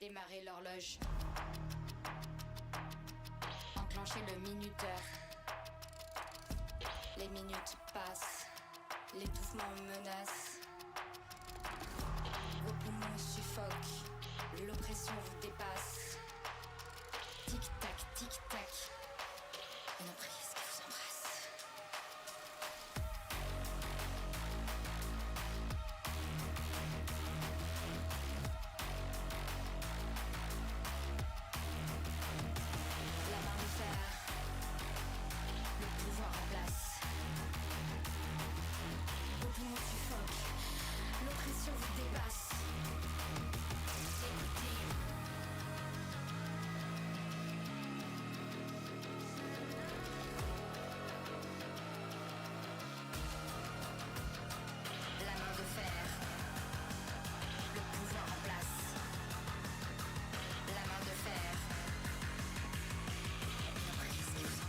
Démarrer l'horloge. Enclencher le minuteur. Les minutes passent. L'étouffement menace. Vos poumons suffoquent. L'oppression vous dépasse. Tic-tac, tic-tac. Une emprise qui vous embrasse. La main de fer. Le pouvoir en place. Vos poumons suffoquent. L'oppression vous dépasse. Écoutez. La main de fer. Le pouvoir en place. La main de fer. Une emprise qui vous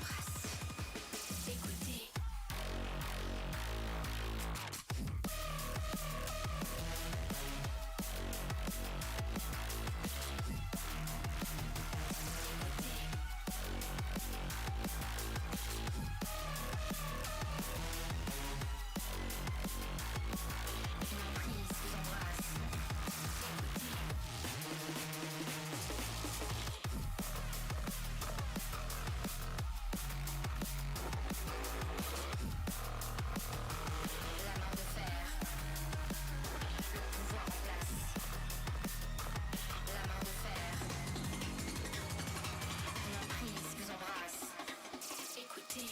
embrasse. Écoutez.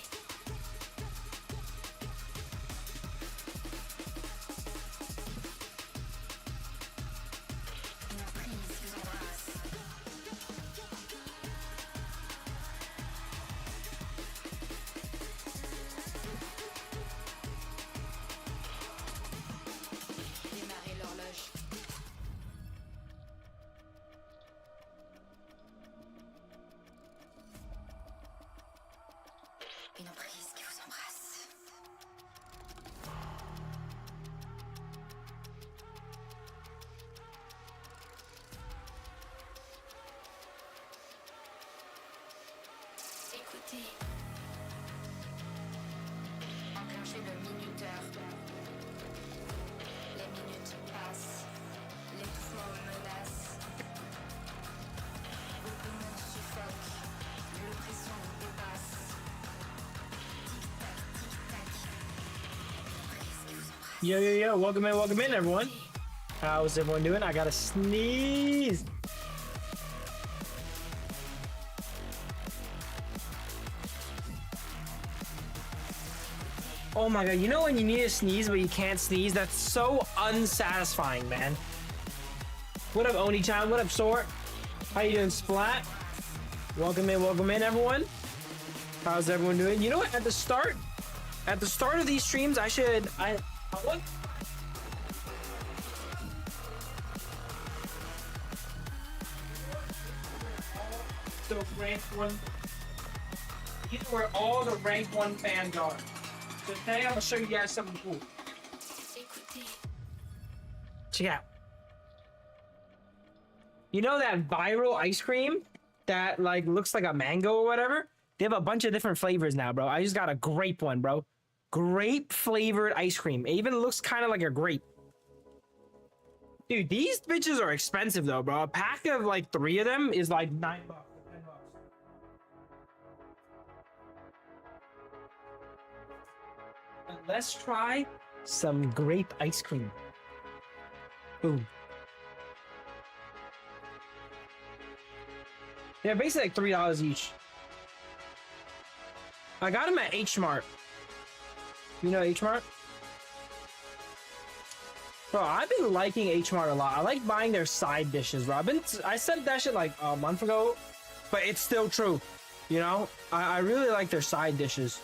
Une emprise qui vous embrasse. Écoutez. Enclenchez le minuteur. Les minutes passent. L'étouffement menace. Vos poumons suffoquent. L'oppression vous dépasse. Yo, yo, yo, welcome in, everyone. How's everyone doing? I gotta sneeze. Oh my god, you know when you need to sneeze but you can't sneeze? That's so unsatisfying, man. What up, Oni-chan? What up, Sort? How you doing, Splat? Welcome in, everyone. How's everyone doing? You know what, at the start of these streams, I want the rank 1. These are where all the rank 1 fans are. So today I'm gonna show you guys something cool. Check out. You know that viral ice cream that like looks like a mango or whatever? They have a bunch of different flavors now, bro. I just got a grape one, bro. Grape flavored ice cream. It even looks kind of like a grape. Dude, these bitches are expensive though, bro. A pack of like 3 of them is like $9 or $10. And let's try some grape ice cream. Boom. They're basically like $3 each. I got them at H-Mart. You know H-Mart? Bro, I've been liking H-Mart a lot. I like buying their side dishes, bro. I said that shit like a month ago, but it's still true. You know? I really like their side dishes.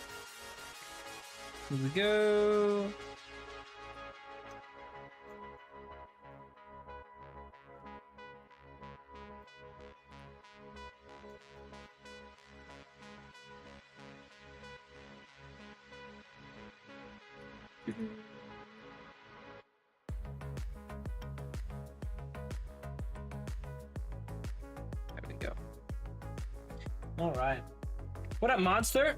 Here we go. All right. What up, Monster?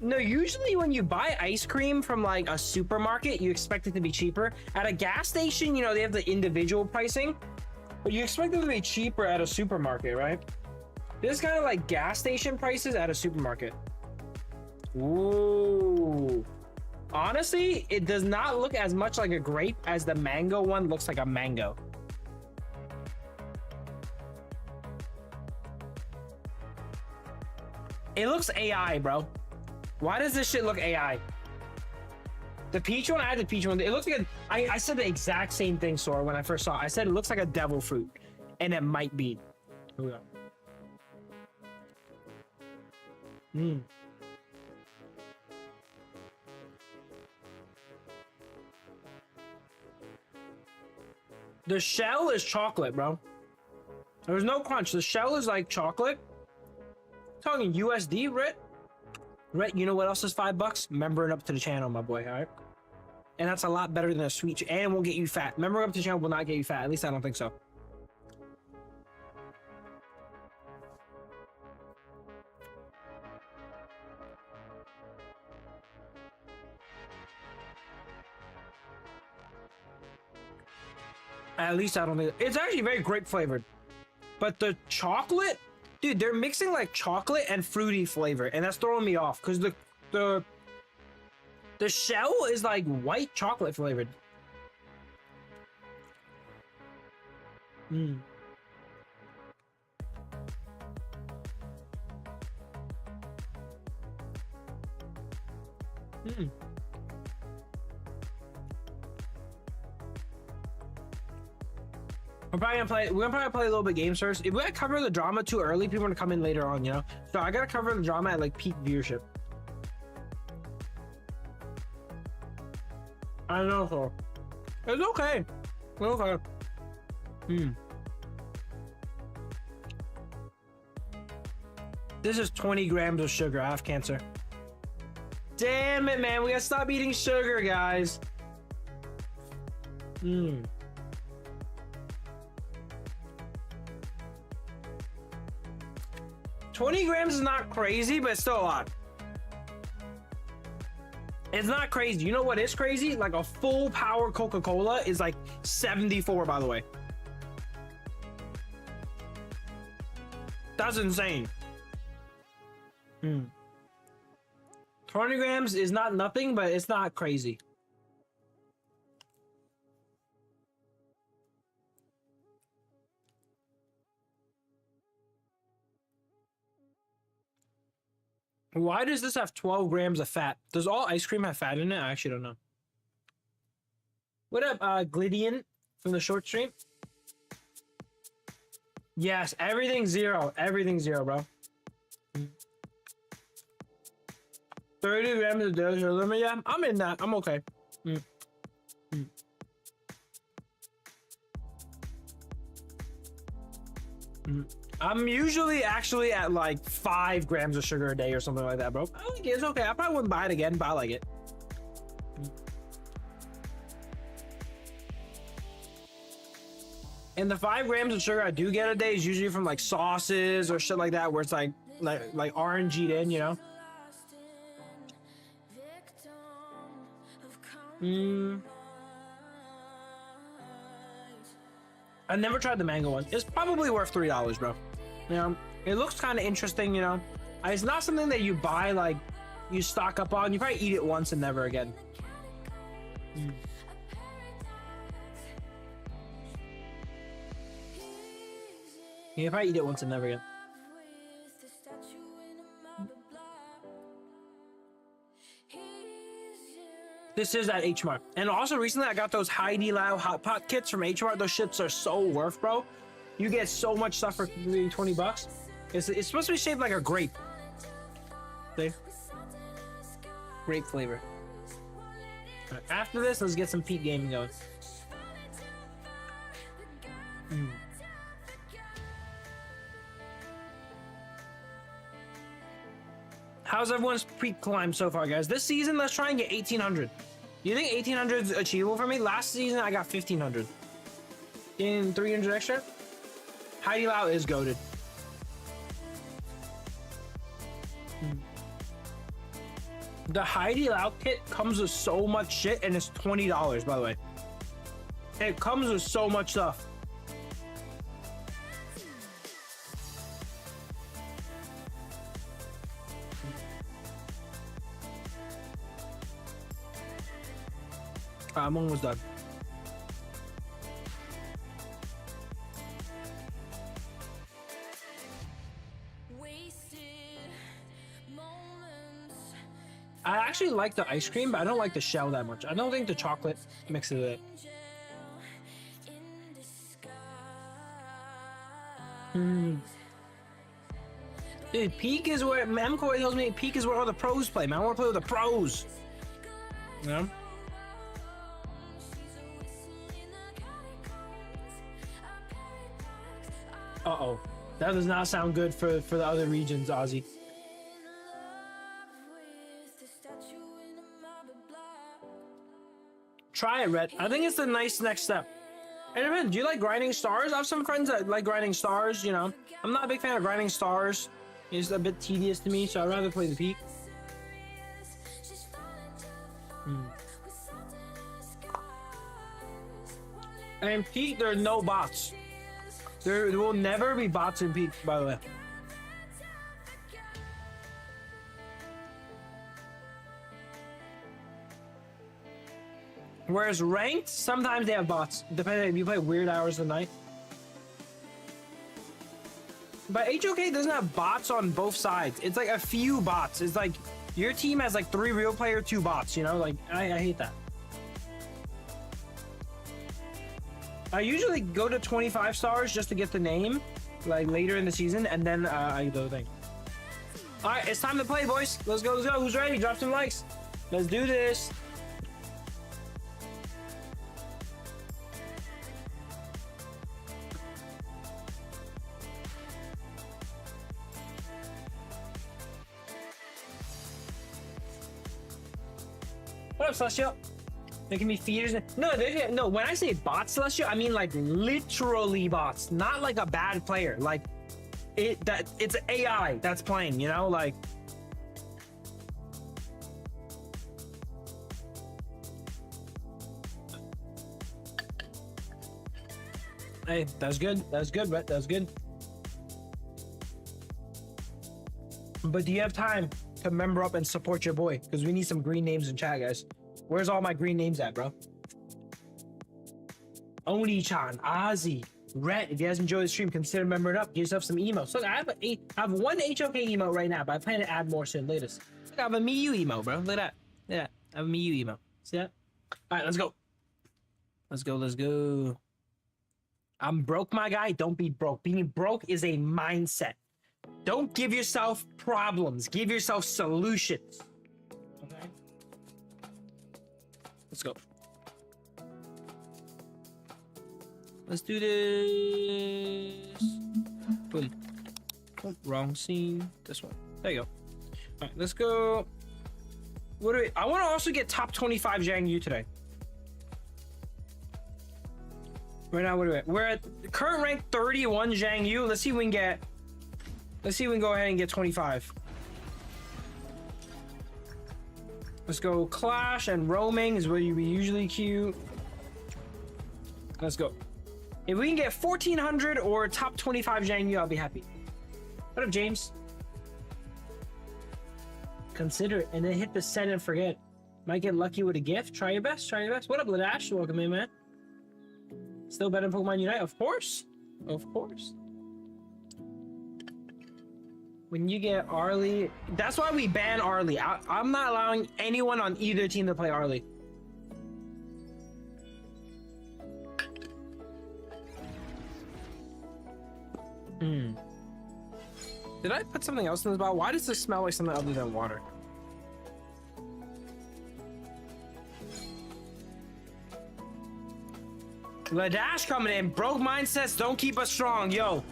No, usually when you buy ice cream from like a supermarket, you expect it to be cheaper. At a gas station, you know, they have the individual pricing, but you expect it to be cheaper at a supermarket, right? This is kind of like gas station prices at a supermarket. Ooh. Honestly, it does not look as much like a grape as the mango one looks like a mango. It looks AI, bro. Why does this shit look AI? The peach one, I had the peach one. It looks like I said the exact same thing, Sora, when I first saw it. I said it looks like a devil fruit. And it might be. Here we go. Mmm. The shell is chocolate, bro. There's no crunch. The shell is like chocolate. Talking USD, Rit. Rit, you know what else is $5? Membering up to the channel, my boy, all right? And that's a lot better than a sweet, and it won't get you fat. Membering up to the channel will not get you fat. At least I don't think so. At least I don't think it's actually very grape flavored, but the chocolate, dude, they're mixing like chocolate and fruity flavor, and that's throwing me off because the shell is like white chocolate flavored. Mm. Mm. We're gonna probably play a little bit games first. If we gotta cover the drama too early, people are gonna come in later on, you know? So I gotta cover the drama at like peak viewership. I know, so it's okay. It's okay. This is 20 grams of sugar. I have cancer. Damn it, man. We gotta stop eating sugar, guys. 20 grams is not crazy, but it's still a lot. It's not crazy. You know what is crazy? Like a full power Coca-Cola is like 74, by the way. That's insane. 20 grams is not nothing, but it's not crazy. Why does this have 12 grams of fat? Does all ice cream have fat in it? I actually don't know. What up, Glydian from the short stream? Yes, everything's zero. Everything's zero, bro. 30 grams of dose limit. Yeah, I'm in that. I'm okay. I'm usually actually at like 5 grams of sugar a day or something like that, bro. I think it's okay. I probably wouldn't buy it again, but I like it. And the 5 grams of sugar I do get a day is usually from like sauces or shit like that, where it's like RNG'd in, you know? I never tried the mango one. It's probably worth $3, bro. You know, it looks kind of interesting, you know. It's not something that you buy, like, you stock up on. You probably eat it once and never again. You probably eat it once and never again. This is at H Mart. And also recently I got those Heidi Lau hot pot kits from H Mart. Those shits are so worth, bro. You get so much stuff for maybe 20 bucks. It's supposed to be shaped like a grape. See? Grape flavor. Right, after this, let's get some peak gaming going. How's everyone's pre-climb so far, guys? This season, let's try and get 1800. Do you think 1800 is achievable for me? Last season, I got 1500. Getting 300 extra? Heidi Lau is goated. The Heidi Lau kit comes with so much shit, and it's $20, by the way. It comes with so much stuff. I'm almost done. I actually like the ice cream, but I don't like the shell that much. I don't think the chocolate mixes it. Dude, Peak is where MCoy tells me Peak is where all the pros play, man. I want to play with the pros. You know? Uh-oh. That does not sound good for the other regions, Ozzy. Try it, Red. I think it's the nice next step. Hey, man, do you like grinding stars? I have some friends that like grinding stars, you know. I'm not a big fan of grinding stars. It's a bit tedious to me, so I'd rather play the Peak. And Peak, there are no bots. There will never be bots in Peak, by the way. Whereas ranked, sometimes they have bots, depending if you play weird hours of the night. But HOK doesn't have bots on both sides. It's like a few bots. It's like your team has like 3 real player, 2 bots, you know? Like, I hate that. I usually go to 25 stars just to get the name, like later in the season, and then I do the thing. All right, it's time to play, boys. Let's go, let's go. Who's ready? Drop some likes. Let's do this. What up, Celestial? Making me feeders. No, when I say bots, Celestial, I mean like literally bots, not like a bad player. Like it's AI that's playing, you know, like. Hey, that's good. That's good, Brett. That's good. But do you have time to member up and support your boy? Because we need some green names in chat, guys. Where's all my green names at, bro? Oni-chan, Ozzy, Rhett. If you guys enjoy the stream, consider membering up. Give yourself some emotes. Look, I have one HOK emote right now, but I plan to add more soon. Latest. Look, I have a Miyu emote, bro. Look at that. Yeah, I have a Miyu emote. See that? All right, let's go. Let's go. Let's go. I'm broke, my guy. Don't be broke. Being broke is a mindset. Don't give yourself problems. Give yourself solutions. Okay? Let's go. Let's do this. Boom. Oh, wrong scene. This one. There you go. All right, let's go. What do we? I want to also get top 25 Zhang Yu today. Right now, what are we at? We're at current rank 31 Zhang Yu. Let's see if we can get. Let's see if we can go ahead and get 25. Let's go Clash and Roaming is where we usually queue. Let's go. If we can get 1400 or top 25 Zhang Yu, I'll be happy. What up, James? Consider it and then hit the send and forget. Might get lucky with a gift. Try your best. Try your best. What up, Ladash? Welcome in, man. Still better than Pokemon Unite? Of course. Of course. When you get Arlie, that's why we ban Arlie. I'm not allowing anyone on either team to play Arlie. Did I put something else in this bottle? Why does this smell like something other than water? Ladash coming in. Broke mindsets don't keep us strong, yo.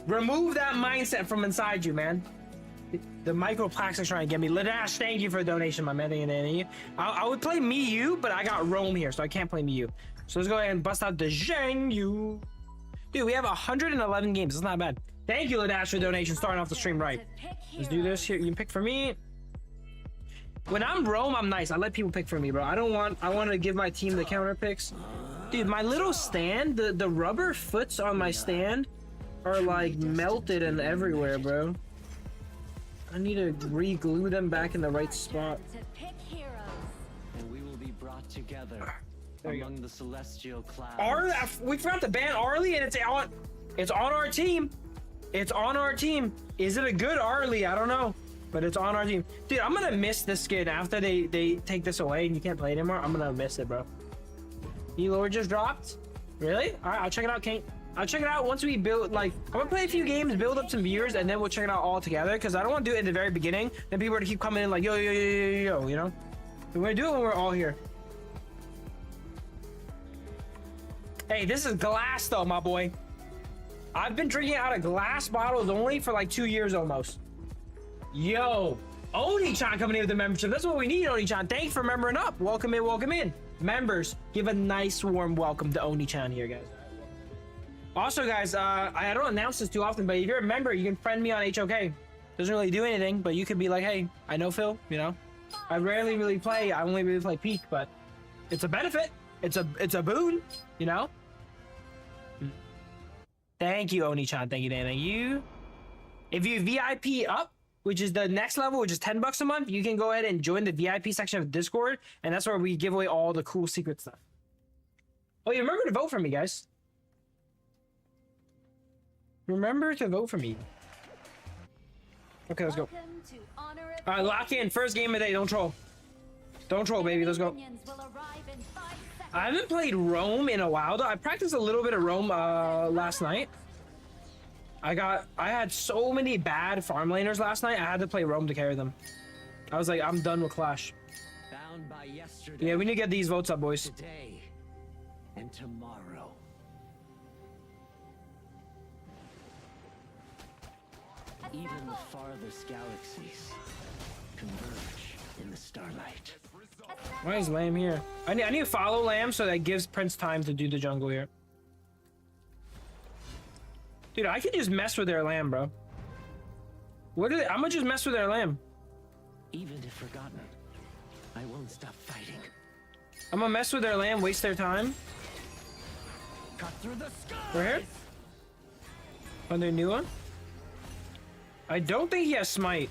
Remove that mindset from inside you, man. The microplastics trying to get me. Ladash, thank you for the donation, my man. Thank you. I would play Miyu, but I got Rome here, so I can't play Miyu. So let's go ahead and bust out the XIANG. Dude, we have 111 games. It's not bad. Thank you, Ladash, for the donation. Starting off the stream right. Let's do this here. You can pick for me. When I'm Rome, I'm nice. I let people pick for me, bro. I want to give my team the counter picks. Dude, my little stand, the rubber foots on my stand are like melted and everywhere, bro. I need to re-glue them back in the right spot. And we will be brought together among the celestial clouds. Arlie, we forgot to ban Arlie, and it's on our team. It's on our team. Is it a good Arlie? I don't know, but it's on our team. Dude, I'm gonna miss this skin after they take this away and you can't play it anymore. I'm gonna miss it, bro. Elor just dropped. Really? All right, I'll check it out, Kate. I'll check it out once we build, like, I'm gonna play a few games, build up some viewers, and then we'll check it out all together, because I don't want to do it in the very beginning. Then people are to keep coming in like, yo, you know? We're gonna do it when we're all here. Hey, this is glass, though, my boy. I've been drinking out of glass bottles only for like 2 years almost. Yo, Oni-chan coming in with the membership. That's what we need, Oni-chan. Thank you for membering up. Welcome in, welcome in. Members, give a nice warm welcome to Oni-chan here, guys. Also, guys, I don't announce this too often, but if you're a member, you can friend me on HOK. Doesn't really do anything, but you could be like, hey, I know Phil, you know? I rarely really play. I only really play Peak, but it's a benefit. It's a boon, you know? Thank you, Oni-chan. Thank you, Dan. Thank you. If you VIP up, which is the next level, which is $10 a month, you can go ahead and join the VIP section of Discord, and that's where we give away all the cool secret stuff. Oh, you remember to vote for me, guys. Remember to vote for me. Okay, let's go. All right, lock in. First game of the day. Don't troll. Don't troll, baby. Let's go. I haven't played Rome in a while, though. I practiced a little bit of Rome last night. I had so many bad farm laners last night. I had to play Rome to carry them. I was like, I'm done with Clash. Bound by yesterday, Yeah, we need to get these votes up, boys. today, and tomorrow. Even the farthest galaxies converge in the starlight. Why is Lamb here? I need to follow Lamb so that gives Prince time to do the jungle here. Dude, I can just mess with their Lamb, bro. What are they? I'm gonna just mess with their Lamb. Even if forgotten, I won't stop fighting. I'm gonna mess with their Lamb, waste their time. Cut through the sky. We're here. On their new one. I don't think he has smite.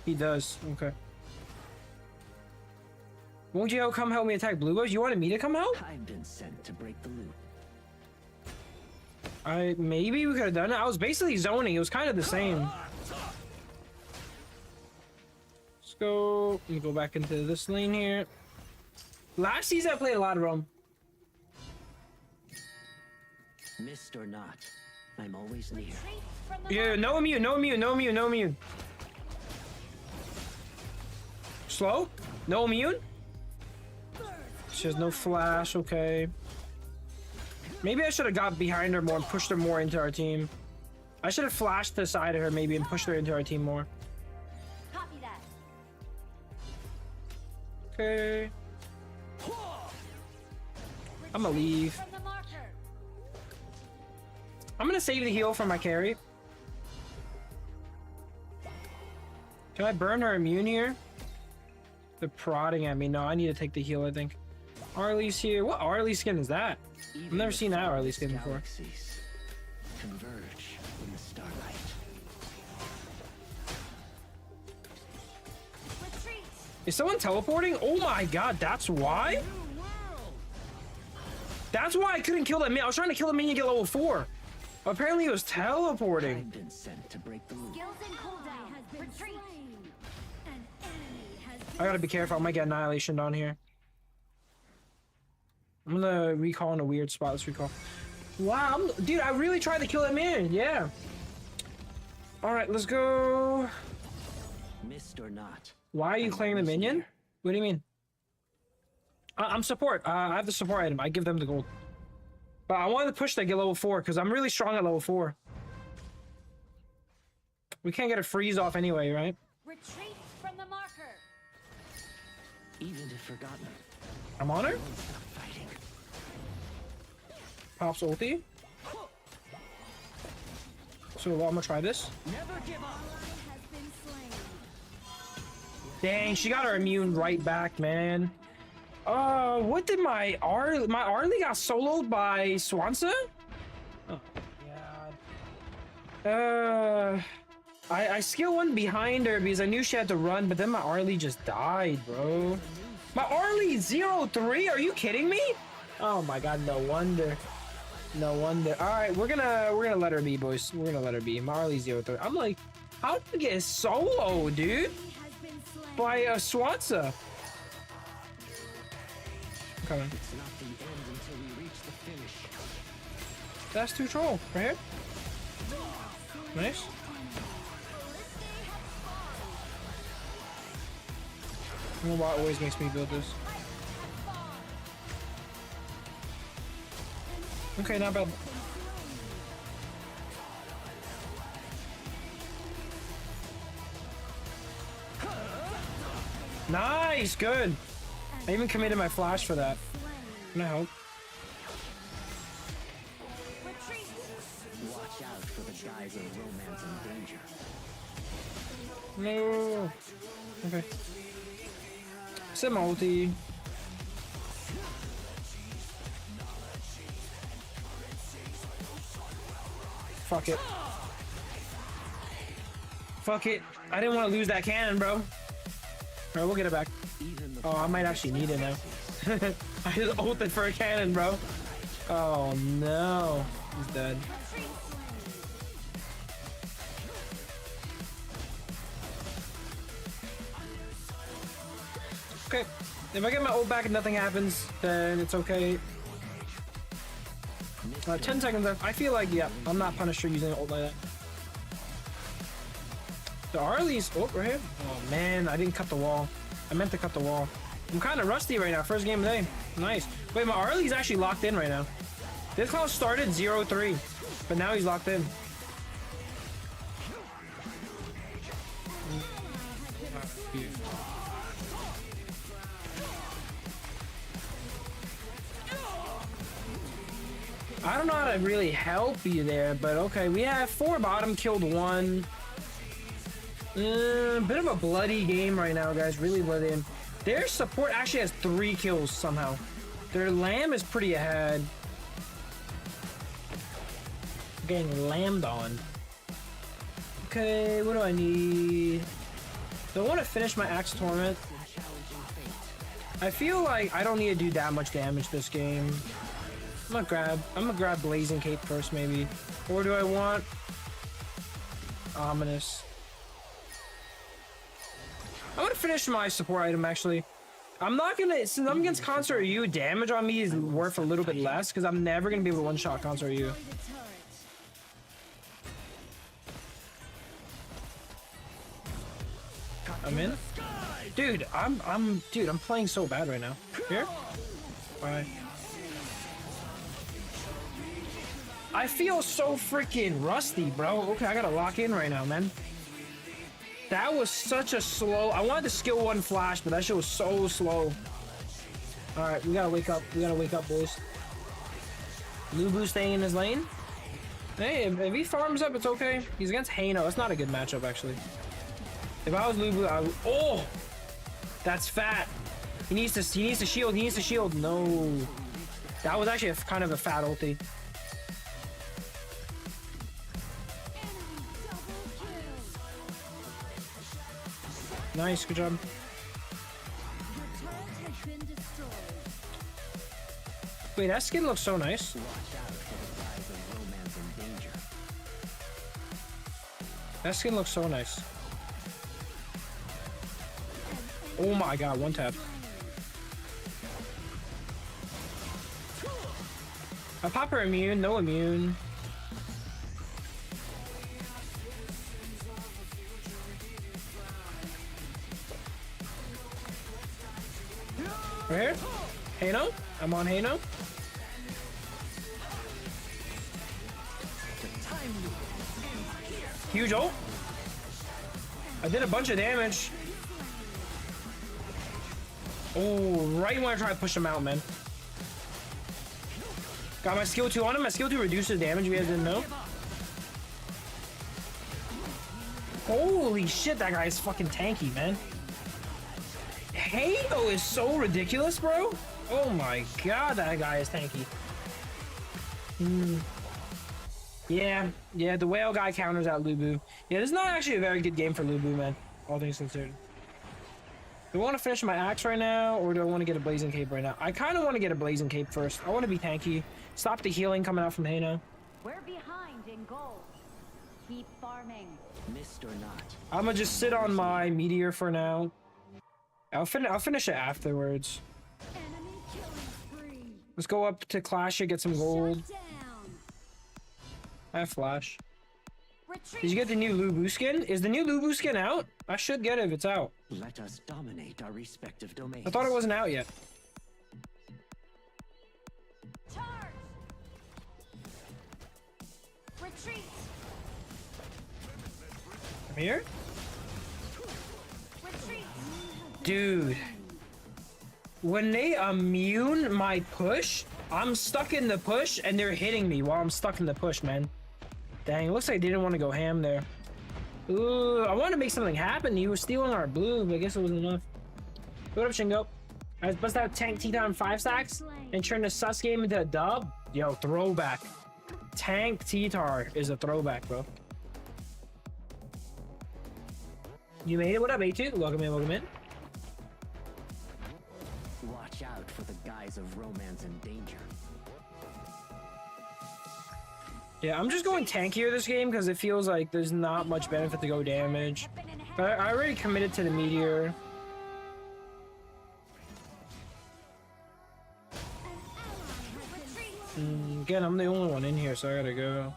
He does. Okay. Won't you come help me attack blue buffs? You wanted me to come help? I've been sent to break the loop. Maybe we could have done it. I was basically zoning. It was kind of the same. Let's go. Let me go back into this lane here. Last season I played a lot of Rome. Missed or not, I'm always near. Yeah, no immune, no immune, no immune, no immune. Slow? No immune? She has no flash, okay. Maybe I should have got behind her more and pushed her more into our team. I should have flashed to the side of her maybe and pushed her into our team more. Copy that. Okay. I'm gonna leave. From the marker. I'm gonna save the heal for my carry. Can I burn her immune here? They're prodding at me. No, I need to take the heal, I think. Arlie's here. What Arlie skin is that? I've never seen that Arlie skin before. Converge in the starlight. Retreat. Is someone teleporting? Oh my god, that's why? That's why I couldn't kill that minion. I was trying to kill the minion and get level 4. Apparently it was teleporting. I've been sent to break the loop. Skills in cooldown. Retreat. I gotta be careful. I might get annihilation down here. I'm gonna recall in a weird spot. Let's recall. Wow, dude, I really tried to kill that minion. Yeah. All right, let's go. Missed or not. Why are you clearing the minion? What do you mean? I'm support. I have the support item. I give them the gold. But I wanted to push that get level 4 because I'm really strong at level 4. We can't get a freeze off anyway, right? Retreat from the marker. Even if forgotten, I'm on her. won't stop fighting. Pops ulti. So I'm gonna try this. Never give up. Has been slain. Dang, she got her immune right back, man. What did my Arlie got soloed by Swanza? Oh god. I skill one behind her because I knew she had to run, but then my Arlie just died, bro. My Arlie 0-3? Are you kidding me? Oh my god, no wonder. No wonder. All right, we're gonna let her be, boys. We're gonna let her be. My Arlie 0-3. I'm like, how did you get solo, dude? Has been slain. By Swanza. Okay. It's not the end until we reach the finish. That's 2 troll right here. Nice. I don't know why it always makes me build this. Okay, not bad. Nice, good. I even committed my flash for that. Can I help? Retreat. Watch out for the guys of romance and danger. No. Okay. Set my ulti. Fuck it. Fuck it. I didn't want to lose that cannon, bro. Alright, we'll get it back. Oh, I might actually need it now. I just ulted for a cannon, bro. Oh no. He's dead. Retreat. Okay. If I get my ult back and nothing happens, then it's okay. 10 seconds left. I feel like, yeah, I'm not punished for using ult like that. The Arlie's ult right here. Oh man, I didn't cut the wall. I meant to cut the wall. I'm kind of rusty right now. First game of the day. Nice. Wait, my Arlie's actually locked in right now. This call started 0-3, but now he's locked in. I don't know how to really help you there, but okay. We have 4 bottom, killed 1. Bit of a bloody game right now, guys. Really bloody. Their support actually has 3 kills somehow. Their lamb is pretty ahead. Getting lambed on. Okay, what do I need? Do I want to finish my Axe Torment? I feel like I don't need to do that much damage this game. I'm gonna grab Blazing Cape first, maybe. Or do I want Ominous? I'm gonna finish my support item actually. I'm not gonna, since I'm against Concert U, damage on me is worth a little bit less because I'm never gonna be able to one-shot Concert U. I'm in. Dude, I'm playing so bad right now. Here? Bye. I feel so freaking rusty, bro. Okay, I gotta lock in right now, man. That was such a slow... I wanted to skill 1 flash, but that shit was so slow. Alright, we gotta wake up. We gotta wake up, boys. Lubu staying in his lane. Hey, if he farms up, it's okay. He's against Hano. That's not a good matchup, actually. If I was Lubu, I would... Oh! That's fat. He needs to shield. He needs to shield. No. That was actually kind of a fat ulti. Nice, good job. Wait, that skin looks so nice. That skin looks so nice. Oh my god, 1 tap. I pop her immune, no immune. Right here? Hano? I'm on Hano. Huge ult. I did a bunch of damage. Oh, right when I try to push him out, man. Got my skill 2 on him. My skill 2 reduces damage, if you guys didn't know. Holy shit, that guy is fucking tanky, man. Halo is so ridiculous, bro. Oh my god, that guy is tanky. Yeah, the whale guy counters out Lubu. Yeah, this is not actually a very good game for Lubu, man. All things considered. Do I want to finish my axe right now, or do I want to get a blazing cape right now? I kind of want to get a blazing cape first. I want to be tanky. Stop the healing coming out from Halo. We're behind in gold. Keep farming. Missed or not. I'm gonna just sit on my meteor for now. I'll finish it afterwards. Enemy killing spree. Let's go up to Clash and get some gold. Shut down. I have flash. Retreat. Did you get the new Lubu skin? Is the new Lubu skin out? I should get it if it's out. Let us dominate our respective domains. I thought it wasn't out yet. Charge. Retreat. Come here. Retreat. Dude. When they immune my push, I'm stuck in the push and they're hitting me while I'm stuck in the push, man. Dang, it looks like they didn't want to go ham there. Ooh, I wanted to make something happen. He was stealing our blue, but I guess it wasn't enough. What up, Shingo? I was bust out tank T-Town 5 stacks and turn the sus game into a dub. Yo, throwback. Tank T-Tar is a throwback, bro. You made it? What up, A2? Welcome in, welcome in. Watch out for the guise of romance and danger. Yeah, I'm just going tankier this game because it feels like there's not much benefit to go damage. But I already committed to the meteor. Again, I'm the only one in here, so I gotta go.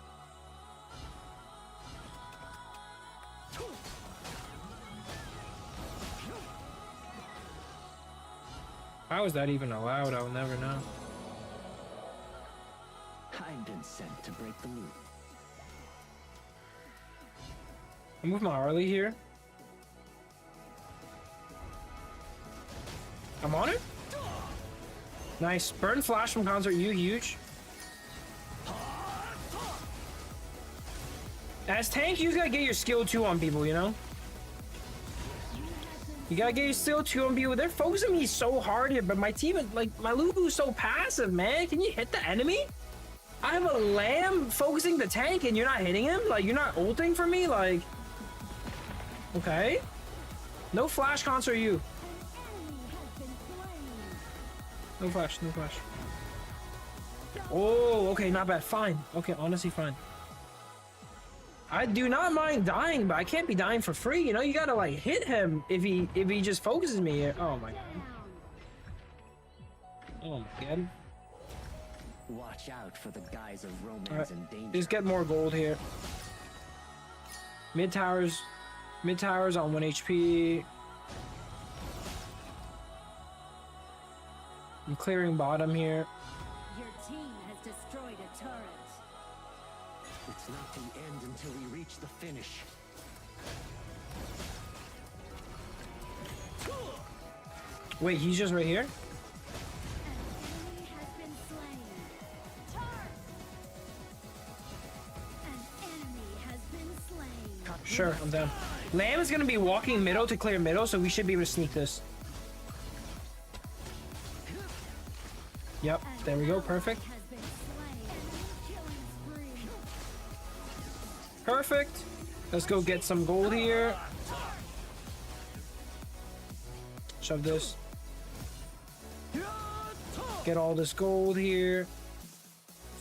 How is that even allowed? I'll never know. I've been sent to break the loop. I'll move my Harley here. I'm on it. Nice. Burn flash from concert. You huge. As tank, you gotta get your skill 2 on people, you know? You gotta get your skill 2 on people. They're focusing me so hard here, but my team is like, my Lubu's so passive, man. Can you hit the enemy? I have a lamb focusing the tank and you're not hitting him? Like, you're not ulting for me? Like, okay. No flash concert, you. No flash, no flash. Oh, okay, not bad. Fine. Okay, honestly, fine. I do not mind dying, but I can't be dying for free. You know, you gotta like hit him if he just focuses me here. Oh my god. Oh my god. Watch out for the guise of romance and danger. Just get more gold here. Mid towers on 1 HP. I'm clearing bottom here. Your team has destroyed a turret. It's not the end until we reach the finish. Wait, he's just right here? An enemy has been slain. Charge. An enemy has been slain. Sure, I'm down. Lamb is gonna be walking middle to clear middle, so we should be able to sneak this. Yep, there we go, perfect. Has been slain. Killing spree. Perfect. Let's go get some gold here. Shove this. Get all this gold here.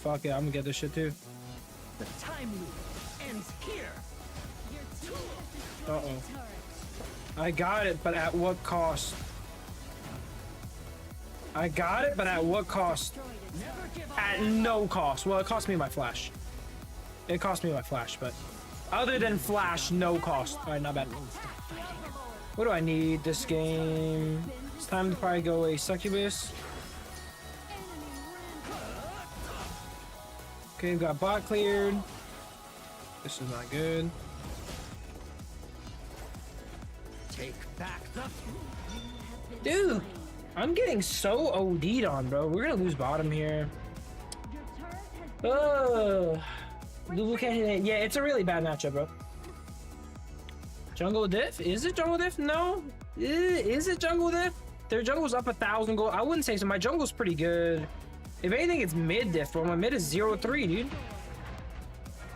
Fuck it, I'm gonna get this shit too. The time loop ends here. Your team has destroyed Uh-oh. a turret. I got it, but at what cost? I got it, but at what cost? Destroyed a turret. Never give up. At no cost. Well, it cost me my flash. It cost me my flash, but other than flash, no cost. All right, not bad. What do I need this game? It's time to probably go a succubus. Okay, we got bot cleared. This is not good. Take back the. Dude, I'm getting so OD'd on, bro. We're gonna lose bottom here. Oh, Lulu can't hit it. Yeah, it's a really bad matchup, bro. Jungle diff? Is it jungle diff? No. Is it jungle diff? Their jungle's up 1,000 gold. I wouldn't say so. My jungle's pretty good. If anything, it's mid diff, bro. My mid is 0-3, dude.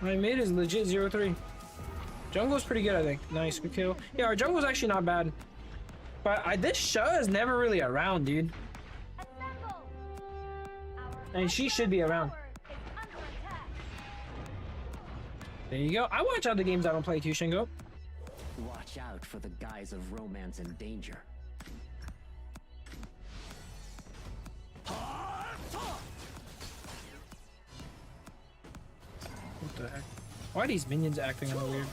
My mid is legit 0-3. Jungle's pretty good, I think. Nice, good kill. Yeah, our jungle's actually not bad. But this Sha is never really around, dude. And she should be around. There you go. I watch other games I don't play too, Shingo. Watch out for the guise of romance and danger. What the heck? Why are these minions acting all weird?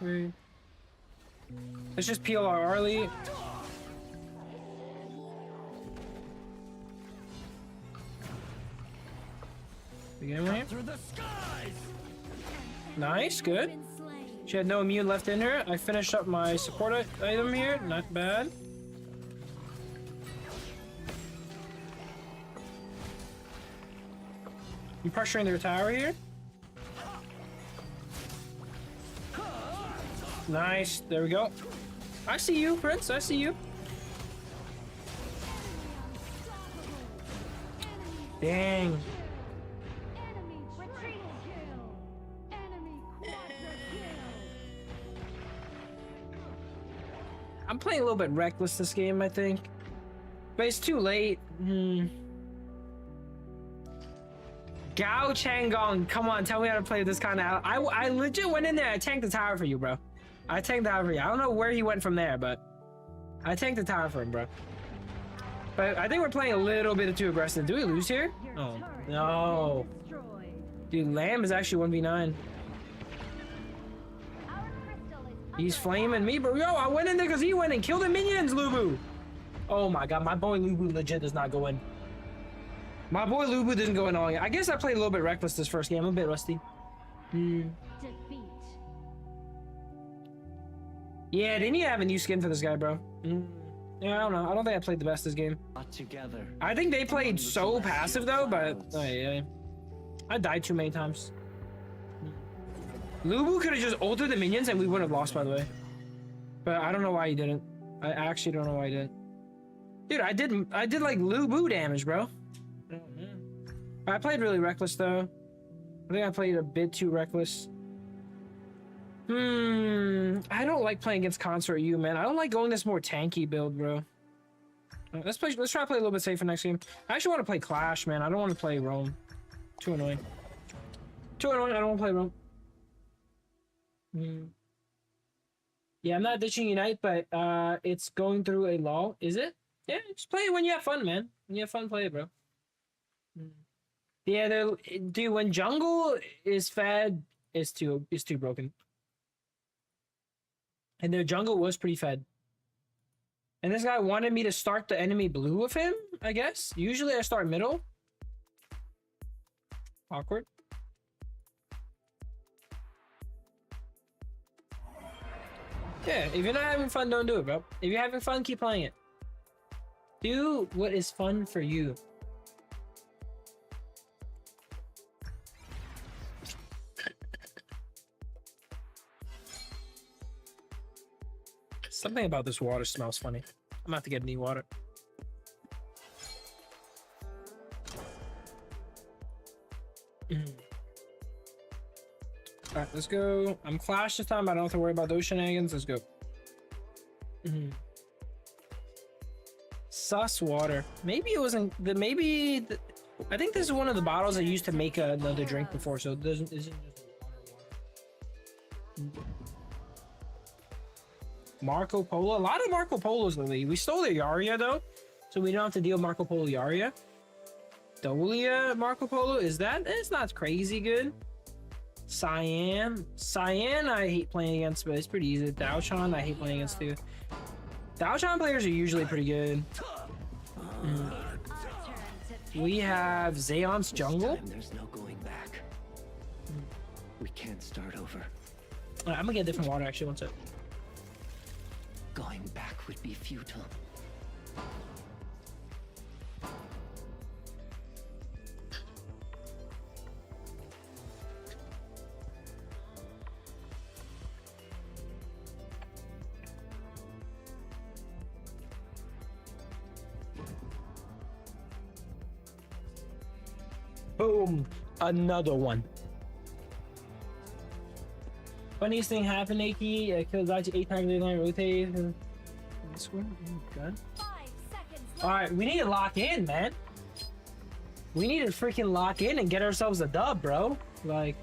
Wait. Let's just peel our Arlie. We get him here? Through the skies. Nice, good. She had no immune left in her. I finished up my support item here. Not bad. I'm pressuring their tower here. Nice. There we go. I see you, Prince. I see you. Dang. I'm playing a little bit reckless this game, I think. But it's too late. Gao Changgong, come on, tell me how to play this kind of. I legit went in there. I tanked the tower for you, bro. I tanked the tower for you. I don't know where he went from there, but I tanked the tower for him, bro. But I think we're playing a little bit too aggressive. Do we lose here? Oh no, dude, Lamb is actually 1v9. He's flaming me, bro. Yo, I went in there because he went and killed the minions, Lubu. Oh my god, my boy Lubu legit does not go in. My boy Lubu didn't go in all. I guess I played a little bit reckless this first game. I'm a bit rusty. Yeah, they need to have a new skin for this guy, bro. Yeah, I don't know. I don't think I played the best this game. Together. I think they played so passive though, but yeah, I died too many times. Lubu could have just ulted the minions and we would have lost, by the way. But I don't know why he didn't. I actually don't know why he didn't. Dude, I did like Lubu damage, bro. I played really reckless though. I think I played a bit too reckless. I don't like playing against Consort U, man. I don't like going this more tanky build, bro. Let's try to play a little bit safer next game. I actually want to play Clash, man. I don't want to play Roam. Too annoying. Too annoying. I don't want to play Roam. Yeah, I'm not ditching Unite, but it's going through a lull. Is it? Yeah, just play it when you have fun, man. When you have fun, play it, bro. Yeah, dude, when jungle is fed, it's too broken. And their jungle was pretty fed. And this guy wanted me to start the enemy blue with him, I guess. Usually I start middle. Awkward. Yeah, if you're not having fun, don't do it, bro. If you're having fun, keep playing it. Do what is fun for you. Something about this water smells funny. I'm gonna have to get new water. Alright, let's go. I'm Clash this time. I don't have to worry about those shenanigans. Let's go. Sus water. Maybe it wasn't the. I think this is one of the bottles I used to make another drink before, so it isn't just Marco Polo. A lot of Marco Polos lately. We stole their Yaria though, so we don't have to deal with Marco Polo Yaria. Dolia Marco Polo, is that? It's not crazy good. Cyan, I hate playing against, but it's pretty easy. Daochan, I hate playing against too. Daochan players are usually pretty good. We have Zeon's jungle. There's no going back. We can't start over. I'm gonna get different water actually. One sec. Go Going back would be futile. Boom, another one. Funniest thing happened, Aki. I killed Zachi 8 times, they don't rotate. This one, good. 5 seconds left. All right, we need to lock in, man. We need to freaking lock in and get ourselves a dub, bro. Like,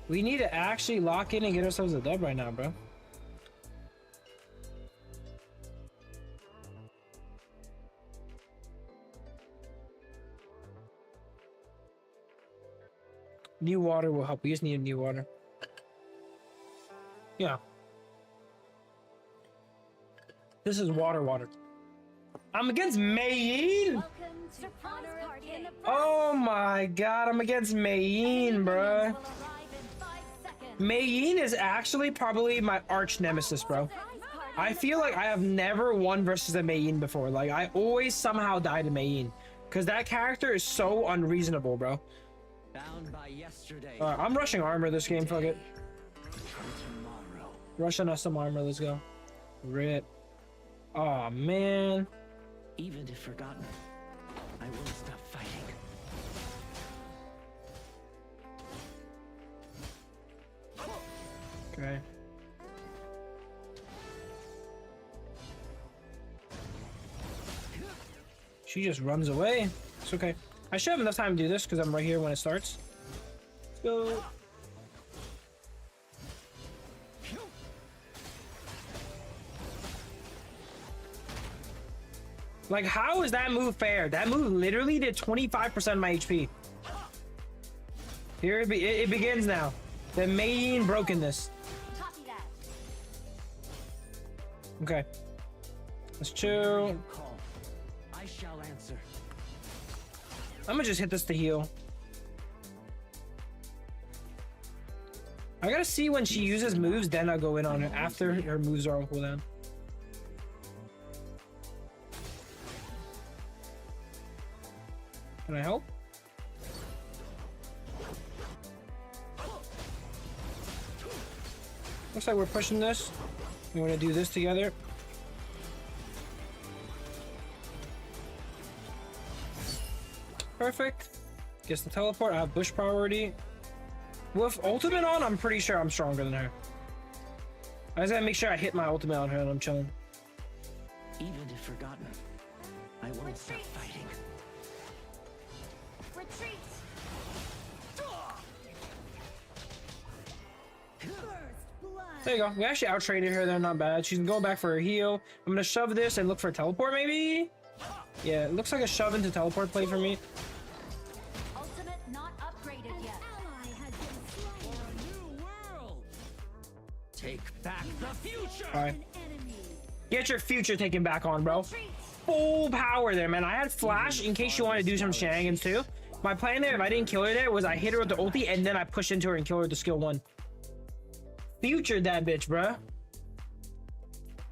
we need to actually lock in and get ourselves a dub right now, bro. New water will help. We just need a new water. Yeah. This is water. I'm against Mayin. Welcome to Surprise Party in the Oh my god, I'm against Mayin, bruh. will arrive in 5 seconds. Mayin is actually probably my arch nemesis, bro. I feel like I have never won versus a Mayin before. Like, I always somehow die to Mayin. Because that character is so unreasonable, bro. Bound by yesterday. I'm rushing armor this game, fuck it. Tomorrow. Rushing us some armor, let's go. Rip. Oh man. Even if forgotten, I won't stop fighting. Okay. She just runs away. It's okay. I should have enough time to do this because I'm right here when it starts. Let's go. Like, how is that move fair? That move literally did 25% of my HP. Here it begins now. The main brokenness. Copy that. Okay. Let's chill. Call. I shall answer. I'm gonna just hit this to heal. I gotta see when she uses moves, then I'll go in on her after her moves are on cooldown. Can I help? Looks like we're pushing this. We want to do this together. Perfect. Gets the teleport. I have bush priority. With ultimate on, I'm pretty sure I'm stronger than her. I just gotta make sure I hit my ultimate on her and I'm chilling. Even if forgotten, I won't stop fighting. Retreat. First blood. There you go. We actually out-traded her there, not bad. She's going back for her heal. I'm gonna shove this and look for a teleport maybe? Yeah, it looks like a shove into teleport play for me. Ultimate not upgraded yet. Ally has been slain. New world. Take back the future. Alright. An enemy. Get your future taken back on, bro. Retreat. Full power there, man. I had flash in case you want to do some shenanigans too. My plan there, if I didn't kill her there, was I hit her with the ulti and then I push into her and kill her with the skill 1. Future that bitch, bruh.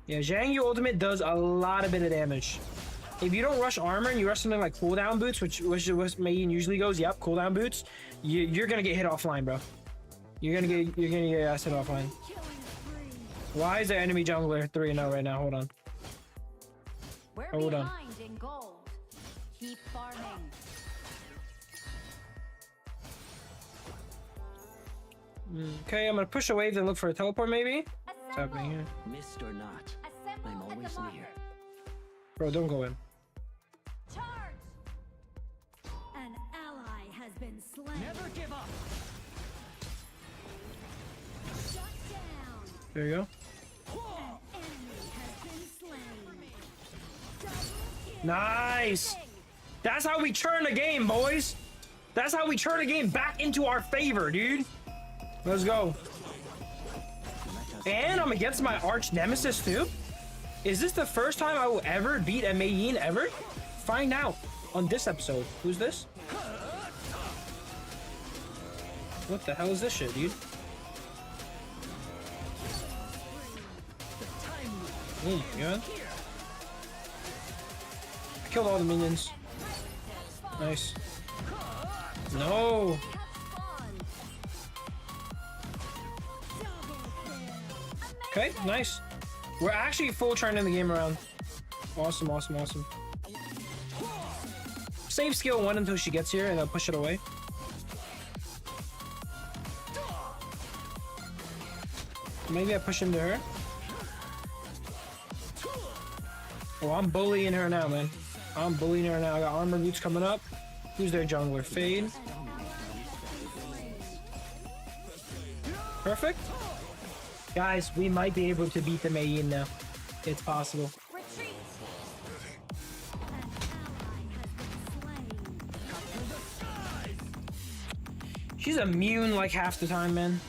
Yeah, Zhang Yu ultimate does a lot of bit of damage. If you don't rush armor and you rush something like cooldown boots, which is what Mayin usually goes, yep, cooldown boots, you're gonna get hit offline, bro. You're gonna get your ass hit offline. Killing spree. Why is the enemy jungler 3-0 right now? Hold on. We're Hold on. behind in gold. Keep farming. Okay, I'm gonna push a wave and look for a teleport maybe. What's happening here? Missed or not, Assemble I'm at the always marker. near. Bro, don't go in. Charge. An ally has been slain. Never give up. Shut down. There you go. An enemy has been slain. Double kill. Nice. That's how we turn the game, boys. That's how we turn the game back into our favor, dude. Let's go. And I'm against my arch nemesis too. Is this the first time I will ever beat a Mayin ever? Find out on this episode. Who's this? What the hell is this shit, dude? Oh my god. I killed all the minions. Nice. No. Okay, nice. We're actually full turning the game around. Awesome, awesome, awesome. Save skill 1 until she gets here and I'll push it away. Maybe I push into her. Oh, I'm bullying her now, man. I'm bullying her now. I got armor boots coming up. Who's their jungler? Fade. Perfect. Guys, we might be able to beat the Mei Yin now. It's possible. Retreat. She's immune like half the time, man.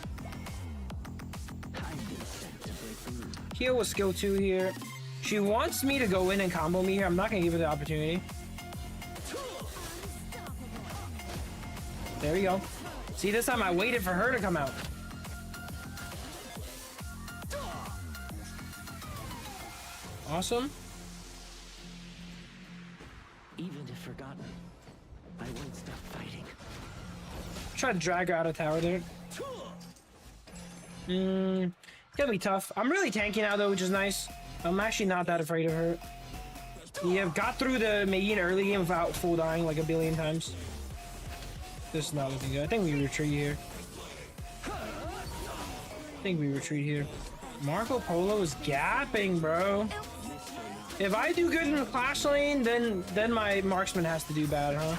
Heal with skill 2 here. She wants me to go in and combo me here. I'm not gonna give her the opportunity. There we go. See, this time I waited for her to come out. Awesome. Even if forgotten, I won't stop fighting. Try to drag her out of tower there. Gonna be tough. I'm really tanky now though, which is nice. I'm actually not that afraid of her. Yeah, got through the Mei Yin early game without full dying like a billion times. This is not looking good. I think we retreat here. Marco Polo is gapping, bro. If I do good in the clash lane, then my marksman has to do bad, huh?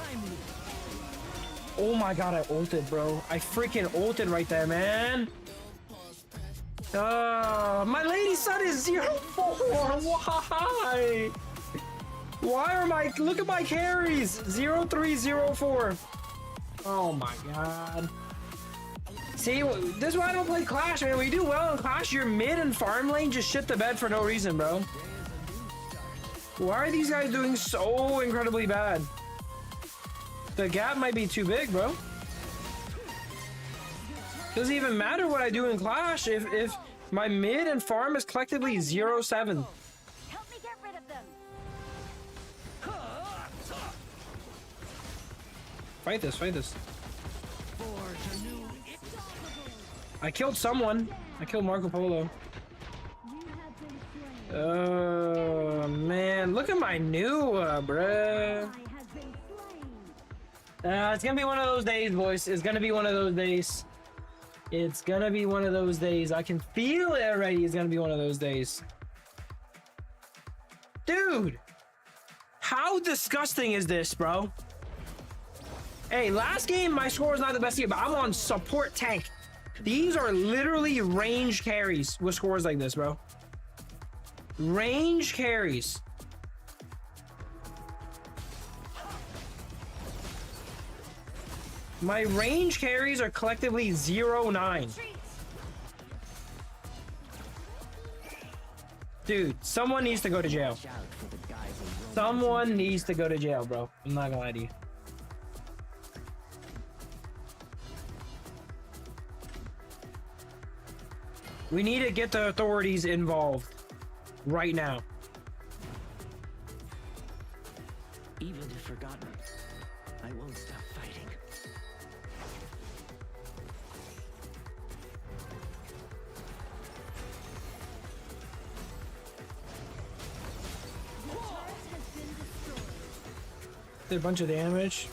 Oh my god, I ulted, bro. I freaking ulted right there, man. My lady son is 0-4. Why? Why are my... Look at my carries. 0-3-0-4. Oh my god. See, this is why I don't play Clash, man. When you do well in Clash, your mid and farm lane just shit the bed for no reason, bro. Why are these guys doing so incredibly bad? The gap might be too big, bro. Doesn't even matter what I do in Clash if my mid and farm is collectively 0-7. Help me get rid of them. Fight this, fight this. I killed someone. I killed Marco Polo. Oh man, look at my new bruh. It's gonna be one of those days, boys. It's gonna be one of those days. It's gonna be one of those days. I can feel it already. It's gonna be one of those days. Dude, how disgusting is this, bro? Hey, last game my score was not the best here, but I'm on support tank. These are literally range carries with scores like this, bro. Range carries. My range carries are collectively 0-9. Dude, someone needs to go to jail. Someone needs to go to jail, bro. I'm not gonna lie to you. We need to get the authorities involved right now. Even if forgotten, I won't stop fighting. Did a bunch of damage.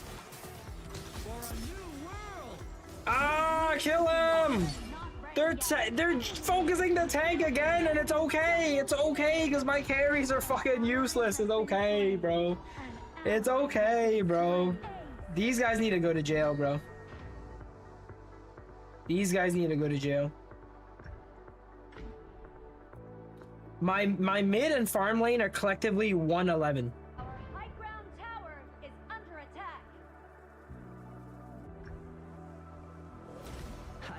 Ah, kill him! They're focusing the tank again, and it's okay. It's okay because my carries are fucking useless. It's okay, bro. It's okay, bro. These guys need to go to jail, bro. These guys need to go to jail. My mid and farm lane are collectively 111. Our high ground tower is under attack.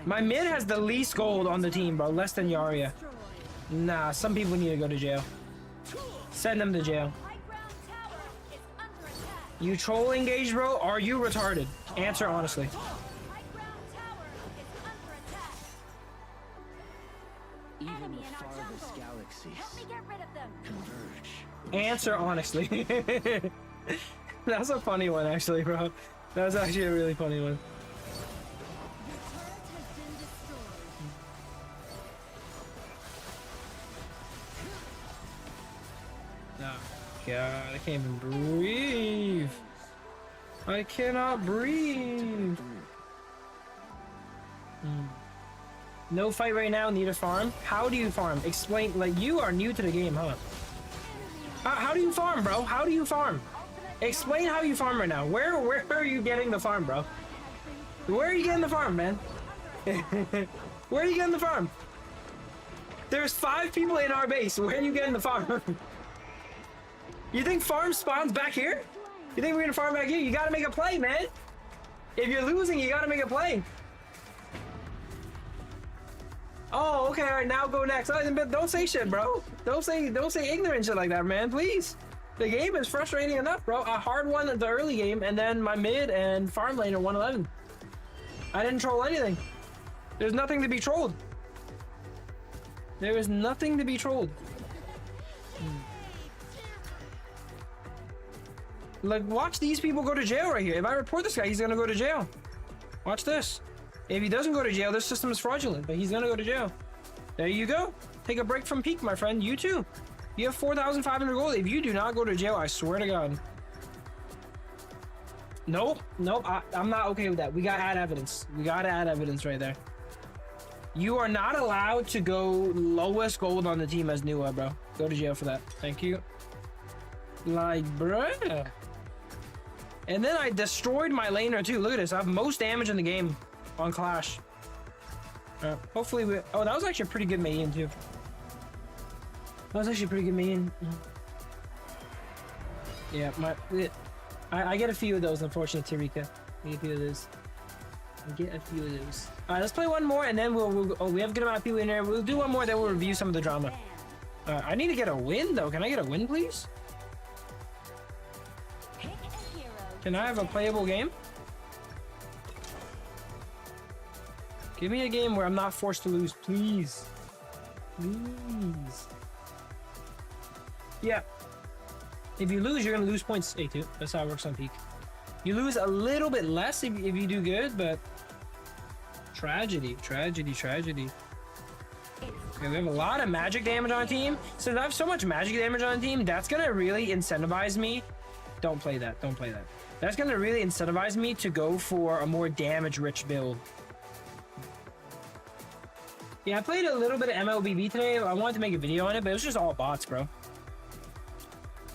My mid has the least gold on the team, bro. Less than Yarria. Nah, some people need to go to jail. Send them to jail. High ground tower is under attack. You troll engaged, bro? Are you retarded? Answer honestly. High ground tower is under attack. Even the enemy in our farthest jungle. galaxies Help me get rid of them. converge. Answer honestly. That's a funny one, actually, bro. That's actually a really funny one. Oh, God, I can't even breathe. I cannot breathe. No fight right now, need a farm. How do you farm? Explain, like, you are new to the game, huh? How do you farm, bro? How do you farm? Explain how you farm right now. Where are you getting the farm, bro? Where are you getting the farm, man? Where are you getting the farm? There's 5 people in our base. Where are you getting the farm? You think farm spawns back here? You think we're gonna farm back here? You gotta make a play, man. If you're losing, you gotta make a play. Oh, okay, all right, now go next. Don't say shit, bro. Don't say ignorant shit like that, man, please. The game is frustrating enough, bro. A hard one at the early game, and then my mid and farm lane are 111. I didn't troll anything. There's nothing to be trolled. There is nothing to be trolled. Like, watch these people go to jail right here. If I report this guy, he's gonna go to jail. Watch this. If he doesn't go to jail, this system is fraudulent, but he's gonna go to jail. There you go. Take a break from peak, my friend. You too. You have 4,500 gold. If you do not go to jail, I swear to God. Nope. I'm not okay with that. We gotta add evidence. We gotta add evidence right there. You are not allowed to go lowest gold on the team as Nua, bro. Go to jail for that. Thank you. Like, bruh. And then I destroyed my laner too. Look at this. I have most damage in the game on Clash. Hopefully we... Oh, that was actually a pretty good main too. That was actually a pretty good main. Yeah, I get a few of those, unfortunately, Tarika. I get a few of those. Alright, let's play one more and then we'll oh, we have a good amount of people in there. We'll do one more, then we'll review some of the drama. I need to get a win though. Can I get a win, please? Can I have a playable game? Give me a game where I'm not forced to lose, please. Please. Yeah. If you lose, you're gonna lose points. A2. That's how it works on peak. You lose a little bit less if you do good, but tragedy. Okay, we have a lot of magic damage on a team. Since I have so much magic damage on a team, that's gonna really incentivize me. Don't play that. That's gonna really incentivize me to go for a more damage-rich build. Yeah, I played a little bit of MLBB today. I wanted to make a video on it, but it was just all bots, bro.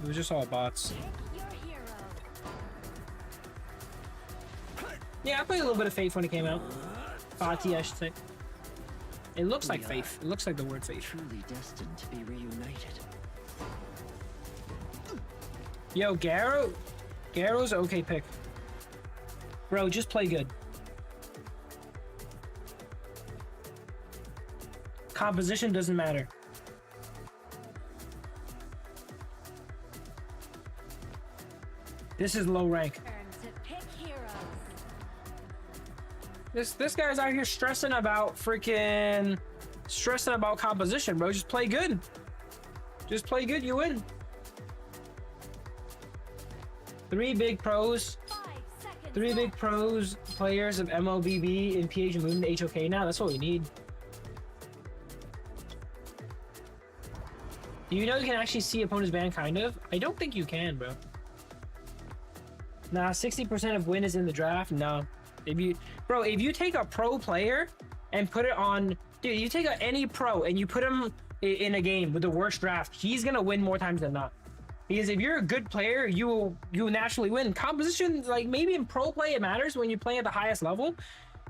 It was just all bots. Yeah, I played a little bit of Faith when it came out. Fati, I should say. It looks like Faith. It looks like the word Faith. Truly destined to be reunited. Yo, Garo's an okay pick. Bro, just play good. Composition doesn't matter. This is low rank. This guy's out here stressing about composition, bro. Just play good. Just play good, you win. 3 big pros. 3 big pros players of MLBB and PH moving to HOK now. That's what we need. Do you know you can actually see opponent's band, kind of? I don't think you can, bro. Nah, 60% of win is in the draft. No. If you take a pro player and put it on... Dude, you take any pro and you put him in a game with the worst draft, he's gonna win more times than not. Because if you're a good player, you will naturally win. Composition, like, maybe in pro play it matters when you're playing at the highest level.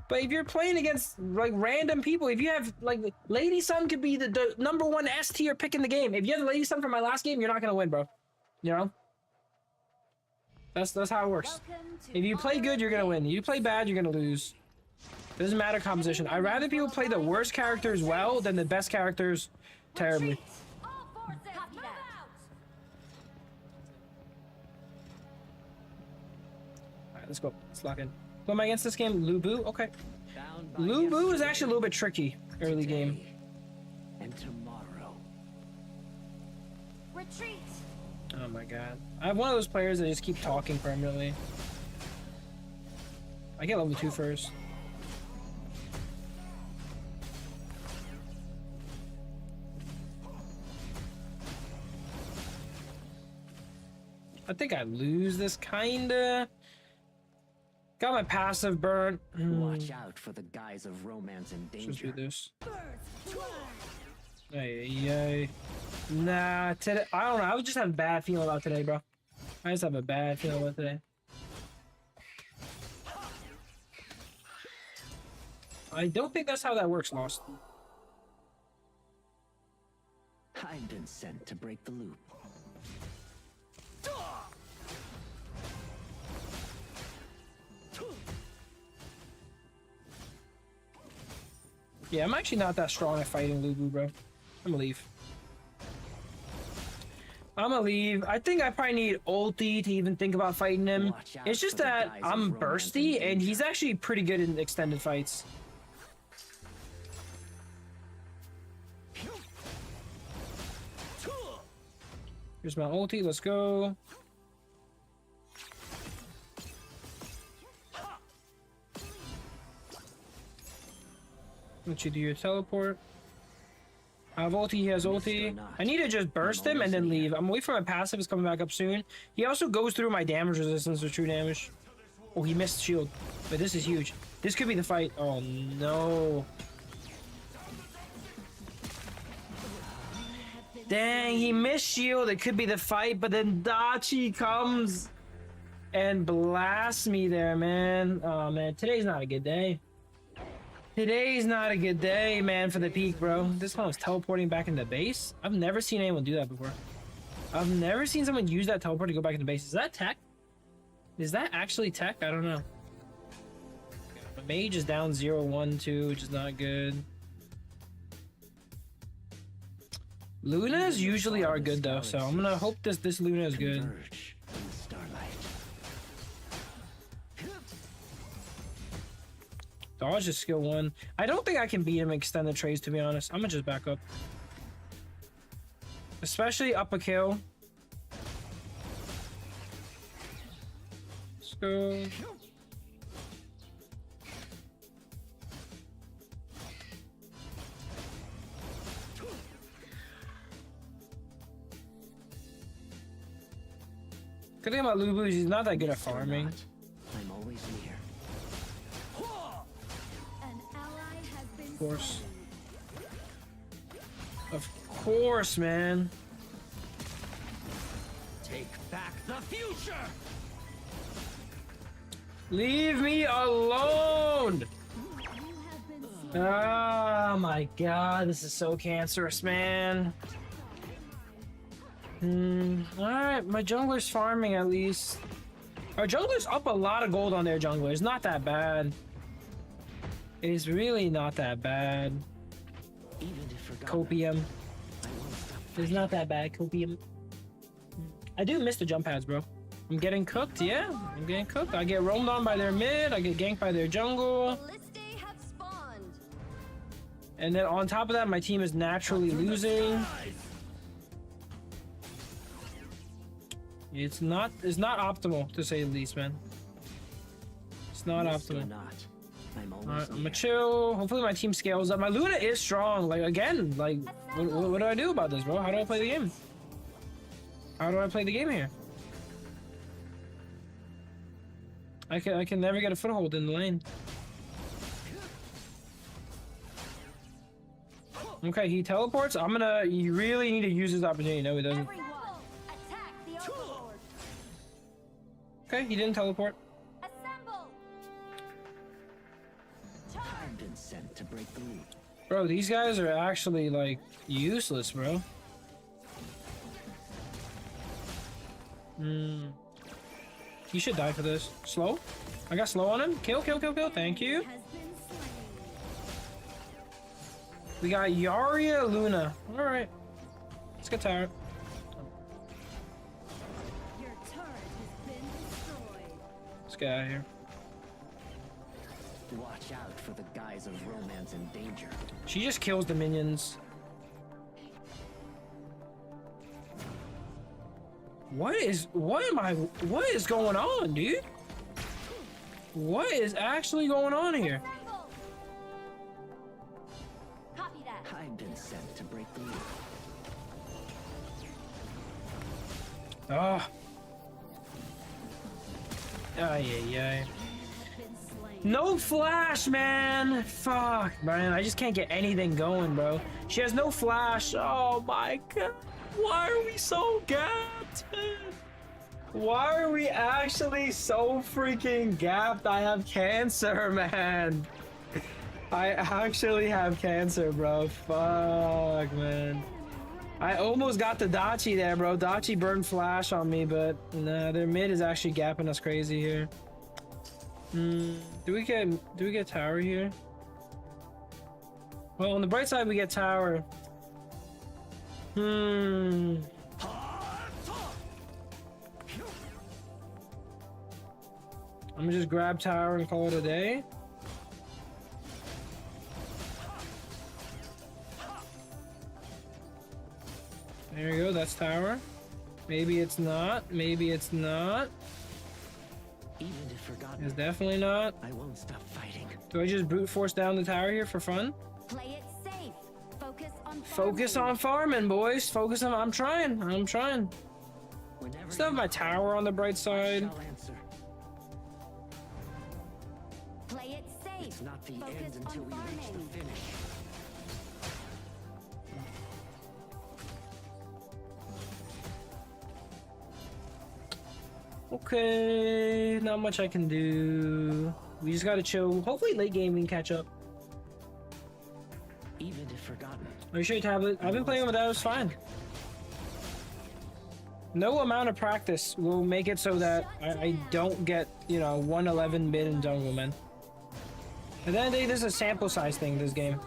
But if you're playing against, like, random people, if you have, like, Lady Sun could be the #1 S tier pick in the game. If you have the Lady Sun from my last game, you're not gonna win, bro. You know? That's how it works. If you play good, you're gonna win. You play bad, you're gonna lose. Doesn't matter composition. I'd rather people play the worst characters well than the best characters terribly. Alright, let's go. Let's lock in. Who am I against this game? Lubu? Okay. Lubu is actually a little bit tricky early game. And tomorrow my god. I have one of those players that just keep talking permanently. I get level 2 first. I think I lose this kinda. Got my passive burnt. Watch out for the guise of romance and Let's do danger. this. Hey. Nah, today I don't know. I was just having a bad feeling about today, bro. I just have a bad feeling about today. I don't think that's how that works, Lost. I've been sent to break the loop. Yeah, I'm actually not that strong at fighting Lubu, bro. I'm gonna leave. I think I probably need ulti to even think about fighting him. It's just that I'm bursty, and he's actually pretty good in extended fights. Here's my ulti, let's go. Let you do your teleport. I have ulti, he has ulti. I need to just burst him and then leave. I'm waiting for my passive, is coming back up soon. He also goes through my damage resistance with true damage. Oh, he missed shield. But this is huge. This could be the fight. Oh no. Dang, he missed shield. It could be the fight, but then Dachi comes and blasts me there, man. Oh man, today's not a good day. Today's not a good day, man, for the peak, bro. This one was teleporting back into base. I've never seen anyone do that before. I've never seen someone use that teleport to go back into base. Is that tech? Is that actually tech? I don't know. My mage is down 0-1-2, which is not good. Lunas usually are good though, so I'm gonna hope this Luna is good. Converge in the starlight. Dodge is skill 1. I don't think I can beat him extended trades, to be honest. I'm gonna just back up. Especially up a kill. Let's go. Good thing about Lubu is he's not that good at farming. I'm always near. An ally has been Of course. Of course, man. Take back the future. Leave me alone! You have been slain. Oh my god, this is so cancerous, man. Alright, my jungler's farming at least. Our jungler's up a lot of gold on their jungler. It's not that bad. It's really not that bad. Even if forgotten, Copium. I won't stop. It's not that bad, Copium. I do miss the jump pads, bro. I'm getting cooked, yeah. I'm getting cooked. I get roamed on by their mid. I get ganked by their jungle. Ballistae have spawned. And then on top of that, my team is naturally losing. It's not optimal, to say the least, man. It's not Risk or optimal. not, I'm always Alright, I'm near. gonna chill. Hopefully my team scales up. My Luna is strong. Like, again, like, what do I do about this, bro? How do I play the game? How do I play the game here? I can never get a foothold in the lane. Okay, he teleports. You really need to use this opportunity. No, he doesn't. Everyone, attack the overlord. Okay, he didn't teleport. Assemble. I've been sent to break the loop. Bro, these guys are actually, like, useless, bro. You should die for this. Slow? I got slow on him. Kill. Thank you. Has been slain. We got Yaria Luna. Alright. Let's get tired. Your turret has been destroyed. Let's get out of here. Watch out for the guise of romance and danger. She just kills the minions. What is going on, dude? What is actually going on here? Assemble. Copy that. I've been sent to break the loop. Oh. Ay, ay, ay. No flash, man. Fuck, man. I just can't get anything going, bro. She has no flash. Oh my god. Why are we so gapped? Why are we actually so freaking gapped? I have cancer, man. I actually have cancer, bro. Fuck, man. I almost got the Dachi there, bro. Dachi burned flash on me, but nah, their mid is actually gapping us crazy here. Do we get tower here? Well, on the bright side, we get tower. I'm gonna just grab tower and call it a day. There you go, that's tower. Maybe it's not, maybe it's not. Even if forgotten, It's definitely not. I won't stop fighting. Do I just brute force down the tower here for fun? Play it safe. Focus on farming, boys. Focus on. I'm trying. Whenever Still have my tower on the bright side. shall answer. Play it safe. It's not the Focus end until on we reach farming. the finish. Okay, not much I can do. We just gotta chill. Hopefully late game we can catch up. Even if forgotten, Are you sure, tablet? I've been playing with that. It's fine. No amount of practice will make it so that I don't get, you know, 111 mid and jungle, man. At the end of the day, this is a sample size thing, this game.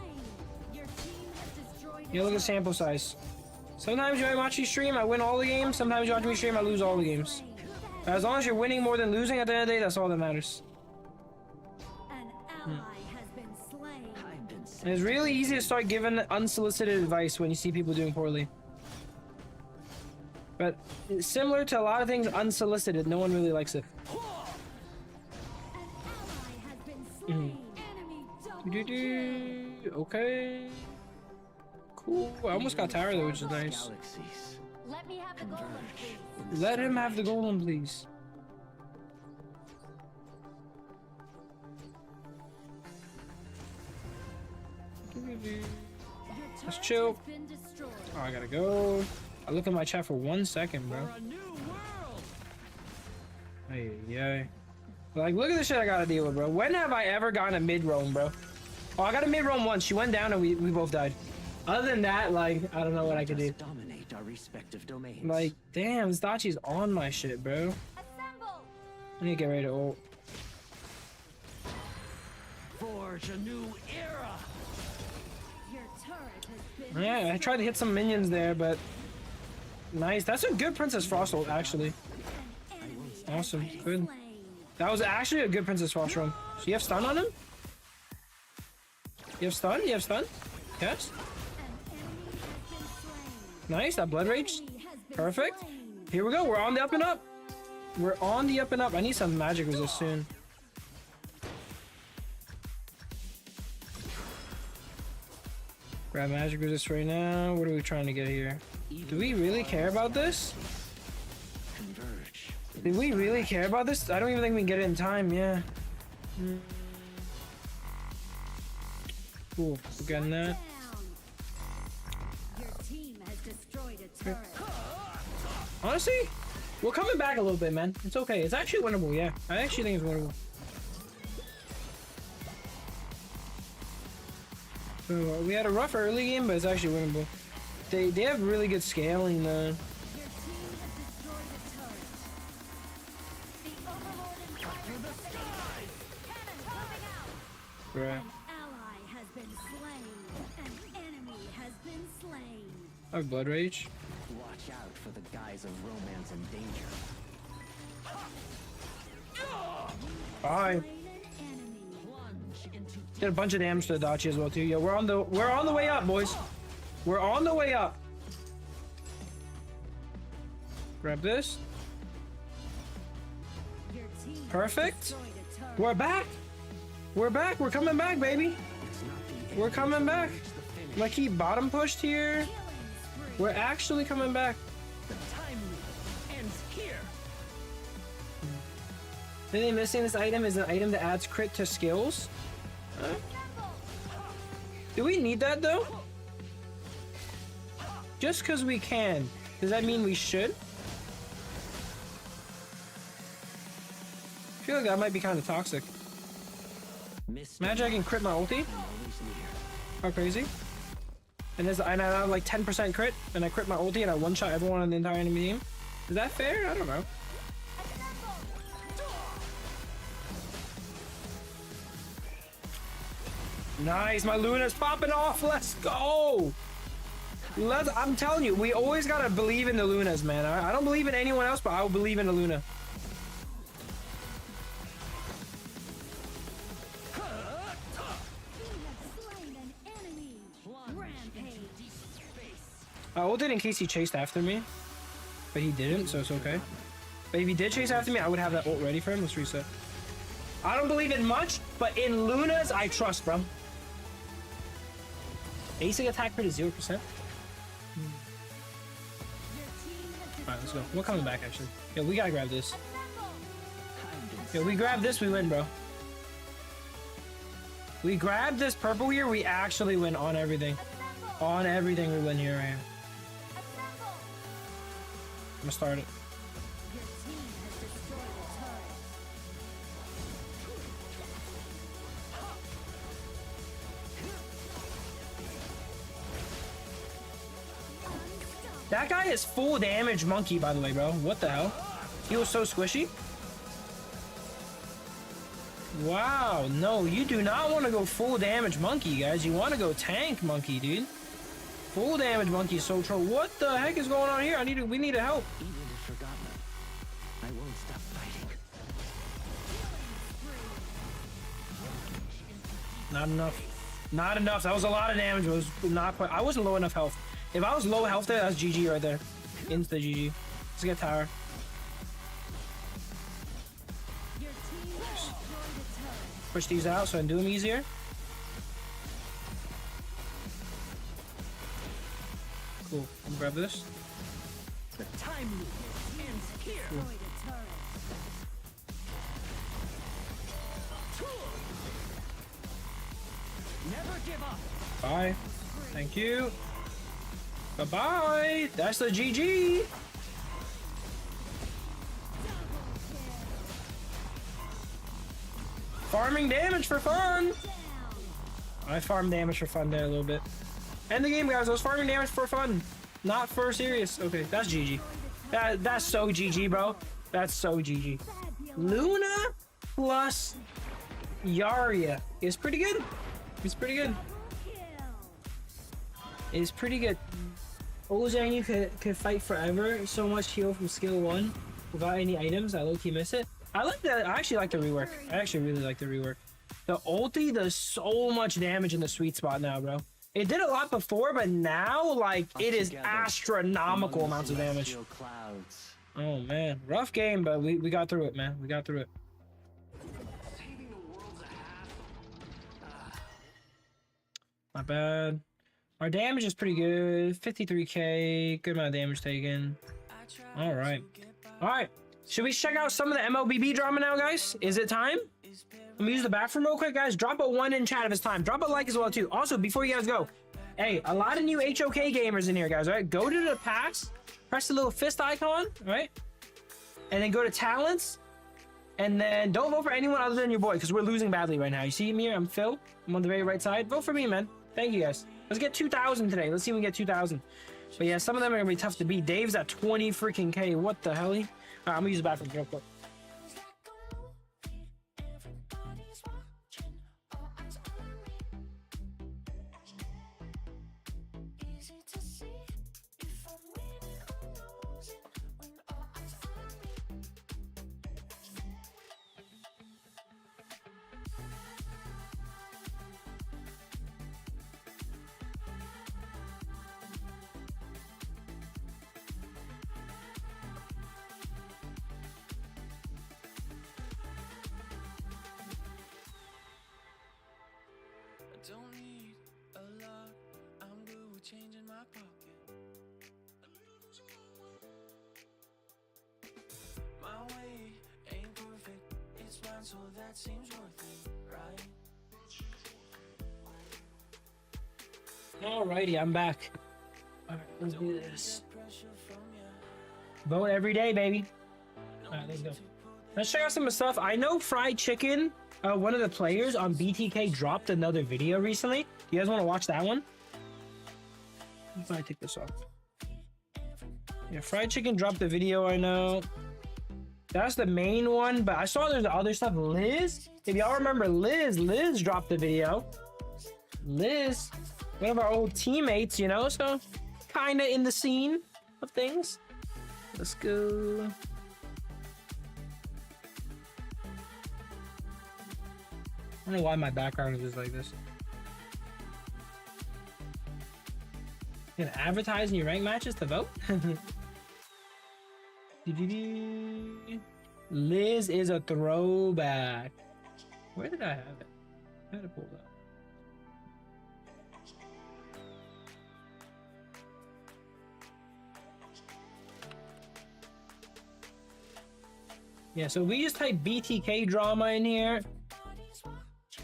You look at sample size. Sometimes you watch me stream, I win all the games. Sometimes you watch me stream, I lose all the games. As long as you're winning more than losing at the end of the day, that's all that matters. An ally has been slain. I've been And sent. it's really easy to start giving unsolicited advice when you see people doing poorly. But similar to a lot of things unsolicited, no one really likes it. An ally has been slain. Enemy double Do-do-do. Okay. Cool. I almost got tower though, which is nice. Galaxies. Let me have the golem, please. Let him have the golem, please. Let's chill. Has been destroyed. Oh, I gotta go. I look at my chat for 1 second, bro. A new world. Hey, yeah. Like, look at the shit I gotta deal with, bro. When have I ever gotten a mid roam, bro? Oh, I got a mid roam once. She went down and we both died. Other than that, like, I don't know what I could do. Just dominate our respective domains. Like, damn, this Dachi's on my shit, bro. Assemble. I need to get ready to ult. Forge a new era. Your turret has been Yeah, I tried to hit some minions there, but nice. That's a good Princess Frost ult, actually. an enemy Awesome, good. slain. That was actually a good Princess Frost roam. So you have stun on him? You have stun? You have stun? Yes. An enemy has been slain. Nice. That blood rage. Enemy has been Perfect. slain. Here we go. We're on the up and up. We're on the up and up. I need some magic resist soon. Grab magic resist right now. What are we trying to get here? Do we really care about this? Converge. Did we really care about this? I don't even think we can get it in time. Yeah. Cool. We're getting that. Down. Your team has destroyed a turret. Honestly, we're coming back a little bit, man. It's okay. It's actually winnable. Yeah, I actually think it's winnable. So, we had a rough early game, but it's actually winnable. They have really good scaling, though. Your team has destroyed a turret. The Overlord is firing the sky. Cannon popping out. Bruh. An ally has been slain. An enemy has been slain. I have blood rage. Watch out for the guise of romance and danger. Bye. Slain an enemy. Plunge into Did a bunch of damage to the Dachi as well too. Yo, we're on the way up, boys. We're on the way up. Grab this. Your team has Perfect. destroyed a turret. We're back. We're back. We're coming back, baby. We're coming back. I'm gonna keep bottom pushed here. Killing spree. We're actually coming back. The time loop ends here. The thing missing this item is an item that adds crit to skills. Assemble. Do we need that though? Just because we can. Does that mean we should? I feel like that might be kind of toxic. Imagine I can crit my ulti. How crazy. And I have like 10% crit, and I crit my ulti and I one-shot everyone on the entire enemy team. Is that fair? I don't know. Nice, my Luna's popping off. Let's go. I'm telling you, we always gotta believe in the Lunas, man. I don't believe in anyone else, but I will believe in the Luna. You have slain an enemy. Rampage. I ulted in case he chased after me, but he didn't, so it's okay. But if he did chase after me, I would have that ult ready for him. Let's reset. I don't believe in much, but in Lunas, I trust, bro. Basic attack crit is 0%. Your team has Alright, let's go. We're coming back, actually. Yeah, we gotta grab this. assembled. Yeah, we grab this, we win, bro. We grab this purple here, we actually win on everything. Assemble. On everything, we win here, right here. Assemble. I'm gonna start it. Your team has destroyed a turret. Unstoppable. That guy is full damage monkey, by the way, bro. What the hell? He was so squishy. Wow, no, you do not want to go full damage monkey, guys. You want to go tank monkey, dude. Full damage monkey is so troll. What the heck is going on here? We need help. Even if forgotten, I won't stop fighting. Not enough. Not enough. That was a lot of damage. It was not quite. I wasn't low enough health. If I was low health there, that's GG right there. Insta GG. Let's get tower. Your team has destroyed a turret. Push these out so I can do them easier. Cool. I'll grab this. The time loop ends here. Destroyed a turret. Never give up. Bye. Thank you. Bye-bye. That's the GG. Farming damage for fun. Down. I farmed damage for fun there a little bit. End the game, guys. I was farming damage for fun, not for serious. Okay, that's GG. That's so GG, bro. That's so GG. Fabulous. Luna plus Yaria is pretty good. It's pretty good. Kill. It's pretty good. XIANG could fight forever. So much heal from skill 1 without any items. I low-key miss it. I like that. I actually like the rework. I actually really like the rework. The ulti does so much damage in the sweet spot now, bro. It did a lot before, but now, like, it is Together, astronomical among the amounts of damage. celestial clouds. Oh, man. Rough game, but we got through it, man. We got through it. Not bad. Our damage is pretty good. 53k. Good amount of damage taken. All right. All right. Should we check out some of the MLBB drama now, guys? Is it time? Let me use the bathroom real quick, guys. Drop a 1 in chat if it's time. Drop a like as well, too. Also, before you guys go, hey, a lot of new HOK gamers in here, guys, all right? Go to the pass, press the little fist icon, all right? And then go to talents, and then don't vote for anyone other than your boy, because we're losing badly right now. You see me here? I'm Phil. I'm on the very right side. Vote for me, man. Thank you, guys. Let's get 2,000 today. Let's see if we can get 2,000. But yeah, some of them are going to be tough to beat. Dave's at 20 freaking K. What the hell? All right, I'm going to use the bathroom real quick. Alrighty, I'm back. Alright, let's do this. Vote every day, baby. Alright, let's go. Let's check out some of the stuff. I know Fried Chicken, one of the players on BTK dropped another video recently. You guys want to watch that one? If I take this off. Yeah, Fried Chicken dropped the video, I know. That's the main one, but I saw there's other stuff. Liz, if y'all remember Liz dropped the video. Liz, one of our old teammates, you know, so kind of in the scene of things. Let's go. I don't know why my background is just like this. You gonna advertise in your rank matches to vote? Liz is a throwback. Where did I have it? I had it pulled up. Yeah, so we just type BTK drama in here.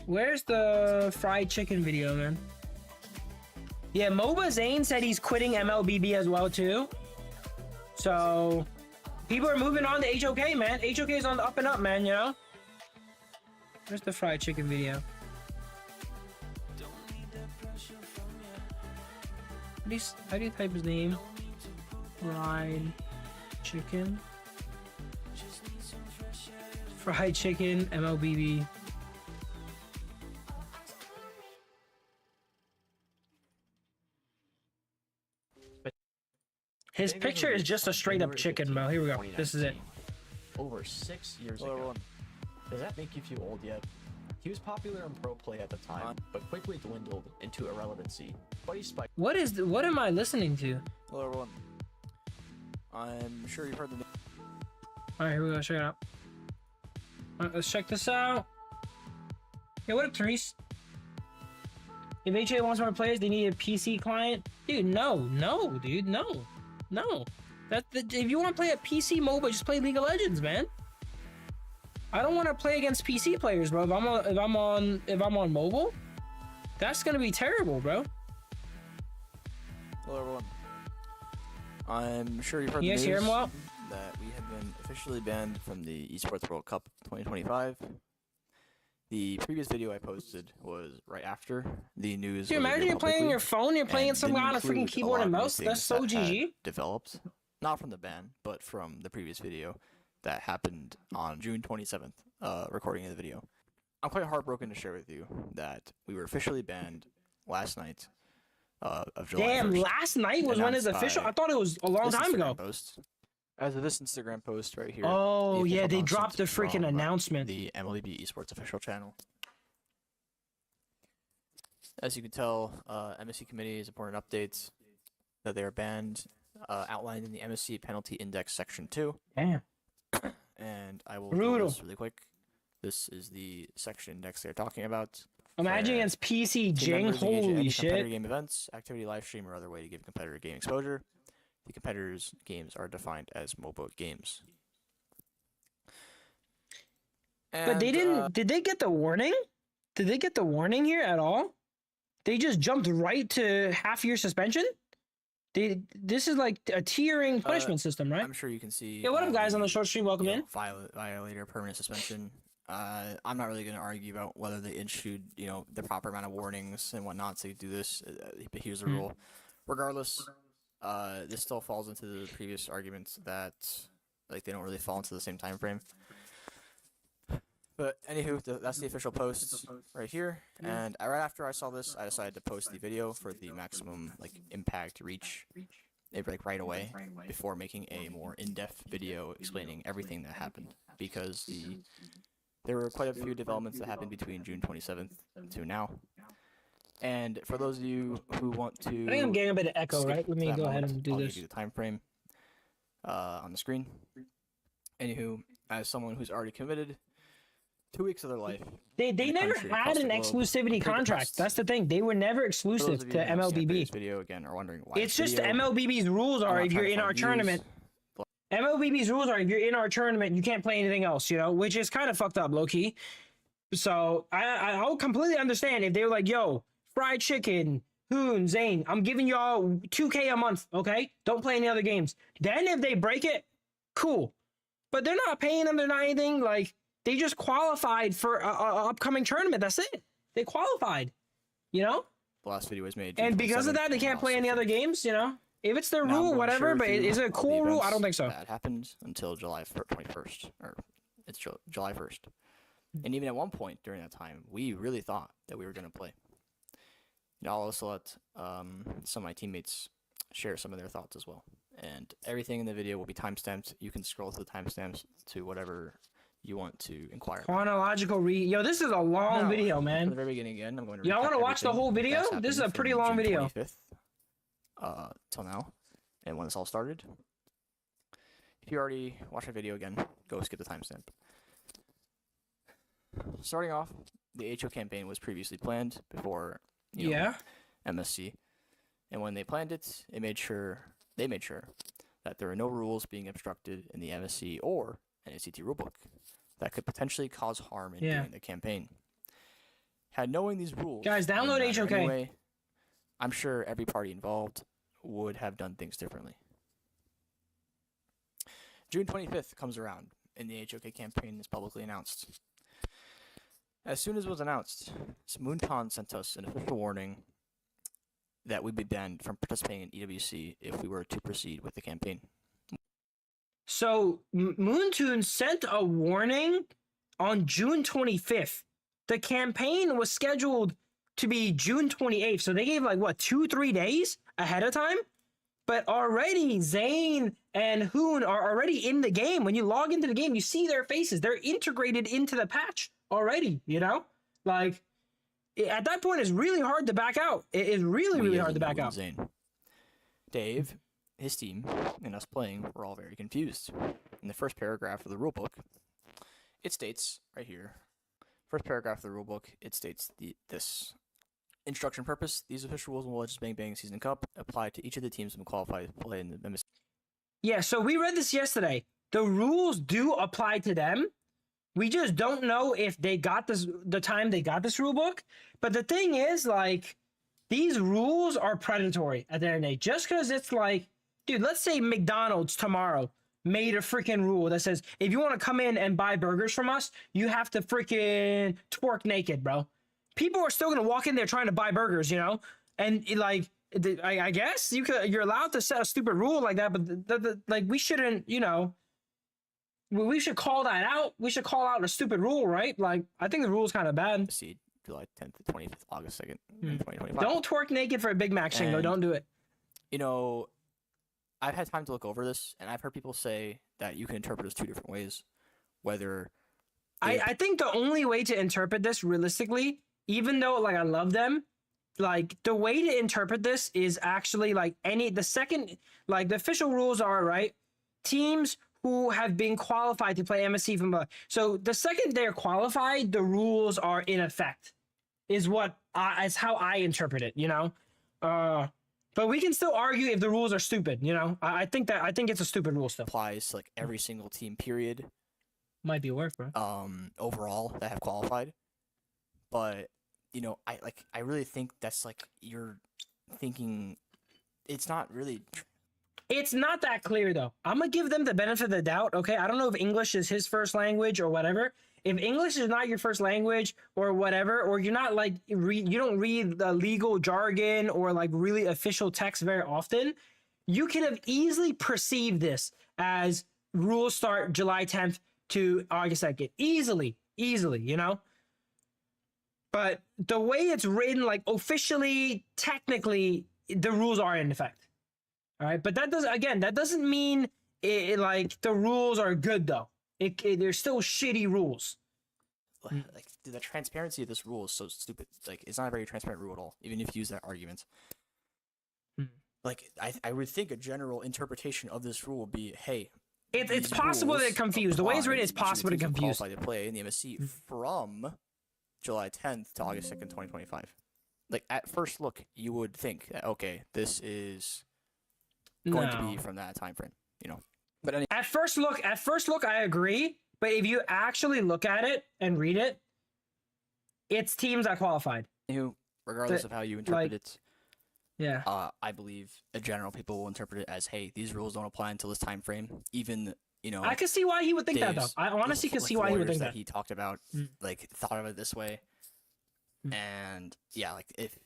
Where's the fried chicken video, man? Yeah, MOBA Zane said he's quitting MLBB as well, too. So, people are moving on to HOK, man. HOK is on the up and up, man, you know? Where's the fried chicken video? How do you type his name? Fried chicken. Fried chicken, MLBB. His picture is just a straight up chicken, bro. Here we go. This is it. Over 6 years ago. Does that make you feel old yet? He was popular in pro play at the time, but quickly dwindled into irrelevancy. But he spiked. What am I listening to? Hello everyone. I'm sure you've heard the name. Alright, here we go. Check it out. Alright, let's check this out. Hey, what up, Therese? If HA wants more players, they need a PC client. Dude, no, dude, no. If you want to play a PC MOBA, just play League of Legends, man. I don't want to play against PC players, bro. If I'm on mobile, that's gonna be terrible, bro. Hello everyone. I'm sure you've heard the You guys news hear him well? that we have been officially banned from the Esports World Cup 2025. The previous video I posted was right after the news. Dude, imagine you're playing on your phone, you're playing some guy on a freaking keyboard and mouse. That's so GG. Developed, not from the ban, but from the previous video that happened on June 27th, recording of the video. I'm quite heartbroken to share with you that we were officially banned last night of July 1st. Damn, last night was when it's official? I thought it was a long time ago. As of this Instagram post right here. Oh, yeah, they dropped the freaking announcement. The MLB Esports official channel. As you can tell, MSC committee is important updates that they are banned, outlined in the MSC penalty index section 2. Damn. And I will do this really quick. This is the section index they're talking about. Imagine against PC Jing, holy shit. Competitor game events, activity, live stream, or other way to give competitor game exposure. The competitors' games are defined as mobile games. And, but they didn't. Did they get the warning? Did they get the warning here at all? They just jumped right to half-year suspension. This is like a tiering punishment system, right? I'm sure you can see. Yeah, what up, guys on the short stream? Welcome in. Violator, permanent suspension. I'm not really going to argue about whether they issued, the proper amount of warnings and whatnot to do this. But here's the rule. Regardless. This still falls into the previous arguments that they don't really fall into the same time frame. But anywho, that's the official post right here. And right after I saw this, I decided to post the video for the maximum impact reach, right away before making a more in-depth video explaining everything that happened, because there were quite a few developments that happened between June 27th to now. And for those of you who want to, I think I'm getting a bit of echo, right? Let me go ahead and do I'll this. give you the time frame on the screen. Anywho, as someone who's already committed 2 weeks of their life. They in the never country, had across an the globe. exclusivity I'm pretty contract. impressed. That's the thing. They were never For exclusive those of to you who have scanned through MLBB. this video again are wondering why It's this just video, MLBB's rules I'm are not if trying you're to in our find views, tournament. but MLBB's rules are if you're in our tournament, you can't play anything else, you know, which is kind of fucked up, low key. So I completely understand if they were like, yo, fried chicken, Hoon, Zane, I'm giving y'all 2K a month, okay? Don't play any other games. Then if they break it, cool. But they're not paying them, they're not anything. Like, they just qualified for a upcoming tournament. That's it. They qualified, you know? the last video was made. And June because of 27th, that, they and can't play lost any other 15th. games, you know? If it's their Now I'm rule, going to whatever, share but with you is it a all the cool rule? I events don't think so. That happened until July 21st, or it's July 1st. And even at one point during that time, we really thought that we were going to play. And I'll also let some of my teammates share some of their thoughts as well. And everything in the video will be timestamped. You can scroll through the timestamps to whatever you want to inquire about. Chronological Yo, this is a long Now, video, From the man. very beginning again, I'm going to Y'all recap wanna watch the everything whole video? that's This is a happened pretty from long June video. 25th, till now, and when this all started. If you already watched my video again, go skip the timestamp. Starting off, the HO campaign was previously planned before Yeah. MSC, and when they planned it, they made sure that there were no rules being obstructed in the MSC or NACT rulebook that could potentially cause harm in Yeah. doing the campaign. Had knowing these rules, Guys, download wouldn't matter HOK. anyway, I'm sure every party involved would have done things differently. June 25th comes around, and the HOK campaign is publicly announced. As soon as it was announced, Moonton sent us an official warning that we'd be banned from participating in EWC if we were to proceed with the campaign. So Moontoon sent a warning on June 25th. The campaign was scheduled to be June 28th. So they gave like what, 2-3 days ahead of time? But already Zane and Hoon are already in the game. When you log into the game, you see their faces. They're integrated into the patch already, you know? Like, at that point, it's really hard to back out. It is really, really hard to back out. Zane. Dave, his team, and us playing were all very confused. In the first paragraph of the rulebook, it states right here, first paragraph of the rulebook, it states this. Instruction purpose, these official rules in Legends Bang Bang Season Cup apply to each of the teams who qualify to play in the MSC. Yeah, so we read this yesterday. The rules do apply to them. We just don't know if they got this the time they got this rule book. But the thing is, like, these rules are predatory at the end of the day. Just because it's like, dude, let's say McDonald's tomorrow made a freaking rule that says if you want to come in and buy burgers from us, you have to freaking twerk naked, bro. People are still gonna walk in there trying to buy burgers, you know, and like, I guess you're allowed to set a stupid rule like that, but like we shouldn't, you know, we should call that out. We should call out a stupid rule, right? Like, I think the rule's kind of bad. See, July 10th to 25th, August 2nd, 2025. Don't twerk naked for a Big Mac, Shingo. And- Don't do it. You know, I've had time to look over this, and I've heard people say that you can interpret this two different ways. Whether I think the only way to interpret this realistically, even though like I love them, like the way to interpret this is actually like the official rules are, right, teams who have been qualified to play MSC from so the second they're qualified, the rules are in effect, is how I interpret it, you know. But we can still argue if the rules are stupid, you know. I think it's a stupid rule still. applies to like every single team period, Might be worth, bro. overall that have qualified. But you know, I really think that's like you're thinking it's not really. It's not that clear though. I'm gonna give them the benefit of the doubt. Okay, I don't know if English is his first language or whatever. If English is not your first language or whatever, or you're not like you don't read the legal jargon or like really official text very often, you could have easily perceived this as rules start July 10th to August 2nd. Easily, you know. But the way it's written, like officially, technically, the rules are in effect. All right, but that doesn't mean like the rules are good though. They're still shitty rules. Like the transparency of this rule is so stupid. Like it's not a very transparent rule at all. Even if you use that argument. Like I would think a general interpretation of this rule would be, hey, It's these possible that rules it confused. The way it's apply written, it's to the possible to teams who confuse. qualify to play in the MSC from July 10th to August 2nd, 2025. Like, at first look, you would think that, okay, this is going to be from that time frame, you know. But anyway, At first look, I agree. But if you actually look at it and read it, it's teams that qualified. regardless of how you interpret it, Yeah. I believe in general people will interpret it as, hey, these rules don't apply until this time frame. Even, you know, I can see why he would think that, though. Dave's- I honestly can see why he would think that. he talked about, Mm. like, thought of it this way. Mm. And yeah, like, if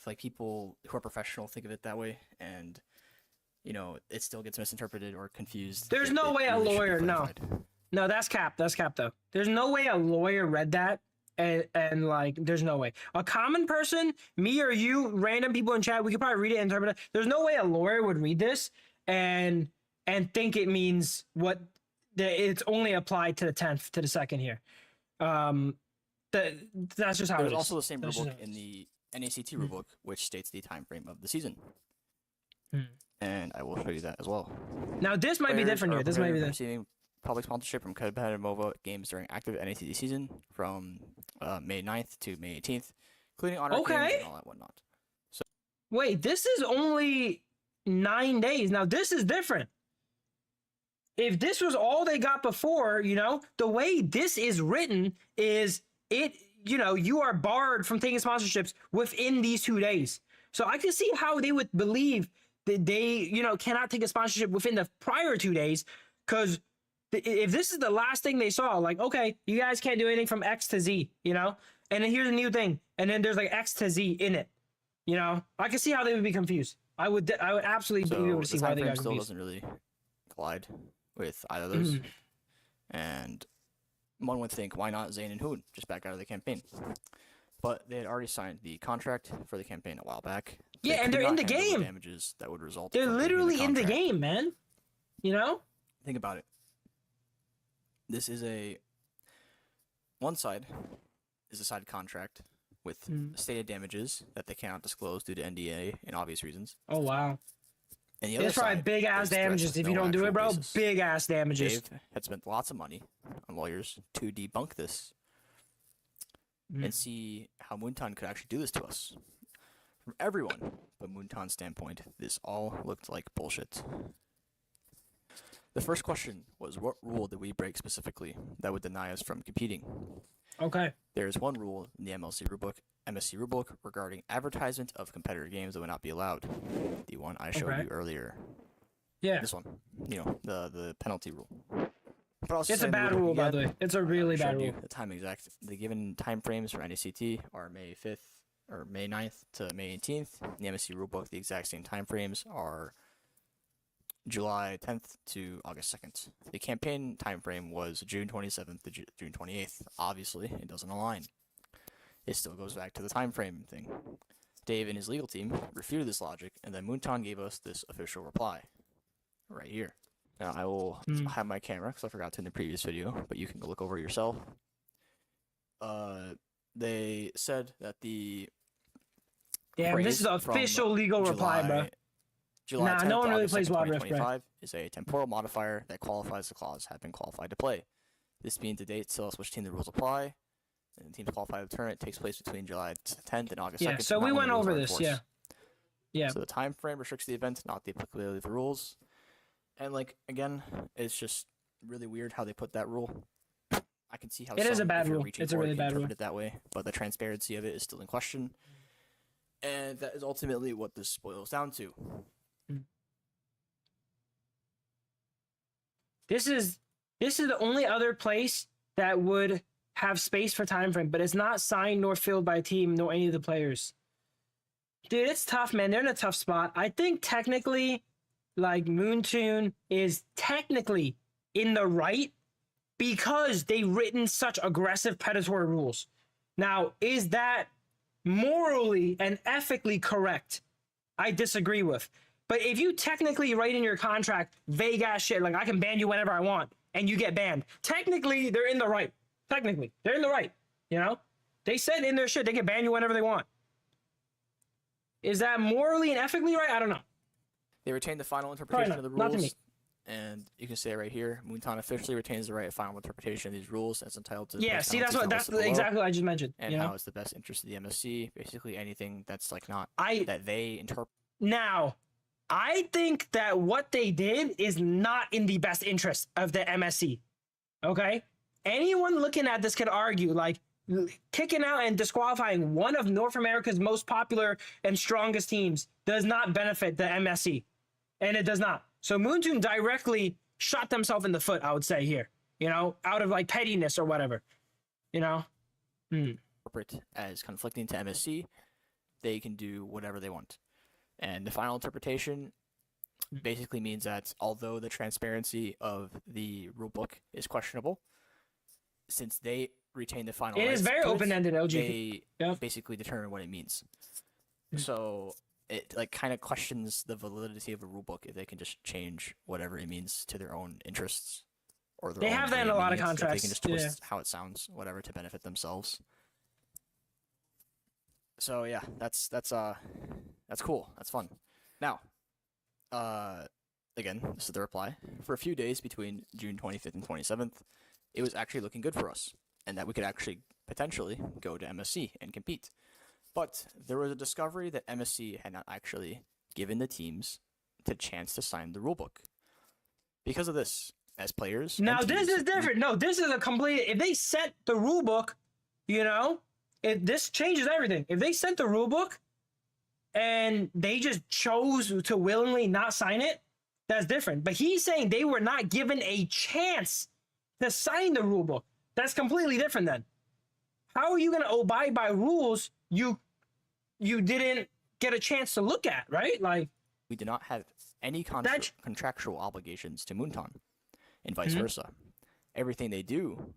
like people who are professional think of it that way, and you know, it still gets misinterpreted or confused. There's no way a really should be lawyer, no. clarified. No, that's cap. That's cap, though. There's no way a lawyer read that. And like, there's no way. A common person, me or you, random people in chat, we could probably read it and interpret it. There's no way a lawyer would read this and think it means what it's only applied to the 10th, to the 2nd here. That's just how There's it is. also the same That's rulebook just how it in is. the NACT rulebook, which states the time frame of the season. Hmm. And I will show you that as well. Now, this might be Players different are here. This might be prohibited from different. receiving public sponsorship from competitive MOBA games during active NACT season from May 9th to May 18th, including honor games Okay. and all that whatnot. Wait, this is only 9 days. Now, this is different. If this was all they got before, you know, the way this is written is you are barred from taking sponsorships within these 2 days. So I can see how they would believe that they, cannot take a sponsorship within the prior 2 days. Because if this is the last thing they saw, like, okay, you guys can't do anything from X to Z, and then here's a new thing. And then there's like X to Z in it. I can see how they would be confused. I would absolutely be able to see the why time they frame got still confused. doesn't really collide with either of those. And one would think, why not Zane and Hoon just back out of the campaign? But they had already signed the contract for the campaign a while back. They Yeah, and could they're in not the handle game. Damages that would result. They're from breaking literally in the contract. game, man. Think about it. This is one side is a side contract with stated damages that they cannot disclose due to NDA and obvious reasons. Oh, wow. And the other There's probably side big ass is threats damages with if you no don't do it, actual bro. basis. Big ass damages. Dave had spent lots of money on lawyers to debunk this and see how Moonton could actually do this to us. From everyone but Moonton's standpoint, this all looked like bullshit. The first question was, what rule did we break specifically that would deny us from competing? Okay. There is one rule in the MSC rulebook regarding advertisement of competitor games that would not be allowed. The one I showed Okay. you earlier. Yeah. This one, the penalty rule. But also It's a saying the bad rulebook rule, by again, the way. It's a really I bad showed you rule. the time exact. The given time frames for NACT are May 5th or May 9th to May 18th. In the MSC rulebook, the exact same time frames are July 10th to August 2nd. The campaign time frame was June 27th to June 28th. Obviously, it doesn't align. It still goes back to the time frame thing. Dave and his legal team refuted this logic, and then Moonton gave us this official reply right here. Now, I will have my camera, because I forgot to in the previous video, but you can go look over it yourself. They said that the Damn, this is the phrase from official legal reply, bro. July Nah, 10th no one to really August plays 2nd, Wild Rift, bro. 2025 is a temporal modifier that qualifies the clause have been qualified to play. This means the date tells us which team the rules apply, and the teams qualified to the tournament takes place between July 10th and August 2nd. Yeah, so not we when the went rules over are in this, force. yeah. Yeah. So the time frame restricts the event, not the applicability of the rules. And again, it's just really weird how they put that rule. I can see how It is a some, bad if you're rule. reaching It's a for it, really can bad rule. interpret it that way, but the transparency of it is still in question. And that is ultimately what this boils down to. This is the only other place that would have space for time frame, but it's not signed nor filled by a team nor any of the players. Dude, it's tough, man. They're in a tough spot. I think technically, Moonton is technically in the right because they've written such aggressive predatory rules. Now, is that morally and ethically correct? I disagree with. But if you technically write in your contract vague ass shit, like I can ban you whenever I want, and you get banned, technically they're in the right. Technically, they're in the right. They said in their shit they can ban you whenever they want. Is that morally and ethically right? I don't know. They retain the final interpretation of the not to me. rules, and you can say right here, Moonton officially retains the right of final interpretation of these rules and is entitled to. Yeah, impose see, that's penalties what not that's listed below, exactly what I just mentioned. and You know? how it's the best interest of the MSC. Basically, anything that's like not I that they interpret. Now, I think that what they did is not in the best interest of the MSC. Okay? Anyone looking at this could argue, like, kicking out and disqualifying one of North America's most popular and strongest teams does not benefit the MSC. And it does not. So Moontoon directly shot themselves in the foot, I would say here. You know, out of like pettiness or whatever. You know? Interpret as conflicting to MSC, they can do whatever they want. And the final interpretation basically means that although the transparency of the rulebook is questionable, since they retain the final It rights is very to it, open-ended, LG. they Yep. basically determine what it means. So it like kind of questions the validity of a rulebook if they can just change whatever it means to their own interests or their They own have that in way a lot of meaning it, if contracts, They can just twist how it sounds, whatever, to benefit themselves. So yeah, that's cool. That's fun. Now, again, this is the reply. For a few days between June 25th and 27th, it was actually looking good for us, and that we could actually potentially go to MSC and compete. But there was a discovery that MSC had not actually given the teams the chance to sign the rulebook. Because of this, as players, Now and this teams, is different. No, this is a complete. If they set the rule book, you know, this changes everything. If they sent the rule book and they just chose to willingly not sign it, that's different. But he's saying they were not given a chance to sign the rule book. That's completely different. Then, how are you going to abide by rules you didn't get a chance to look at? Right? Like, we do not have any contractual obligations to Moonton, and vice versa. Everything they do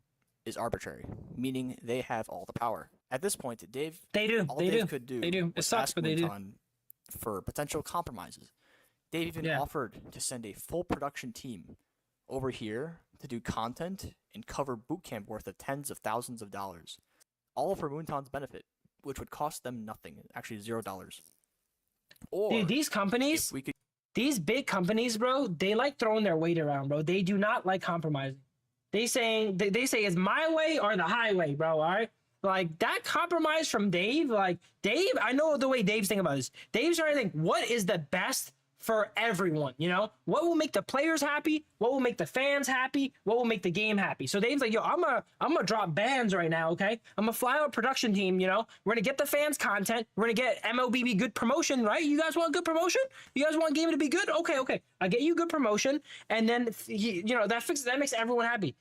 is arbitrary, meaning they have all the power. At this point, Dave, all Dave could do It was sucks, ask but they do. Moonton for potential compromises. Dave even offered to send a full production team over here to do content and cover boot camp worth of tens of thousands of dollars, all for Moonton's benefit, which would cost them nothing, actually $0. Or dude, these companies, we could these big companies, bro, they like throwing their weight around, bro. They do not like compromising. They say it's my way or the highway, bro. All right, like that compromise from Dave. Like Dave, I know the way Dave's thinking about this. Dave's trying to think what is the best for everyone. You know, what will make the players happy? What will make the fans happy? What will make the game happy? So Dave's like, yo, I'm gonna drop bands right now. Okay, I'm gonna fly out a production team. You know, we're gonna get the fans content. We're gonna get MLBB good promotion, right? You guys want good promotion? You guys want game to be good? Okay. I get you good promotion, and then you know that makes everyone happy.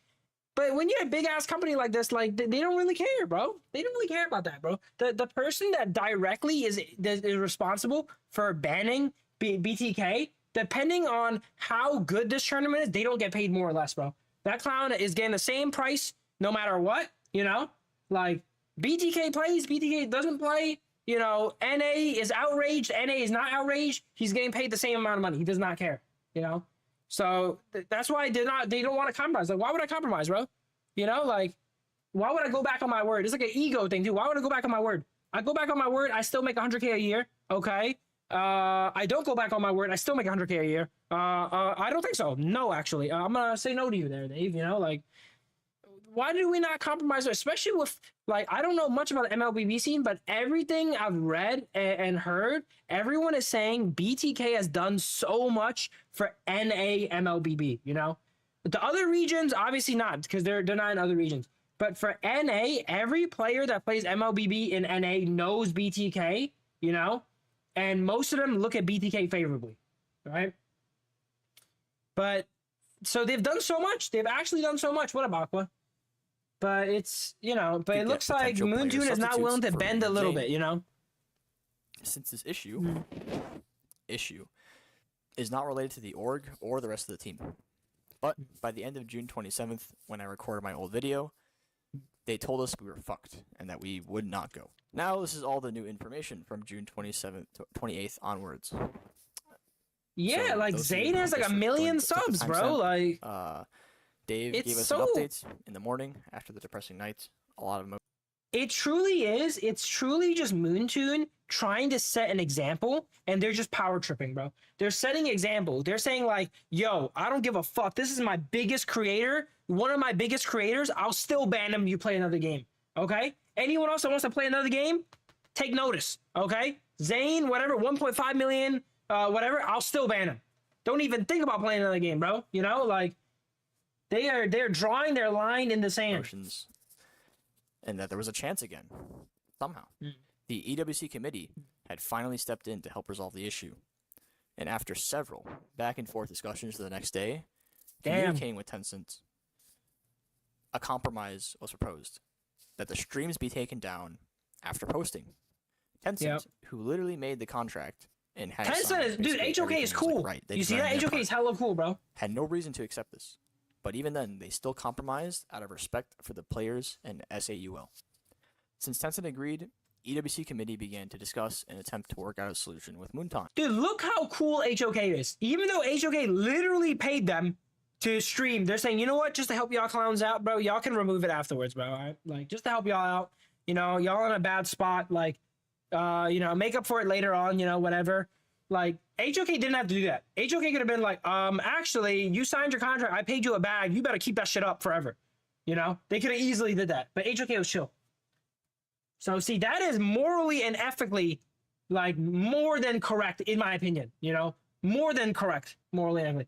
But when you're a big ass company like this, like they don't really care, bro. They don't really care about that, bro. The person that directly is responsible for banning BTK, depending on how good this tournament is, they don't get paid more or less, bro. That clown is getting the same price no matter what, you know? Like, BTK plays, BTK doesn't play, you know, NA is outraged, NA is not outraged, he's getting paid the same amount of money. He does not care, you know? So that's why they don't want to compromise. Like, why would I compromise, bro? You know, like, why would I go back on my word? It's like an ego thing, too. Why would I go back on my word? I go back on my word, I still make 100K a year, okay? I don't go back on my word. I still make 100K a year. I don't think so. No, actually, I'm gonna say no to you there, Dave. You know, like, why do we not compromise? Especially with, like, I don't know much about the MLBB scene, but everything I've read and heard, everyone is saying BTK has done so much for NA MLBB. You know, the other regions obviously not because they're not in other regions. But for NA, every player that plays MLBB in NA knows BTK. You know. And most of them look at BTK favorably, right? But, so they've done so much. They've actually done so much. What about Aqua? But it's, you know, but it looks like Moontoon is not willing to bend a little bit, you know? Since this issue is not related to the org or the rest of the team. But by the end of June 27th, when I recorded my old video, they told us we were fucked and that we would not go. Now this is all the new information from June 27th to 28th onwards. Yeah, So like those of you Zane who has like a just million took the subs, bro. timestamp, Like, Dave it's gave us so- an update in the morning after the depressing night. A lot of It truly is. It's truly just Moontune trying to set an example, and they're just power tripping, bro. They're setting example. They're saying like, yo, I don't give a fuck. This is my biggest creator, one of my biggest creators. I'll still ban him. You play another game, okay? Anyone else that wants to play another game, take notice, okay? Zane, whatever, 1.5 million, whatever. I'll still ban him. Don't even think about playing another game, bro. You know, like they're drawing their line in the sand. Motions. And that there was a chance again, somehow. The EWC committee had finally stepped in to help resolve the issue. And after several back-and-forth discussions the next day, communicating with Tencent, a compromise was proposed, that the streams be taken down after posting. Tencent, who literally made the contract and had Tencent is, dude, HOK is cool. Right, you see that? HOK is hella cool, bro. Had no reason to accept this. But even then, they still compromised out of respect for the players and SAUL. Since Tencent agreed, EWC committee began to discuss and attempt to work out a solution with Moonton. Dude, look how cool HOK is. Even though HOK literally paid them to stream, they're saying, you know what, just to help y'all clowns out, bro, y'all can remove it afterwards, bro. All right? Like, just to help y'all out. You know, y'all in a bad spot. Like, you know, make up for it later on, you know, whatever. Like, HOK didn't have to do that. HOK could have been like, actually, you signed your contract. I paid you a bag. You better keep that shit up forever. You know? They could have easily did that. But HOK was chill. So, see, that is morally and ethically, like, more than correct, in my opinion. You know? More than correct, morally and ethically.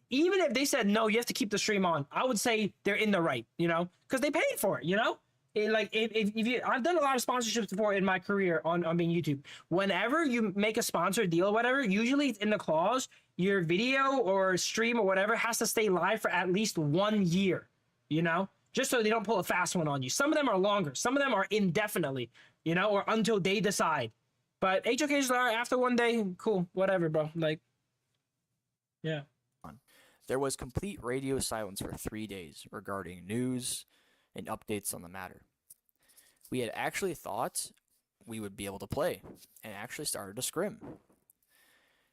Even if they said, no, you have to keep the stream on, I would say they're in the right, you know? Because they paid for it, you know? If you, I've done a lot of sponsorships before in my career on being YouTube. Whenever you make a sponsored deal or whatever, usually it's in the clause, your video or stream or whatever has to stay live for at least 1 year, you know, just so they don't pull a fast one on you. Some of them are longer, some of them are indefinitely, you know, or until they decide. But HOK is like, after 1 day, cool, whatever, bro. Like, yeah. There was complete radio silence for 3 days regarding news and updates on the matter. We had actually thought we would be able to play and actually started a scrim.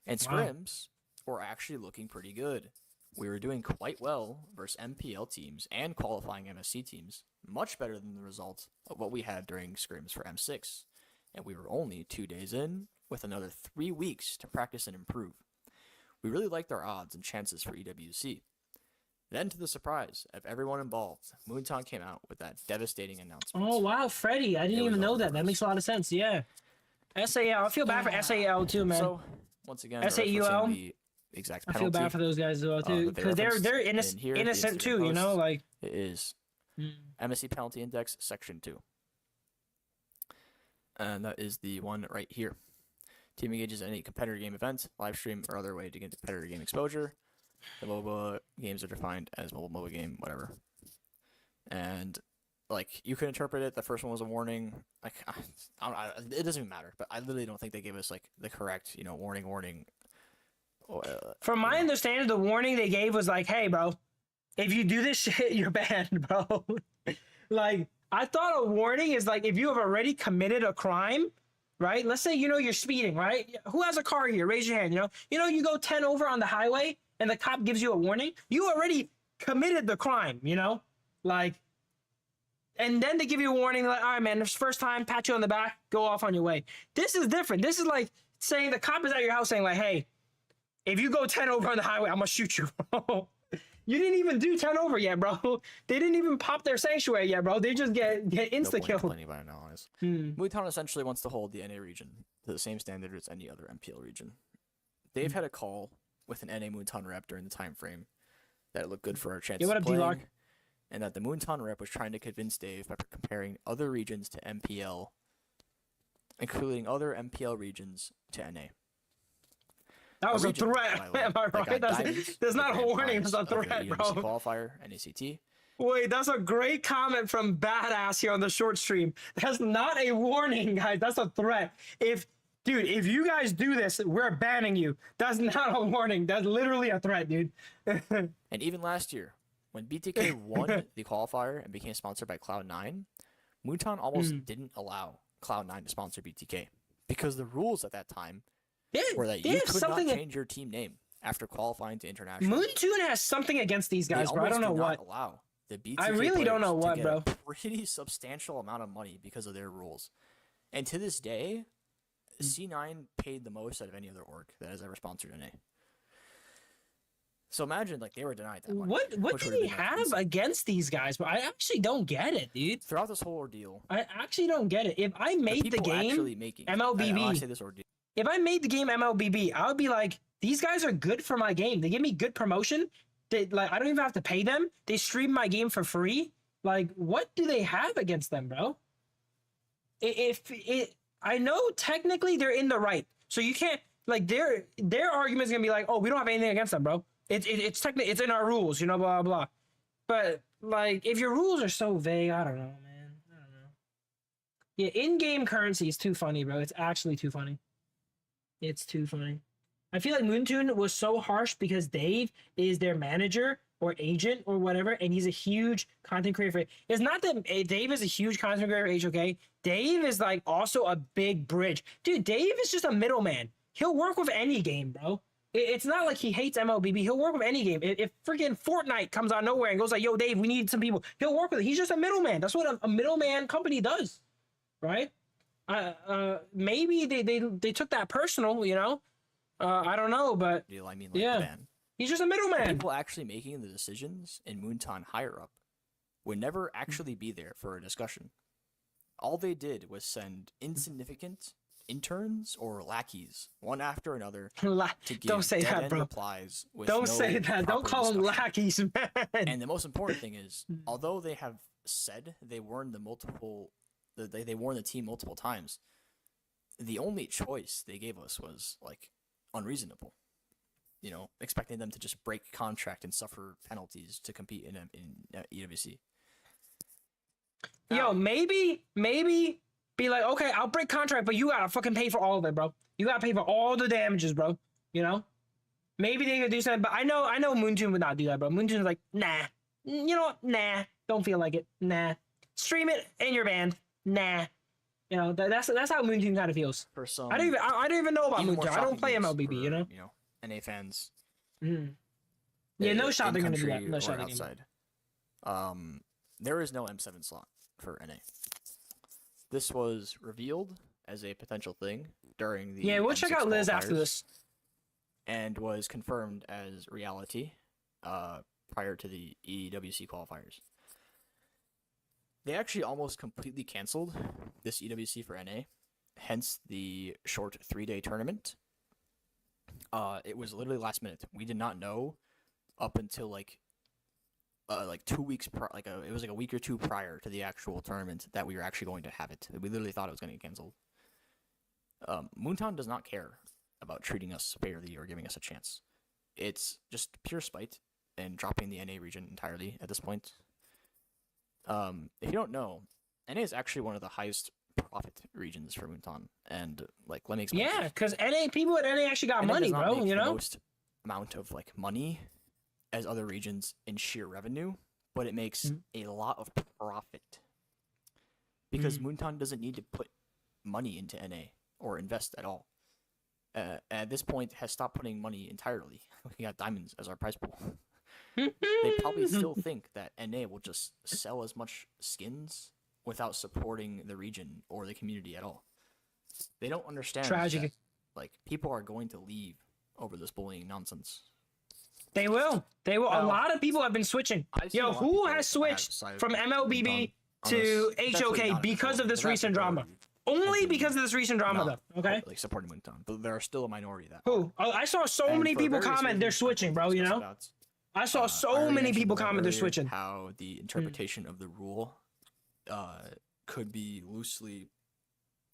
And scrims were actually looking pretty good. We were doing quite well versus MPL teams and qualifying MSC teams, much better than the result of what we had during scrims for M6. And we were only 2 days in with another 3 weeks to practice and improve. We really liked our odds and chances for EWC. Then, to the surprise of everyone involved, Moonton came out with that devastating announcement. Oh, wow, Freddie. I didn't even know that. That makes a lot of sense, yeah. SAL. I feel bad for SAL, too, man. So, once again, SAUL. the exact I penalty. feel bad for those guys, as well, too. Because they're innocent, too, you know? Like, it is MSC Penalty Index, Section 2. And that is the one right here. Team engages in any competitor game event, live stream, or other way to get competitor game exposure. The MOBA games are defined as mobile MOBA game, whatever. And, like, you could interpret it. The first one was a warning. Like, it doesn't even matter. But I literally don't think they gave us, like, the correct, you know, warning. From my understanding, the warning they gave was like, hey, bro, if you do this shit, you're banned, bro. Like, I thought a warning is, like, if you have already committed a crime, right? Let's say, you know, you're speeding, right? Who has a car here? Raise your hand, you know? You know, you go 10 over on the highway, and the cop gives you a warning, you already committed the crime, you know? Like, and then they give you a warning, like, all right, man, this first time, pat you on the back, go off on your way. This is different. This is like saying the cop is at your house saying, like, hey, if you go 10 over on the highway, I'm gonna shoot you, bro. You didn't even do 10 over yet, bro. They didn't even pop their sanctuary yet, bro. They just get insta-killed. Moonton essentially wants to hold the NA region to the same standard as any other MPL region. They've had a call with an NA Moonton rep during the time frame that it looked good for our chances of playing, and that the Moonton rep was trying to convince Dave by comparing other regions to MPL, including other MPL regions to NA. That was a threat. Am I right? That's not a warning. That's a threat, bro. Qualifier, NACT. Wait, that's a great comment from Badass here on the short stream. That's not a warning, guys. That's a threat. Dude, if you guys do this, we're banning you. That's not a warning. That's literally a threat, dude. And even last year, when BTK won the qualifier and became sponsored by Cloud9, Moonton almost didn't allow Cloud9 to sponsor BTK because the rules at that time were that you could not change your team name after qualifying to international. Moonton has something against these guys, bro. I don't know what. the BTK I really don't know players to what, get a pretty substantial amount of money because of their rules. And to this day, C9 paid the most out of any other org that has ever sponsored NA. So imagine like they were denied that money. What which do would've they been, like, have insane. against these guys? But I actually don't get it, dude. Throughout this whole ordeal? I actually don't get it. If I made the people game actually making MLBB, I say this ordeal. if I made the game MLBB, I would be like, these guys are good for my game. They give me good promotion. They like I don't even have to pay them. They stream my game for free. Like, what do they have against them, bro? I know technically they're in the right, so you can't like their argument is gonna be like, oh, we don't have anything against them, bro. It's technically it's in our rules, you know, blah blah. But like, if your rules are so vague, I don't know, man. I don't know. Yeah, in-game currency is too funny, bro. It's actually too funny. It's too funny. I feel like Moontoon was so harsh because Dave is their manager or agent or whatever, and he's a huge content creator. It's not that Dave is a huge content creator for HOK. Dave is like also a big bridge. Dude, Dave is just a middleman. He'll work with any game, bro. It's not like he hates MLBB. He'll work with any game. If freaking Fortnite comes out of nowhere and goes like, yo, Dave, we need some people, he'll work with it. He's just a middleman. That's what a middleman company does, right? Maybe they took that personal, you know? I don't know, but Deal, I mean, like, yeah, the ban. he's just a middleman. People actually making the decisions in Moonton higher up would never actually be there for a discussion. All they did was send insignificant interns or lackeys, one after another, to give Don't say that, dead-end bro. replies with Don't no say that. Don't proper call them discussion. lackeys, man. And the most important thing is, although they have said they warned they warned the team multiple times, the only choice they gave us was like unreasonable. You know, expecting them to just break contract and suffer penalties to compete in EWC. Yo, maybe be like, okay, I'll break contract, but you gotta fucking pay for all of it, bro. You gotta pay for all the damages, bro. You know? Maybe they could do something, but I know Moontoon would not do that, bro. Moontoon's like, nah. You know what? Nah. Don't feel like it. Nah. Stream it in your band. Nah. You know, that's how Moontoon kind of feels. For some, I don't even know about even more Moontoon. I don't shocking play news MLBB, for, you know? NA fans. Yeah, no shot they're gonna do that. in-country No or shot they're gonna do outside. There is no M7 slot for NA. This was revealed as a potential thing during the Yeah, we'll check M6 out Liz after qualifiers this. and was confirmed as reality prior to the EWC qualifiers. They actually almost completely canceled this EWC for NA, hence the short 3-day tournament. It was literally last minute. We did not know up until like 2 weeks it was like a week or two prior to the actual tournament that we were actually going to have it. We literally thought it was going to get canceled. Moontown does not care about treating us fairly or giving us a chance. It's just pure spite and dropping the NA region entirely at this point. If you don't know, NA is actually one of the highest profit regions for Moonton, and like let me explain. Yeah, because people at NA actually got NA money, does not bro. make You the know? most amount of like money as other regions in sheer revenue, but it makes a lot of profit because Moonton doesn't need to put money into NA or invest at all. At this point, has stopped putting money entirely. We got diamonds as our prize pool. They probably still think that NA will just sell as much skins without supporting the region or the community at all. They don't understand Tragic. that, like, people are going to leave over this bullying nonsense. They will. They will. A Well, lot of people have been switching. I've seen a Yo, lot of who people has have switched decided from to MLBB on to this. Definitely HOK not because of majority. this The vast recent drama? majority Only have because been of this recent drama, not, though. Okay. like supporting Moonton, but there are still a minority that Who? Oh, I saw so And many for people various comment they're reasons, switching, bro. You discuss know? about, I saw I so already many mentioned people that comment they're earlier, switching. How the interpretation of the rule could be loosely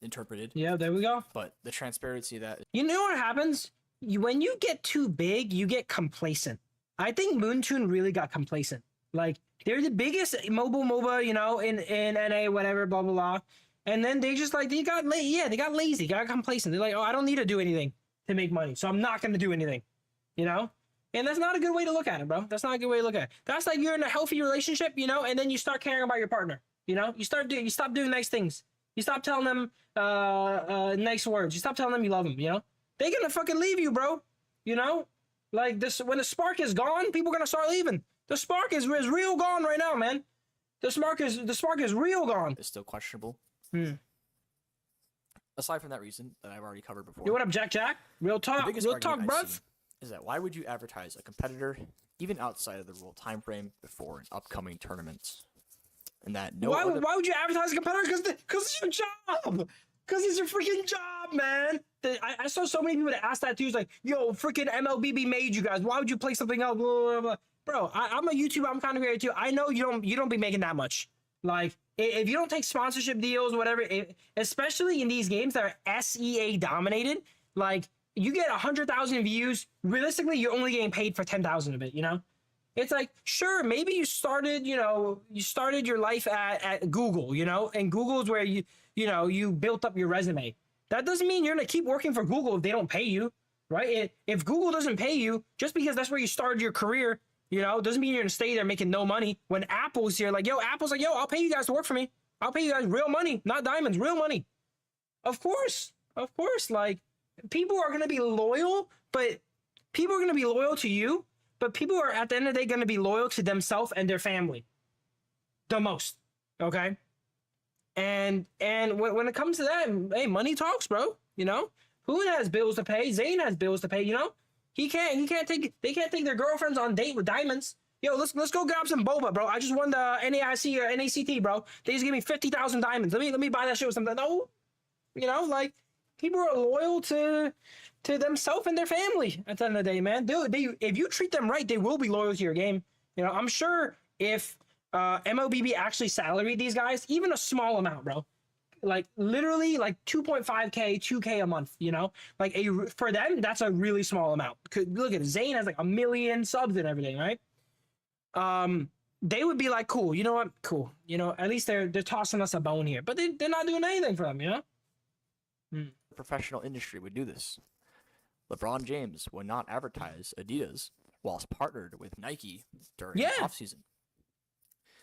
interpreted, Yeah, there we go. but the transparency that You know what happens? When you get too big, you get complacent. I think Moontoon really got complacent. Like, they're the biggest mobile MOBA, you know, in NA, whatever, blah, blah, blah. And then they just, like, they got lazy, got complacent. They're like, oh, I don't need to do anything to make money, so I'm not going to do anything, you know? And that's not a good way to look at it, bro. That's not a good way to look at it. That's like you're in a healthy relationship, you know, and then you start caring about your partner, you know? You stop doing nice things. You stop telling them nice words. You stop telling them you love them, you know? They're going to fucking leave you, bro. You know? Like, this, when the spark is gone, people are going to start leaving. The spark is real gone right now, man. The spark is real gone. Is still questionable. Hmm. Aside from that reason that I've already covered before. Yo, what up, Jack? Real talk, Real talk, bruv. Is that why would you advertise a competitor even outside of the rule time frame before an upcoming tournament? And that Why would you advertise a competitor? Because it's your job. Because it's your freaking job, man. I saw so many people that asked that too. It's like, yo, freaking MLBB made you guys. Why would you play something else? Blah, blah, blah. Bro, I'm a YouTuber. I'm kind of creative too. I know you don't be making that much. Like, if you don't take sponsorship deals, whatever, especially in these games that are SEA dominated, like, you get 100,000 views. Realistically, you're only getting paid for 10,000 of it, you know? It's like, sure, maybe you started your life at Google, you know? And Google is where you built up your resume. That doesn't mean you're going to keep working for Google if they don't pay you, right? If Google doesn't pay you, just because that's where you started your career, you know, doesn't mean you're going to stay there making no money. When Apple's here, Apple's like, yo, I'll pay you guys to work for me. I'll pay you guys real money, not diamonds, real money. Of course, like, people are going to be loyal, but people are going to be loyal to you, but people are at the end of the day going to be loyal to themselves and their family the most. Okay. And when it comes to that, hey, money talks, bro. You know, Hoon has bills to pay. Zane has bills to pay. You know, they can't take their girlfriends on date with diamonds. Yo, let's go grab some boba, bro. I just won the NAIC or NACT, bro. They just gave me 50,000 diamonds. Let me buy that shit with something. No, you know, like, people are loyal to themselves and their family at the end of the day, man. If you treat them right, they will be loyal to your game. You know, I'm sure if MLBB actually salaried these guys, even a small amount, bro, like literally like 2.5K, 2K a month, you know, like for them, that's a really small amount. Look at it, Zane has like 1 million subs and everything, right? They would be like, cool, you know what? Cool. You know, at least they're tossing us a bone here, but they're not doing anything for them, you know? The professional industry would do this. LeBron James would not advertise Adidas whilst partnered with Nike during the offseason.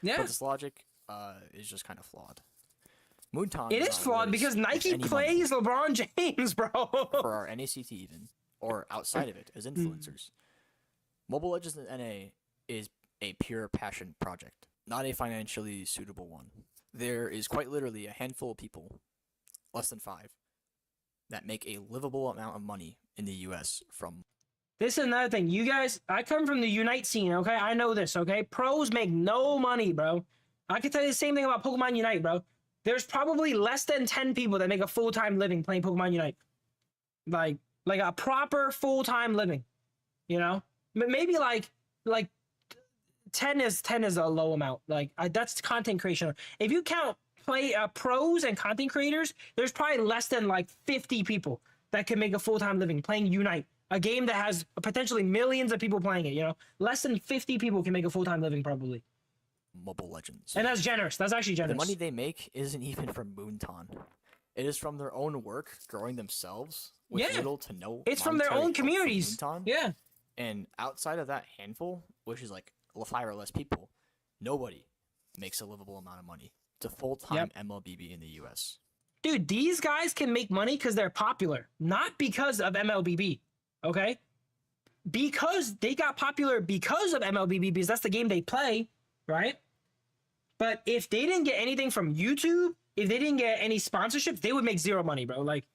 Yeah. But this logic is just kind of flawed. Moonton it is flawed because Nike plays LeBron James, bro. For our NACT even, or outside of it as influencers. Mobile Legends in NA is a pure passion project, not a financially suitable one. There is quite literally a handful of people, less than 5, that make a livable amount of money in the US from. This is another thing. You guys, I come from the Unite scene, okay? I know this, okay? Pros make no money, bro. I can tell you the same thing about Pokemon Unite, bro. There's probably less than 10 people that make a full-time living playing Pokemon Unite. Like a proper full-time living, you know? Maybe like 10 is a low amount. Like, that's content creation. If you count pros and content creators, there's probably less than like 50 people that can make a full-time living playing Unite, a game that has potentially millions of people playing it, you know? Less than 50 people can make a full-time living probably. Mobile Legends. And that's generous. That's actually generous. The money they make isn't even from Moonton. It is from their own work, growing themselves with little to no. It's from their own communities. Yeah. And outside of that handful, which is like 5 or less people, nobody makes a livable amount of money. It's a full-time MLBB in the US. Dude, these guys can make money because they're popular, not because of MLBB. Okay? Because they got popular because of MLBB, because that's the game they play, right? But if they didn't get anything from YouTube, if they didn't get any sponsorships, they would make zero money, bro. Like,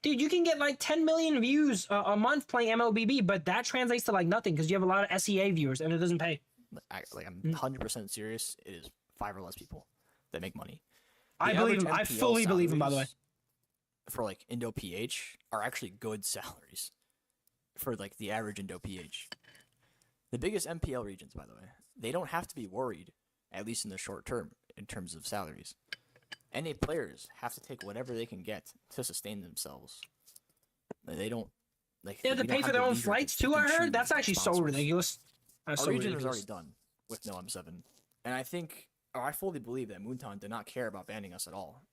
dude, you can get like 10 million views a month playing MLBB, but that translates to like nothing because you have a lot of SEA viewers and it doesn't pay. I'm 100% serious. It is 5 or less people that make money. I believe him. I fully believe him, by the way. For like Indo PH are actually good salaries for like the average Indo PH. The biggest MPL regions, by the way, they don't have to be worried, at least in the short term, in terms of salaries. NA players have to take whatever they can get to sustain themselves. They don't like. They have to pay for their own flights too. I heard that's actually so ridiculous. Our region was already done with no M7, and I fully believe that Moonton did not care about banning us at all.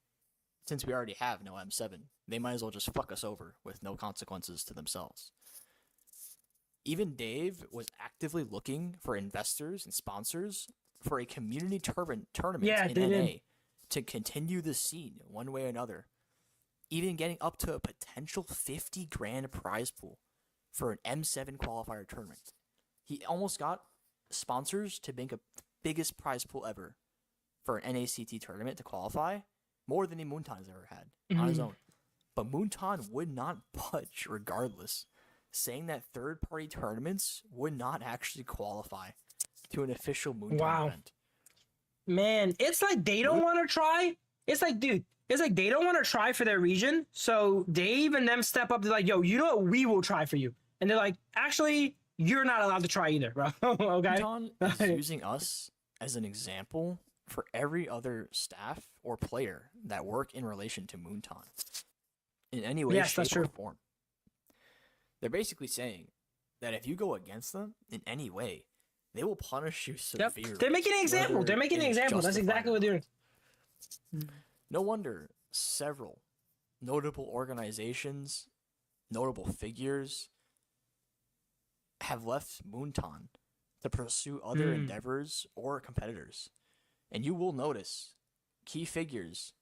Since we already have no M7, they might as well just fuck us over with no consequences to themselves. Even Dave was actively looking for investors and sponsors for a community tournament in NA to continue the scene one way or another. Even getting up to a potential 50 grand prize pool for an M7 qualifier tournament. He almost got sponsors to make a biggest prize pool ever for an NACT tournament to qualify, more than Moonton has ever had on his own. But Moonton would not budge regardless, saying that third-party tournaments would not actually qualify to an official Moonton event. Man, it's like they don't want to try. It's like, dude, it's like they don't want to try for their region. So Dave and them step up. They're like, yo, you know what? We will try for you. And they're like, actually, you're not allowed to try either, bro. Okay? Moonton is using us as an example for every other staff or player that work in relation to Moonton in any way, shape, or form. They're basically saying that if you go against them in any way, they will punish you severely. They're making an example. They're making an example. That's exactly what they're doing. No wonder several notable organizations, notable figures have left Moonton to pursue other endeavors or competitors. And you will notice key figures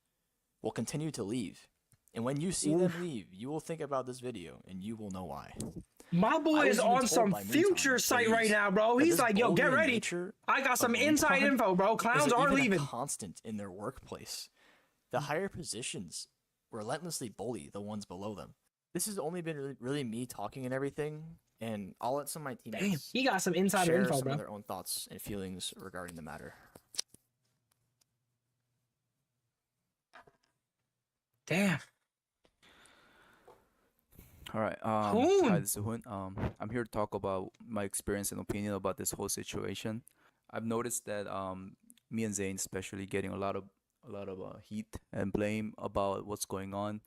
will continue to leave. And when you see them leave, you will think about this video and you will know why. My boy is on some future site right now, bro. He's like, yo, get ready. I got some inside info, bro. Clowns are leaving. Constant in their workplace. The higher positions relentlessly bully the ones below them. This has only been really me talking and everything, and I'll let some of my teammates he got some insider share info, some bro. of their own thoughts and feelings regarding the matter. Damn. All right. Hi, this is Hoon. I'm here to talk about my experience and opinion about this whole situation. I've noticed that me and Zane, especially, getting a lot of heat and blame about what's going on,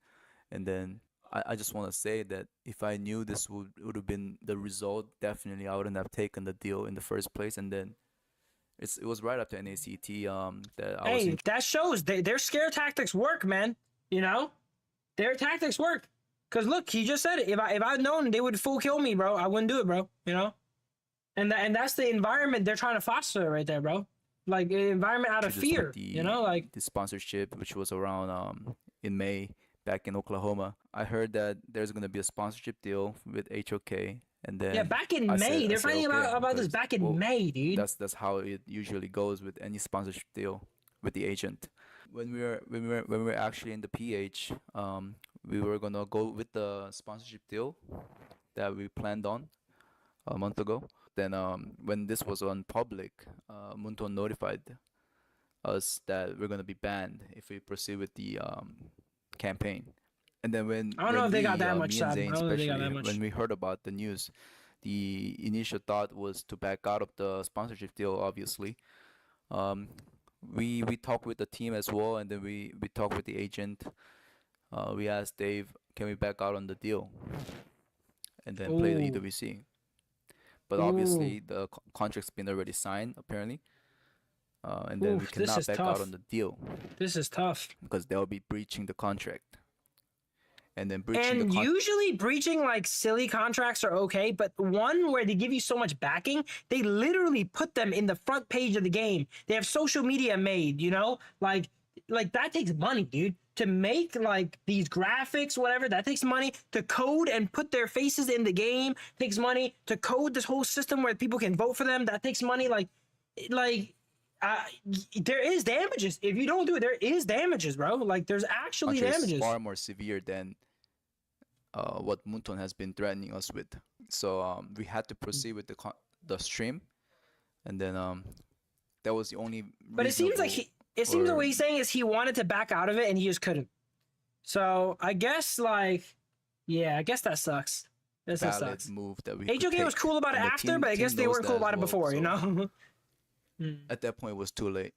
and then I just want to say that if I knew this would have been the result, definitely I wouldn't have taken the deal in the first place. And then it was right after NACT that I was. Hey, that shows their scare tactics work, man. You know, their tactics work. Cause look, he just said it. If I'd known they would full kill me, bro, I wouldn't do it, bro. You know, and that's the environment they're trying to foster right there, bro. Like an environment out of fear. You know, like the sponsorship, which was around in May back in Oklahoma. I heard that there's gonna be a sponsorship deal with HOK, and then back in May, they're fighting about this back in May, dude. That's how it usually goes with any sponsorship deal with the agent. When we were actually in the PH, we were gonna go with the sponsorship deal that we planned on a month ago. Then when this was on public, Moonton notified us that we're gonna be banned if we proceed with the campaign. And then when I don't know if they got that much. me and Zane, especially when we heard about the news, the initial thought was to back out of the sponsorship deal. Obviously, we talked with the team as well, and then we talked with the agent. We asked Dave, can we back out on the deal and then play the EWC? But obviously the contract's been already signed apparently, and then we cannot back out on the deal. This is tough because they'll be breaching the contract. And then usually breaching like silly contracts are okay, but one where they give you so much backing, they literally put them in the front page of the game. They have social media made, you know, like that takes money, dude. To make like these graphics, whatever, that takes money. To code and put their faces in the game takes money. To code this whole system where people can vote for them, that takes money. There is damages if you don't do it. There is damages, bro. Like there's actually damages. Far more severe than what Moonton has been threatening us with. So we had to proceed with the stream, and then that was the only. But it seems like the way he's saying is he wanted to back out of it and he just couldn't. So I guess I guess that sucks. That sucks. Move that we HOK was cool about it after, but I guess they weren't cool about it before, you know. At that point, it was too late.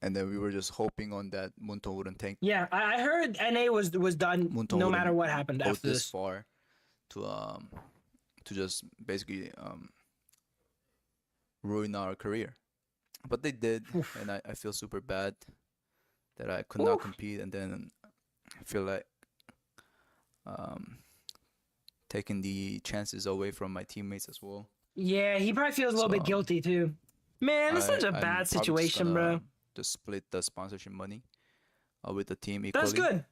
And then we were just hoping on that Moonton wouldn't take. Yeah, I heard NA was done Moonton no matter what happened after this. Far to just basically ruin our career, but they did, and I feel super bad that I could not compete, and then I feel like taking the chances away from my teammates as well. Yeah, he probably feels a little bit guilty too. Man, it's such a bad situation, bro. To split the sponsorship money with the team equally. That's good.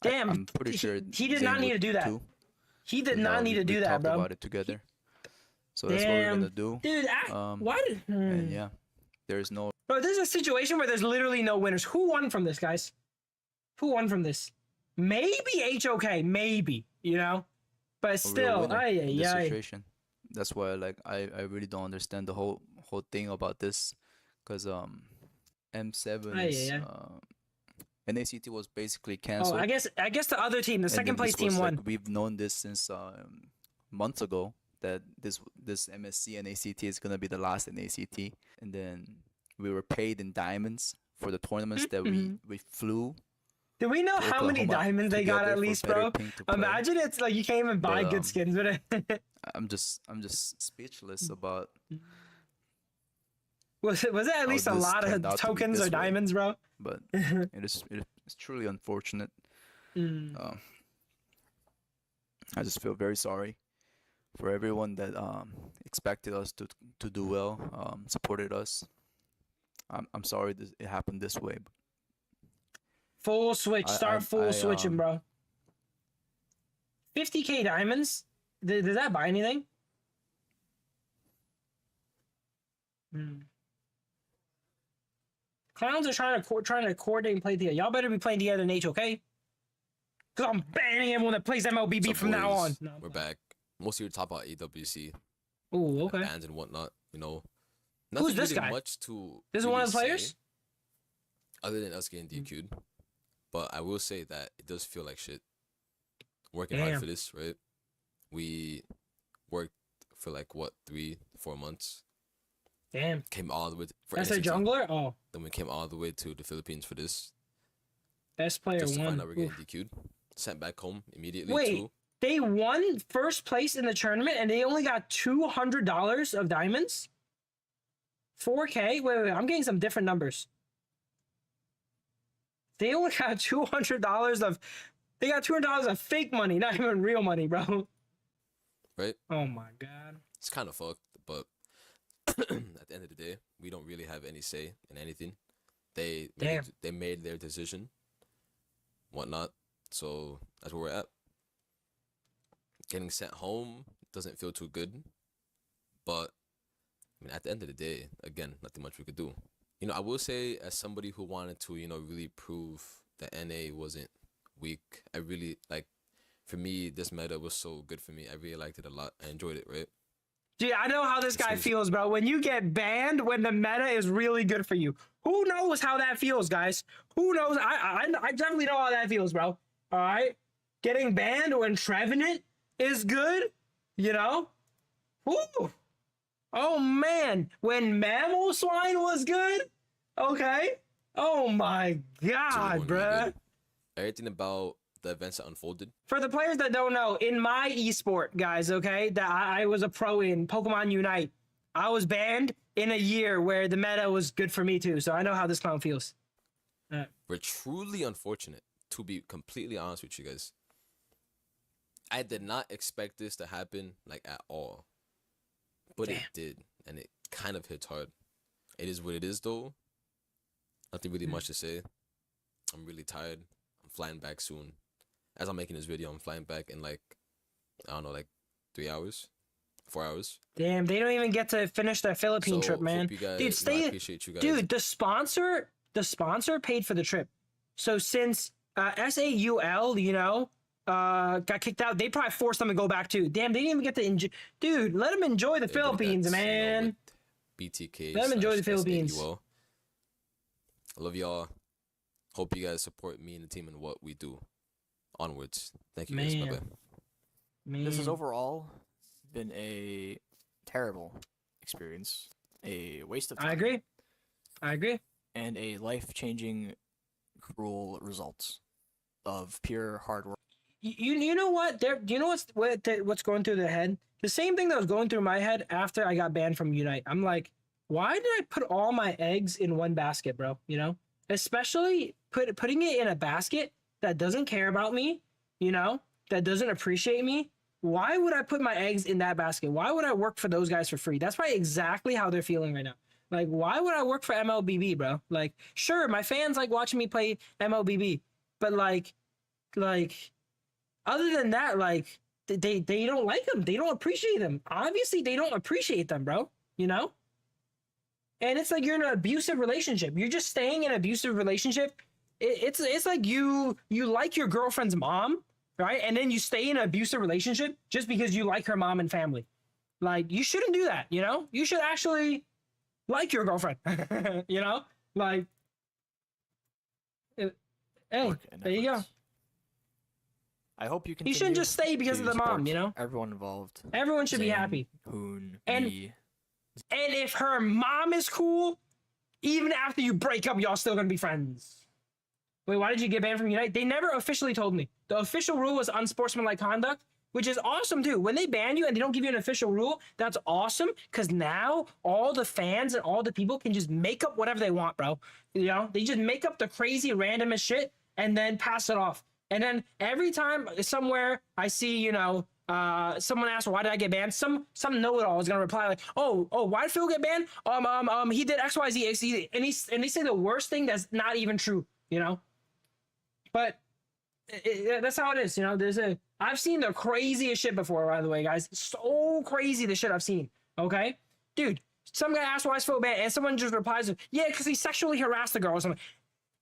Damn, I'm pretty sure he did not need to do that. He did not need to do that, bro. We talked about it together. So that's what we're Damn. gonna do. Dude, why did... And yeah, there's no Bro, this is a situation where there's literally no winners. Who won from this, guys? Who won from this? Maybe HOK, maybe, you know? But real still, winner in this ay. situation. That's why like I really don't understand the whole thing about this, because M7's NACT was basically Oh, canceled. I guess the other team, the and second then place this was, team won. like, we've known this since months ago that this MSC NACT is gonna be the last NACT, and then we were paid in diamonds for the tournaments that we flew. Do we know to how many Oklahoma diamonds they got together at for least, better bro? ping to play. Imagine it's like you can't even buy But, good skins with it. I'm just speechless about Was it at least a this lot turned of out to be tokens this or way. diamonds, bro? but it's truly unfortunate. I just feel very sorry for everyone that expected us to do well, supported us. I'm sorry it happened this way. But Full switch. Start switching, bro. 50k diamonds? Does that buy anything? Clowns are trying to coordinate and play together. Y'all better be playing together in HOK. Because I'm banning everyone that plays MLBB What's up, from now on. boys? We're back. Mostly we talk about AWC, Ooh, okay. bands and whatnot. You know, Who's nothing this really guy? much to. This is really one of the say, players? other than us getting DQ'd. But I will say that it does feel like shit. Working hard Damn. for this, right? We worked for like what 3-4 months. Damn. Came all the way for That's a NCT. jungler? Oh. Then we came all the way to the Philippines for this. Best player Just to won. find out we're getting Oof. DQ'd. Sent back home immediately Wait, too. they won first place in the tournament and they only got $200 of diamonds? 4K? Wait, I'm getting some different numbers. They only got $200 of... They got $200 of fake money, not even real money, bro. Right? Oh my god. It's kind of fucked, but at the end of the day, we don't really have any say in anything. They made their decision, whatnot. So that's where we're at. Getting sent home doesn't feel too good, but I mean, at the end of the day, again, nothing much we could do. You know, I will say, as somebody who wanted to, you know, really prove that NA wasn't weak, I really like. For me, this meta was so good for me. I really liked it a lot. I enjoyed it, right? Gee, I know how this guy feels, bro. When you get banned, when the meta is really good for you. Who knows how that feels, guys? Who knows? I definitely know how that feels, bro. All right? Getting banned when Trevenant is good, you know? Woo! Oh, man. When Mammal Swine was good? Okay. Oh, my God, Really bruh. good. Everything about the events that unfolded. For the players that don't know, in my esport, guys, okay, that I was a pro in Pokemon Unite, I was banned in a year where the meta was good for me too, so I know how this clown feels. We're truly unfortunate, to be completely honest with you guys. I did not expect this to happen, like, at all. But it did, and it kind of hits hard. It is what it is, though. Nothing really much to say. I'm really tired. I'm flying back soon. As I'm making this video, I'm flying back in like, I don't know, like 3 hours, 4 hours. Damn, they don't even get to finish their Philippine trip, man. Hope you guys, Dude, I appreciate you guys. Dude, the sponsor paid for the trip. So since SAUL, you know, got kicked out, they probably forced them to go back too. Damn, they didn't even get to enjoy. Dude, let them enjoy the Philippines, man. You know, BTK. Let them enjoy the Philippines. SAUL. I love y'all. Hope you guys support me and the team and what we do. Onwards. Thank you guys. Man. Bye-bye. Man. This has overall been a terrible experience, a waste of time. I agree. And a life-changing, cruel results of pure hard work. You know what? Do you know what's going through their head? The same thing that was going through my head after I got banned from Unite. I'm like, why did I put all my eggs in one basket, bro? You know, especially putting it in a basket that doesn't care about me, you know, that doesn't appreciate me. Why would I put my eggs in that basket? Why would I work for those guys for free? That's probably exactly how they're feeling right now. Like, why would I work for MLBB, bro? Like, sure, my fans like watching me play MLBB, but like, other than that, like, they don't like them. They don't appreciate them. Obviously, they don't appreciate them, bro. You know? And it's like you're in an abusive relationship. You're just staying in an abusive relationship. It's like you like your girlfriend's mom, right? And then you stay in an abusive relationship just because you like her mom and family. Like, you shouldn't do that, you know? You should actually like your girlfriend, you know? Like, hey, there you go. I hope you can. He shouldn't just stay because of the mom, you know? Everyone involved. Everyone should be Zane, happy. Hoon, And me. And if her mom is cool, even after you break up, y'all still gonna be friends. Wait, why did you get banned from Unite? They never officially told me. The official rule was unsportsmanlike conduct, which is awesome too. When they ban you and they don't give you an official rule, that's awesome, because now all the fans and all the people can just make up whatever they want, bro. You know, they just make up the crazy randomest shit and then pass it off. And then every time somewhere I see, you know, someone asks, why did I get banned? Some know-it-all is gonna reply like, oh, why did Phil get banned? He did XYZ, and they say the worst thing that's not even true, you know. But that's how it is, you know. I've seen the craziest shit before, by the way, guys. So crazy the shit I've seen. Okay, dude. Some guy asked why is Phil banned, and someone just replies, yeah, because he sexually harassed a girl or something.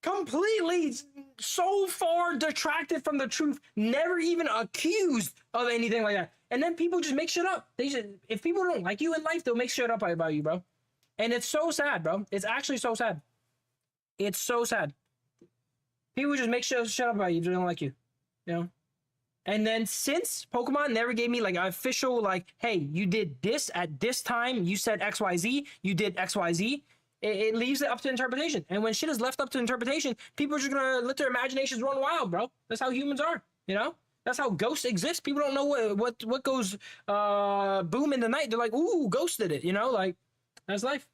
Completely so far detracted from the truth, never even accused of anything like that. And then people just make shit up. If people don't like you in life, they'll make shit up about you, bro. And it's so sad, bro. It's actually so sad. It's so sad. People just make shit up about you if they don't like you, you know? And then since Pokemon never gave me like an official, like, hey, you did this at this time, you said XYZ, you did XYZ, it leaves it up to interpretation. And when shit is left up to interpretation, people are just gonna let their imaginations run wild, bro. That's how humans are, you know? That's how ghosts exist. People don't know what goes boom in the night. They're like, ooh, ghost did it, you know? Like, that's life.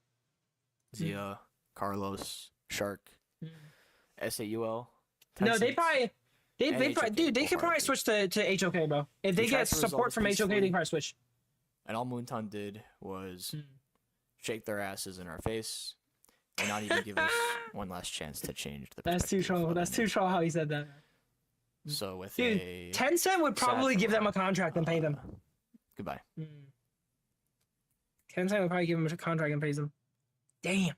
Zia, Carlos, Shark, SAUL. No, they Tencent, probably, and they probably, HOK dude, they could probably wholeheartedly. switch to HOK, bro. If they get tried to support resolve from HOK, they peacefully. can probably switch. And all Moonton did was shake their asses in our face and not even give us one last chance to change the That's too perspective troll. of That's the too moon. troll how he said that. So with Dude, a Tencent would probably sad give them a farewell, contract and pay them. Goodbye. Tencent would probably give them a contract and pay them. Damn.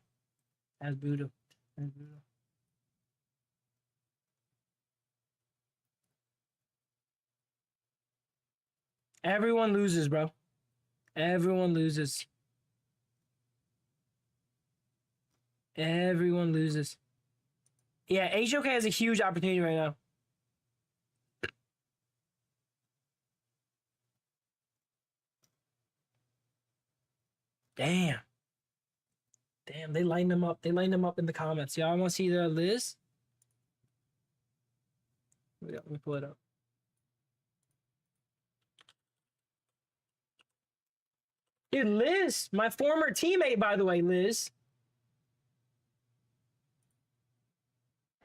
That's brutal. That's brutal. Everyone loses, bro. Everyone loses. Everyone loses. Yeah, HOK has a huge opportunity right now. Damn. Damn, they lined them up. They lined them up in the comments. Y'all want to see the Liz? Let me pull it up. Dude, Liz, my former teammate, by the way, Liz.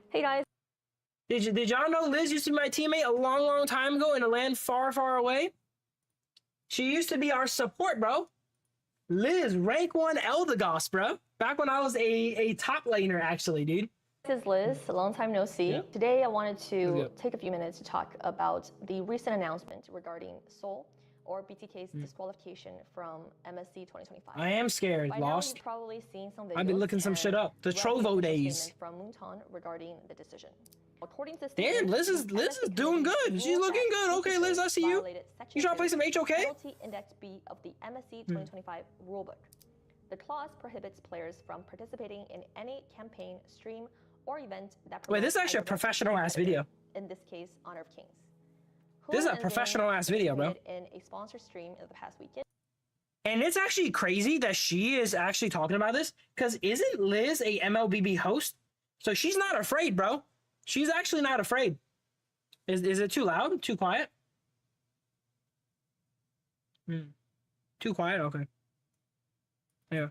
Hey guys. Did y'all know Liz used to be my teammate a long time ago in a land far away? She used to be our support, bro. Liz, rank 1 Eldegoss, bro. Back when I was a top laner, actually, dude. This is Liz, a long time no see. Yeah. Today I wanted Let's to go. take a few minutes to talk about the recent announcement regarding Seoul or BTK's disqualification from MSC 2025. I am scared, By now, lost. you've probably seen some videos I've been looking some and shit up. The read Trovo the days. statement from Moonton regarding the decision. According to the Damn, statement, Liz is MSC doing good. committee She's ruled looking that good. Okay, Liz, I see you. violated Section You trying to play some 2, HOK? Penalty Index B of the MSC 2025 rulebook. The clause prohibits players from participating in any campaign, stream, or event that Wait, this is promotes actually a either professional-ass video. In this case, Honor of Kings. This is a Hoon and Zane professional-ass video, bro. participated in a sponsor stream in the past weekend. And it's actually crazy that she is actually talking about this, because isn't Liz a MLBB host? So she's not afraid, bro. She's actually not afraid. Is it too loud? Too quiet? Too quiet? Okay. Yeah.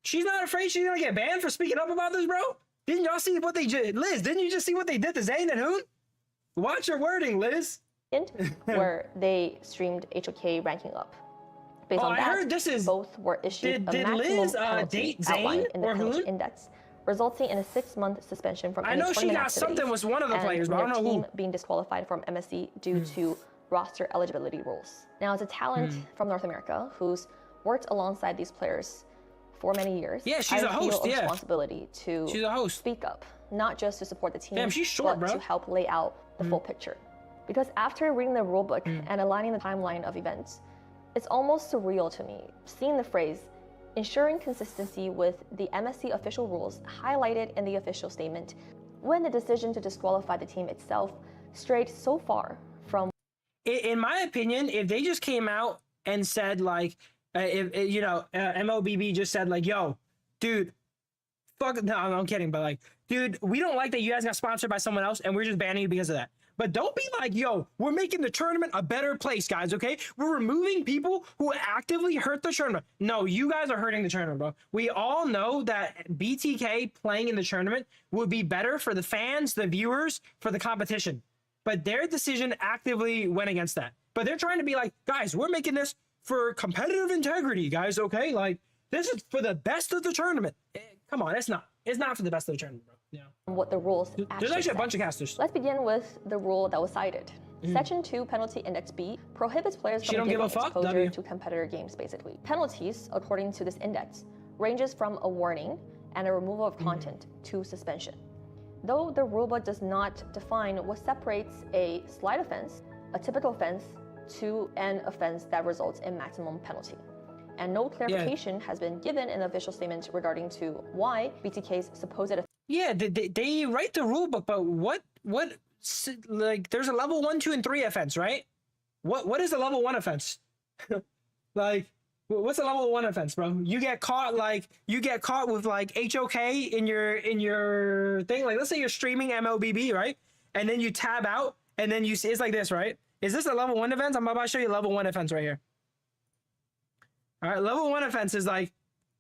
She's not afraid she's gonna get banned for speaking up about this, bro? Didn't y'all see what they did? Liz, didn't you just see what they did to Zane and Hoon? Watch your wording, Liz. Where they streamed HOK ranking up. Based Oh, on I that, heard this is- both were issued Did a maximum Liz, penalty date Zane outlined in the or penalty Hoon? index, resulting in a 6-month suspension from I any know she tournament got something activities, with one of the and players, but I don't their know team who. being disqualified from MSC due to roster eligibility rules. Now, as a talent from North America who's worked alongside these players for many years, Yeah, she's I a host, feel a yeah. responsibility to She's a host. speak up, not just to support the team, Damn, she's short, but bro. to help lay out the full picture. Because after reading the rulebook and aligning the timeline of events, it's almost surreal to me seeing the phrase ensuring consistency with the MSC official rules highlighted in the official statement when the decision to disqualify the team itself strayed so far from. In my opinion, if they just came out and said like, MLBB just said like, yo, dude, fuck, no, I'm kidding, but like, dude, we don't like that you guys got sponsored by someone else and we're just banning you because of that. But don't be like, yo, we're making the tournament a better place, guys, okay? We're removing people who actively hurt the tournament. No, you guys are hurting the tournament, bro. We all know that BTK playing in the tournament would be better for the fans, the viewers, for the competition. But their decision actively went against that. But they're trying to be like, guys, we're making this for competitive integrity, guys, okay? Like, this is for the best of the tournament. Come on, it's not. It's not for the best of the tournament, bro. Yeah. What the rules actually There's actually a say. bunch of casters. Let's begin with the rule that was cited. Section 2, Penalty Index B, prohibits players She from don't give giving a fuck, exposure W. to competitor games, basically. Penalties, according to this index, ranges from a warning and a removal of content to suspension. Though the rulebook does not define what separates a slight offense, a typical offense, to an offense that results in maximum penalty. And no clarification has been given in the official statement regarding to why BTK's supposed Yeah, they write the rule book, but what, like, there's a level 1, 2, and 3 offense, right? What is a level 1 offense? Like, what's a level 1 offense, bro? You get caught with like HOK in your thing. Like, let's say you're streaming MLBB, right? And then you tab out, and then you see, it's like this, right? Is this a level 1 offense? I'm about to show you level 1 offense right here. All right, level 1 offense is like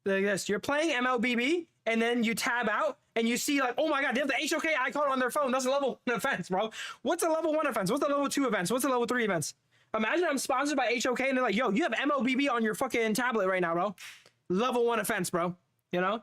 this. You're playing MLBB, and then you tab out, and you see like, oh my god, they have the HOK icon on their phone. That's a level 1 offense, bro. What's a level 1 offense? What's a level 2 offense? What's a level 3 offense? Imagine I'm sponsored by HOK, and they're like, yo, you have MLBB on your fucking tablet right now, bro. Level 1 offense, bro. You know?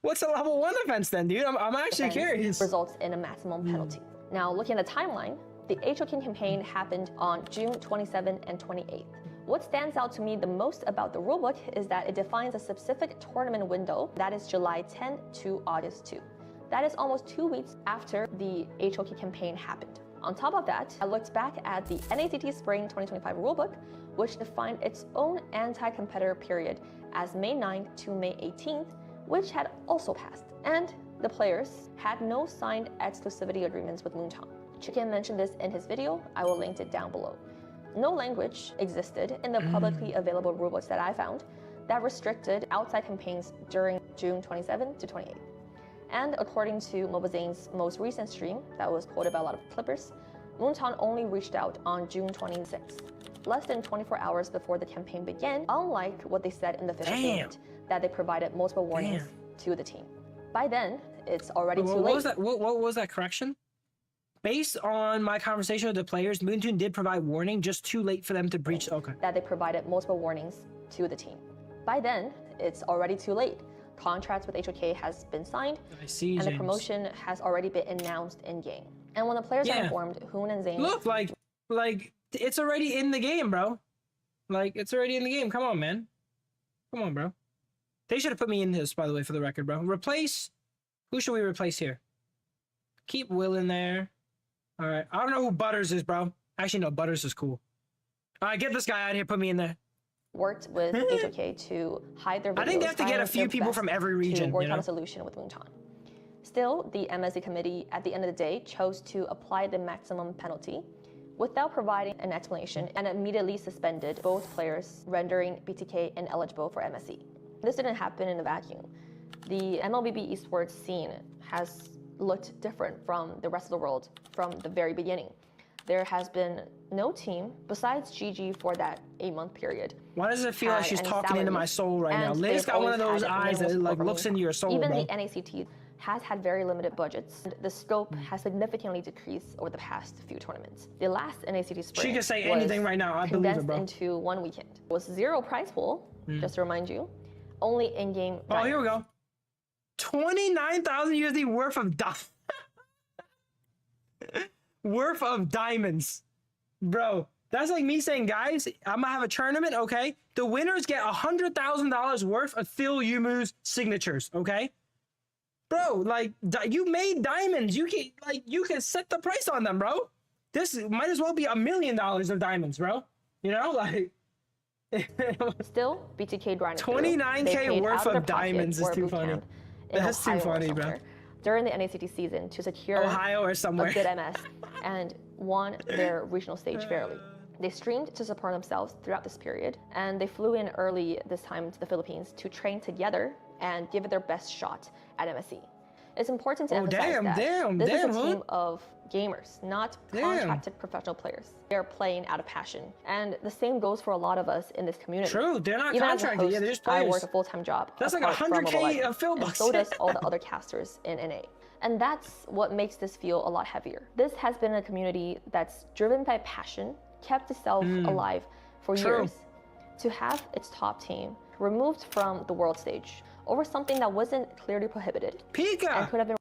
What's a level 1 offense then, dude? I'm actually curious. Results in a maximum penalty. Now, looking at the timeline, the HOK campaign happened on June 27 and 28th. What stands out to me the most about the rulebook is that it defines a specific tournament window that is July 10 to August 2. That is almost 2 weeks after the HOK campaign happened. On top of that, I looked back at the NACT Spring 2025 rulebook, which defined its own anti-competitor period as May 9th to May 18th, which had also passed. And the players had no signed exclusivity agreements with Moonton. Chicken mentioned this in his video. I will link it down below. No language existed in the publicly available rulebooks that I found that restricted outside campaigns during June 27 to 28. And according to Mobizane's most recent stream that was quoted by a lot of clippers, Moonton only reached out on June 26, less than 24 hours before the campaign began, unlike what they said in the official statement that they provided multiple warnings to the team. By then, it's already too late. What was that correction? Based on my conversation with the players, Moonton did provide warning, just too late for them to breach. Okay. That they provided multiple warnings to the team. By then, it's already too late. Contracts with HOK has been signed, I see, and the James. promotion has already been announced in game. And when the players are informed, Hoon and Zane Look, like it's already in the game, bro. Like, it's already in the game. Come on, man. Come on, bro. They should have put me in this, by the way, for the record, bro. Replace. Who should we replace here? Keep Will in there. All right. I don't know who Butters is, bro. Actually, no, Butters is cool. All right, get this guy out here. Put me in there. worked with HOK to hide their videos. I think they have to get a few people from every region, to work you know? out a solution with Moonton. Still, the MSC committee, at the end of the day, chose to apply the maximum penalty without providing an explanation and immediately suspended both players, rendering BTK ineligible for MSC. This didn't happen in a vacuum. The MLBB esports scene has looked different from the rest of the world from the very beginning. There has been no team besides GG for that 8-month period. Why does it feel like she's talking into my soul right now? Liz got one of those eyes that like looks into your soul, Even bro. the NACT has had very limited budgets. The scope has significantly decreased over the past few tournaments. The last NACT spring She can say anything right now. I believe her, bro. into one weekend. It was 0 prize pool, just to remind you. Only in-game. Oh, here we go. 29,000 USD worth of worth of diamonds. Bro, that's like me saying, guys, I'm gonna have a tournament, okay? The winners get $100,000 worth of Phil Youmuus signatures, okay? Bro, like, you made diamonds. You can set the price on them, bro. This might as well be $1 million of diamonds, bro. You know, like. Still, BTK grinded 29K worth of diamonds is too funny. That's too funny, bro. During the NACT season to secure Ohio or somewhere a good MS and won their regional stage fairly. They streamed to support themselves throughout this period, and they flew in early this time to the Philippines to train together and give it their best shot at MSC. It's important to emphasize that this is a team of gamers, not contracted professional players. They're playing out of passion, and the same goes for a lot of us in this community. True, they're not Even contracted. As a host, They're just players. I work a full-time job. That's like 100K of Phil bucks. And so does all the other casters in NA. And that's what makes this feel a lot heavier. This has been a community that's driven by passion, kept itself alive for years, to have its top team removed from the world stage over something that wasn't clearly prohibited and could have been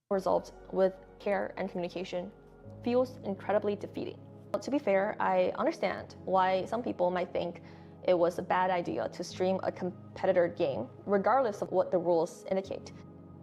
resolved with care and communication feels incredibly defeating. But to be fair, I understand why some people might think it was a bad idea to stream a competitor game, regardless of what the rules indicate.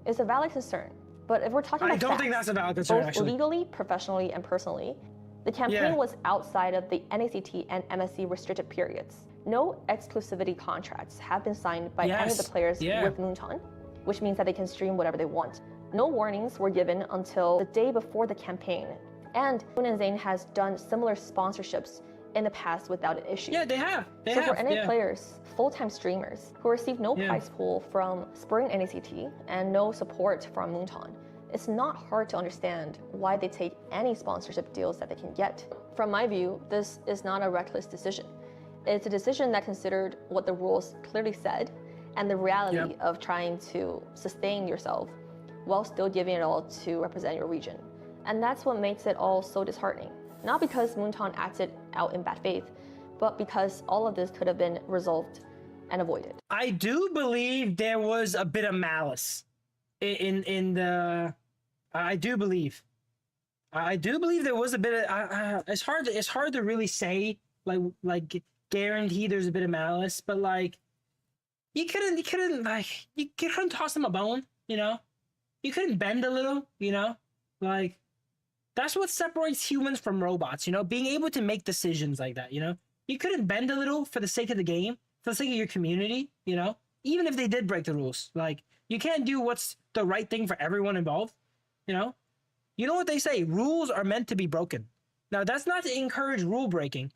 It's a valid concern, but if we're talking about think that's a valid concern, both actually. legally, professionally, and personally, the campaign was outside of the NACT and MSC restricted periods. No exclusivity contracts have been signed by any of the players with Moonton, which means that they can stream whatever they want. No warnings were given until the day before the campaign, and Moon and Zane has done similar sponsorships in the past without an issue. Yeah, they have. So for NA players, full-time streamers who receive no prize pool from Spring NACT and no support from Moonton, it's not hard to understand why they take any sponsorship deals that they can get. From my view, this is not a reckless decision. It's a decision that considered what the rules clearly said and the reality of trying to sustain yourself while still giving it all to represent your region. And that's what makes it all so disheartening. Not because Moonton acted out in bad faith, but because all of this could have been resolved and avoided. I do believe there was a bit of malice in the. I do believe there was a bit of. It's hard to really say like guarantee there's a bit of malice, but like you couldn't toss him a bone, you know. You couldn't bend a little, you know, like. That's what separates humans from robots, you know, being able to make decisions like that, you know? You couldn't bend a little for the sake of the game, for the sake of your community, you know? Even if they did break the rules. Like, you can't do what's the right thing for everyone involved, you know? You know what they say, rules are meant to be broken. Now, that's not to encourage rule breaking,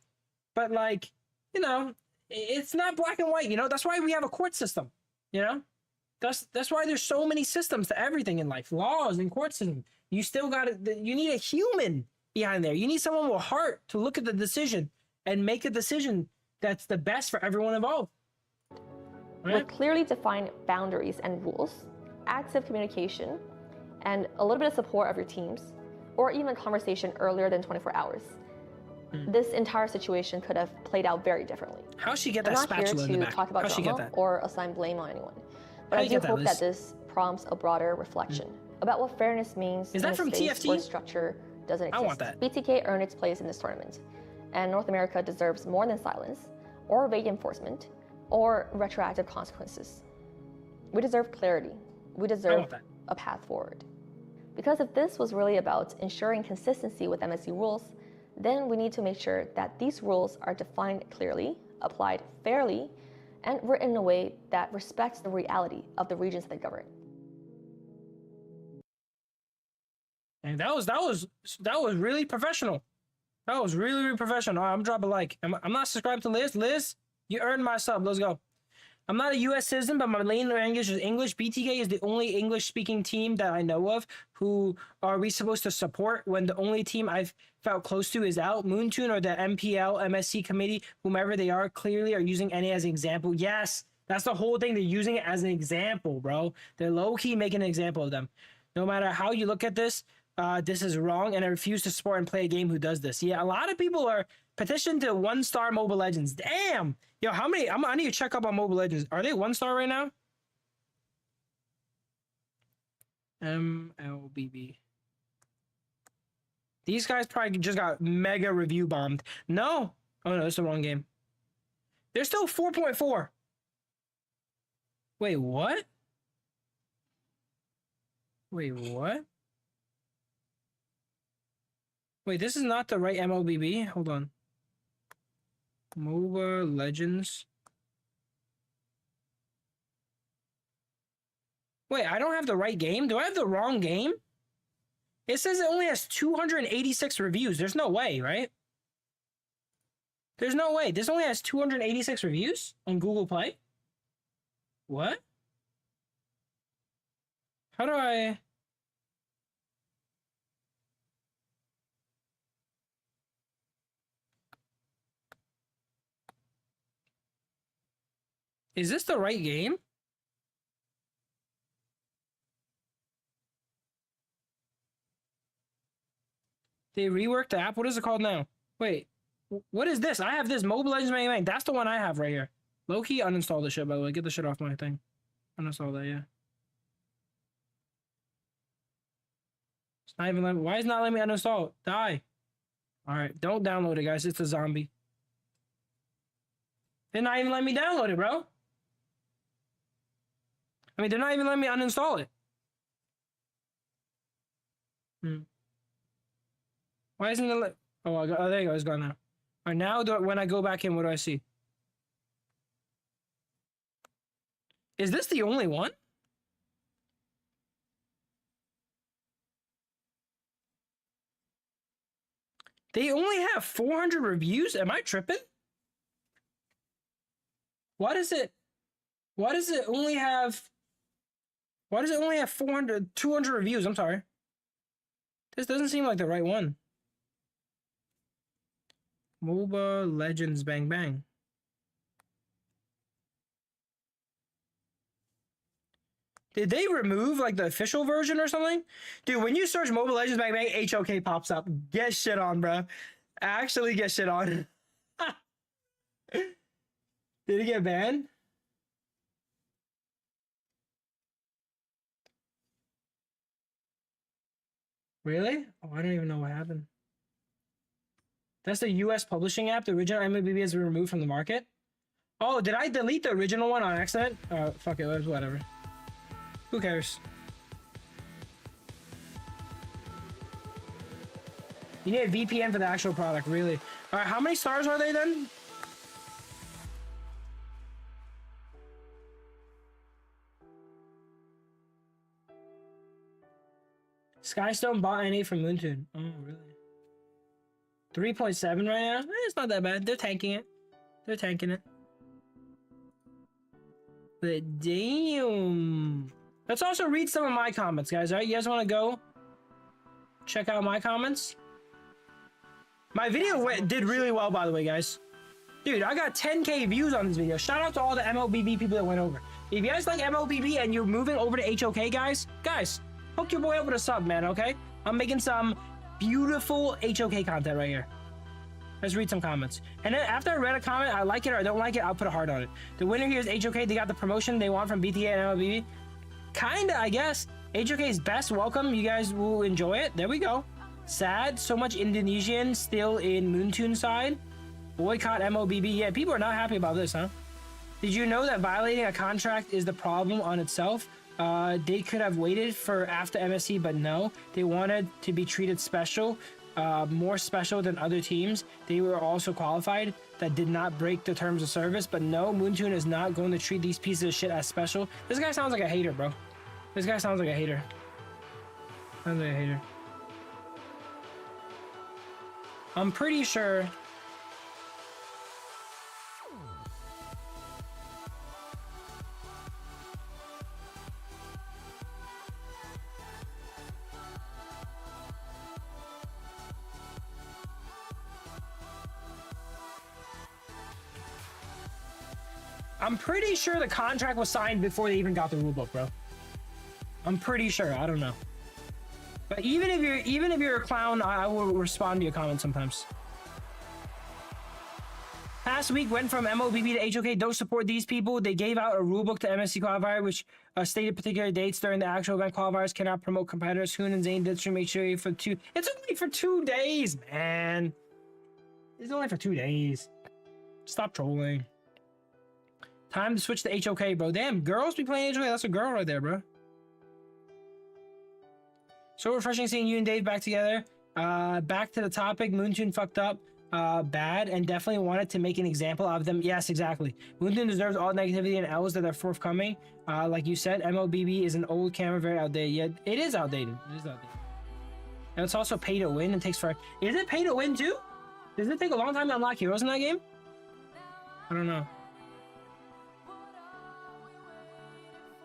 but like, you know, it's not black and white, you know? That's why we have a court system, you know? That's why there's so many systems to everything in life, laws and court system. You still got to, you need a human behind there. You need someone with heart to look at the decision and make a decision that's the best for everyone involved. Right? With clearly defined boundaries and rules, active communication, and a little bit of support of your teams, or even conversation earlier than 24 hours, this entire situation could have played out very differently. How'd she get that spatula in the back? I'm not here to talk about drama or assign blame on anyone, but I do hope that this prompts a broader reflection about what fairness means in a space where structure doesn't exist. I want that. BTK earned its place in this tournament, and North America deserves more than silence, or vague enforcement, or retroactive consequences. We deserve clarity. We deserve a path forward. Because if this was really about ensuring consistency with MSC rules, then we need to make sure that these rules are defined clearly, applied fairly, and written in a way that respects the reality of the regions they govern. And that was really professional. That was really, really professional. I'm dropping a like. I'm not subscribed to Liz. Liz, you earned my sub. Let's go. I'm not a U.S. citizen, but my main language is English. BTK is the only English-speaking team that I know of. Who are we supposed to support when the only team I've felt close to is out? Moontoon or the MPL, MSC committee, whomever they are, clearly are using NA as an example. Yes, that's the whole thing. They're using it as an example, bro. They're low-key making an example of them. No matter how you look at this, this is wrong, and I refuse to support and play a game who does this. Yeah, a lot of people are petitioned to 1-star Mobile Legends. Damn! Yo, how many? I need to check up on Mobile Legends. Are they 1-star right now? MLBB. These guys probably just got mega review bombed. No. Oh no, it's the wrong game. They're still 4.4. Wait, what? Wait, what? Wait, this is not the right MLBB. Hold on. MOBA Legends. Wait, I don't have the right game? Do I have the wrong game? It says it only has 286 reviews. There's no way, right? There's no way. This only has 286 reviews on Google Play? What? How do I... Is this the right game? They reworked the app? What is it called now? Wait, what is this? I have this Mobile Legends Bang Bang. That's the one I have right here. Low-key uninstall this shit, by the way. Get the shit off my thing. Uninstall that, yeah. It's not even letting me. Why is it not letting me uninstall it? Die. Alright, don't download it, guys. It's a zombie. They're not even letting me download it, bro. I mean, they're not even letting me uninstall it. Why isn't it? Oh, there you go. It's gone now. All right, now when I go back in, what do I see? Is this the only one? They only have 400 reviews? Am I tripping? Why does it only have 200 reviews? I'm sorry. This doesn't seem like the right one. MOBA Legends Bang Bang. Did they remove like the official version or something? Dude, when you search Mobile Legends Bang Bang, HOK pops up. Get shit on, bro. Actually get shit on. Did it get banned? Really? Oh, I don't even know what happened. That's the US publishing app. The original MLBB has been removed from the market. Oh, did I delete the original one on accident? Fuck it, whatever. Who cares? You need a VPN for the actual product, really. All right, how many stars are they then? Skystone bought NA from Moontune. Oh, really? 3.7 right now? It's not that bad. They're tanking it. They're tanking it. But damn. Let's also read some of my comments, guys. All right, you guys want to go check out my comments? My video did really well, by the way, guys. Dude, I got 10K views on this video. Shout out to all the MLBB people that went over. If you guys like MLBB and you're moving over to HOK, guys, hook your boy up with a sub, man, okay? I'm making some beautiful HOK content right here. Let's read some comments. And then after I read a comment, I like it or I don't like it, I'll put a heart on it. The winner here is HOK. They got the promotion they want from BTA and MLBB. Kinda, I guess. HOK's best. Welcome. You guys will enjoy it. There we go. Sad. So much Indonesian still in Moontune side. Boycott MLBB. Yeah, people are not happy about this, huh? Did you know that violating a contract is the problem on itself? They could have waited for after MSC, but no. They wanted to be treated special, more special than other teams. They were also qualified. That did not break the terms of service, but no, Moontune is not going to treat these pieces of shit as special. This guy sounds like a hater, bro. This guy sounds like a hater. Sounds like a hater. I'm pretty sure... I'm pretty sure the contract was signed before they even got the rulebook, bro. I'm pretty sure. I don't know. But even if you're a clown, I will respond to your comments sometimes. Past week went from MOBB to HOK. Don't support these people. They gave out a rulebook to MSC qualifier, which stated particular dates during the actual event. Qualifiers cannot promote competitors. Hoon and Zane did stream. Make sure you for 2. It's only for 2 days, man. It's only for 2 days. Stop trolling. Time to switch to HOK, bro. Damn, girls be playing HOK. That's a girl right there, bro. So refreshing seeing you and Dave back together. Back to the topic. Moontoon fucked up. Bad and definitely wanted to make an example of them. Yes, exactly. Moontoon deserves all negativity and L's that are forthcoming. Like you said, MLBB is an old camera, very outdated. Yet it is outdated. It is outdated. And it's also pay to win and takes forever. Is it pay to win too? Does it take a long time to unlock heroes in that game? I don't know.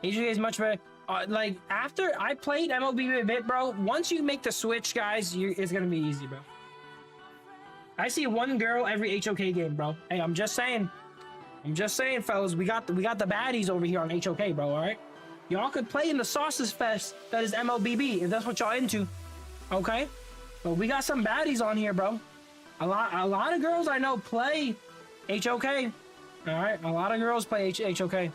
HOK is much better. Like after I played MLBB a bit, bro. Once you make the switch, guys, it's gonna be easy, bro. I see one girl every HOK game, bro. Hey, I'm just saying. I'm just saying, fellas. We got the baddies over here on HOK, bro. All right. Y'all could play in the Sauces Fest that is MLBB if that's what y'all into. Okay. But we got some baddies on here, bro. A lot of girls I know play HOK. All right. A lot of girls play HOK.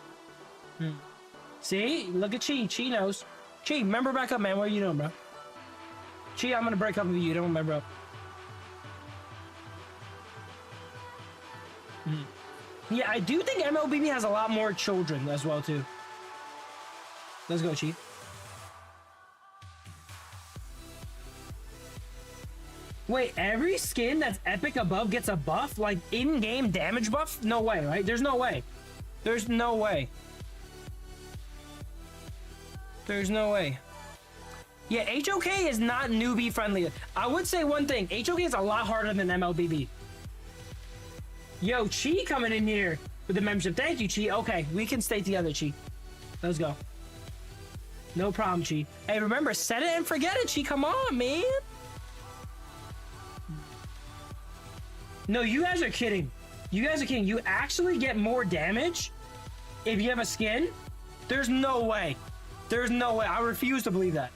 See? Look at Chi. Chi knows. Chi, remember back up, man. What are you doing, bro? Chi, I'm gonna break up with you. Don't remember up. Yeah, I do think MLBB has a lot more children as well, too. Let's go, Chief. Wait, every skin that's epic above gets a buff? Like, in-game damage buff? No way, right? There's no way. There's no way. There's no way. Yeah, HOK is not newbie friendly. I would say one thing. HOK is a lot harder than MLBB. Yo, Chi coming in here with the membership. Thank you, Chi. Okay, we can stay together, Chi. Let's go. No problem, Chi. Hey, remember, set it and forget it, Chi. Come on, man. No, you guys are kidding. You guys are kidding. You actually get more damage if you have a skin? There's no way. There's no way. I refuse to believe that.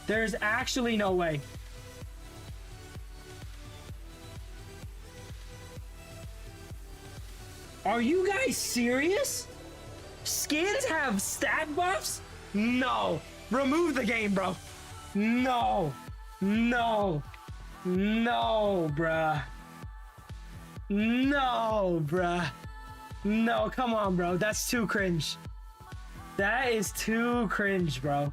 There's actually no way. Are you guys serious? Skins have stat buffs? No. Remove the game, bro. No. No. No, bruh. No, bruh. No, come on, bro. That's too cringe. That is too cringe, bro.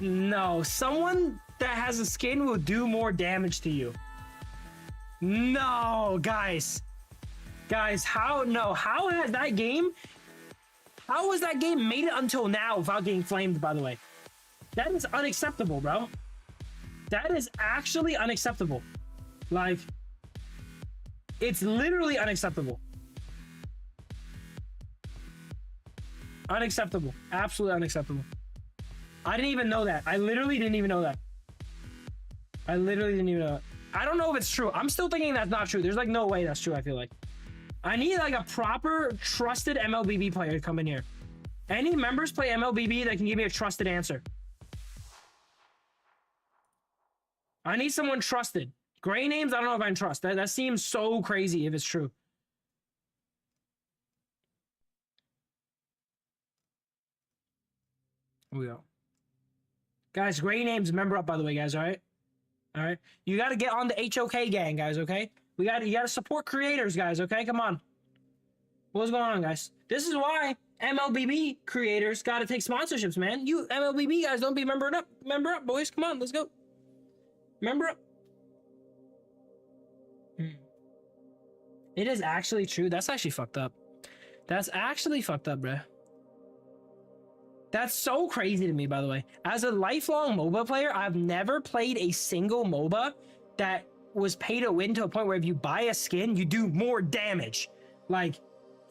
No. Someone that has a skin will do more damage to you. No, guys. Guys, how has that game made it until now without getting flamed, by the way? That is unacceptable, bro. That is actually unacceptable. Like, it's literally unacceptable. Unacceptable. Absolutely unacceptable. I didn't even know that. I literally didn't even know that. I literally didn't even know that. I don't know if it's true. I'm still thinking that's not true. There's like no way that's true, I feel like. I need like a proper trusted MLBB player to come in here. Any members play MLBB that can give me a trusted answer? I need someone trusted. Gray names, I don't know if I can trust. That seems so crazy if it's true. Here we go. Guys, gray names, member up, by the way, guys, all right? All right? You got to get on the HOK gang, guys, okay? You got to support creators, guys, okay? Come on. What's going on, guys? This is why MLBB creators got to take sponsorships, man. You MLBB guys don't be member up. Member up, boys. Come on, let's go. Member up. It is actually true. That's actually fucked up. That's actually fucked up, bruh. That's so crazy to me, by the way. As a lifelong MOBA player, I've never played a single MOBA that was pay to win to a point where if you buy a skin, you do more damage. Like,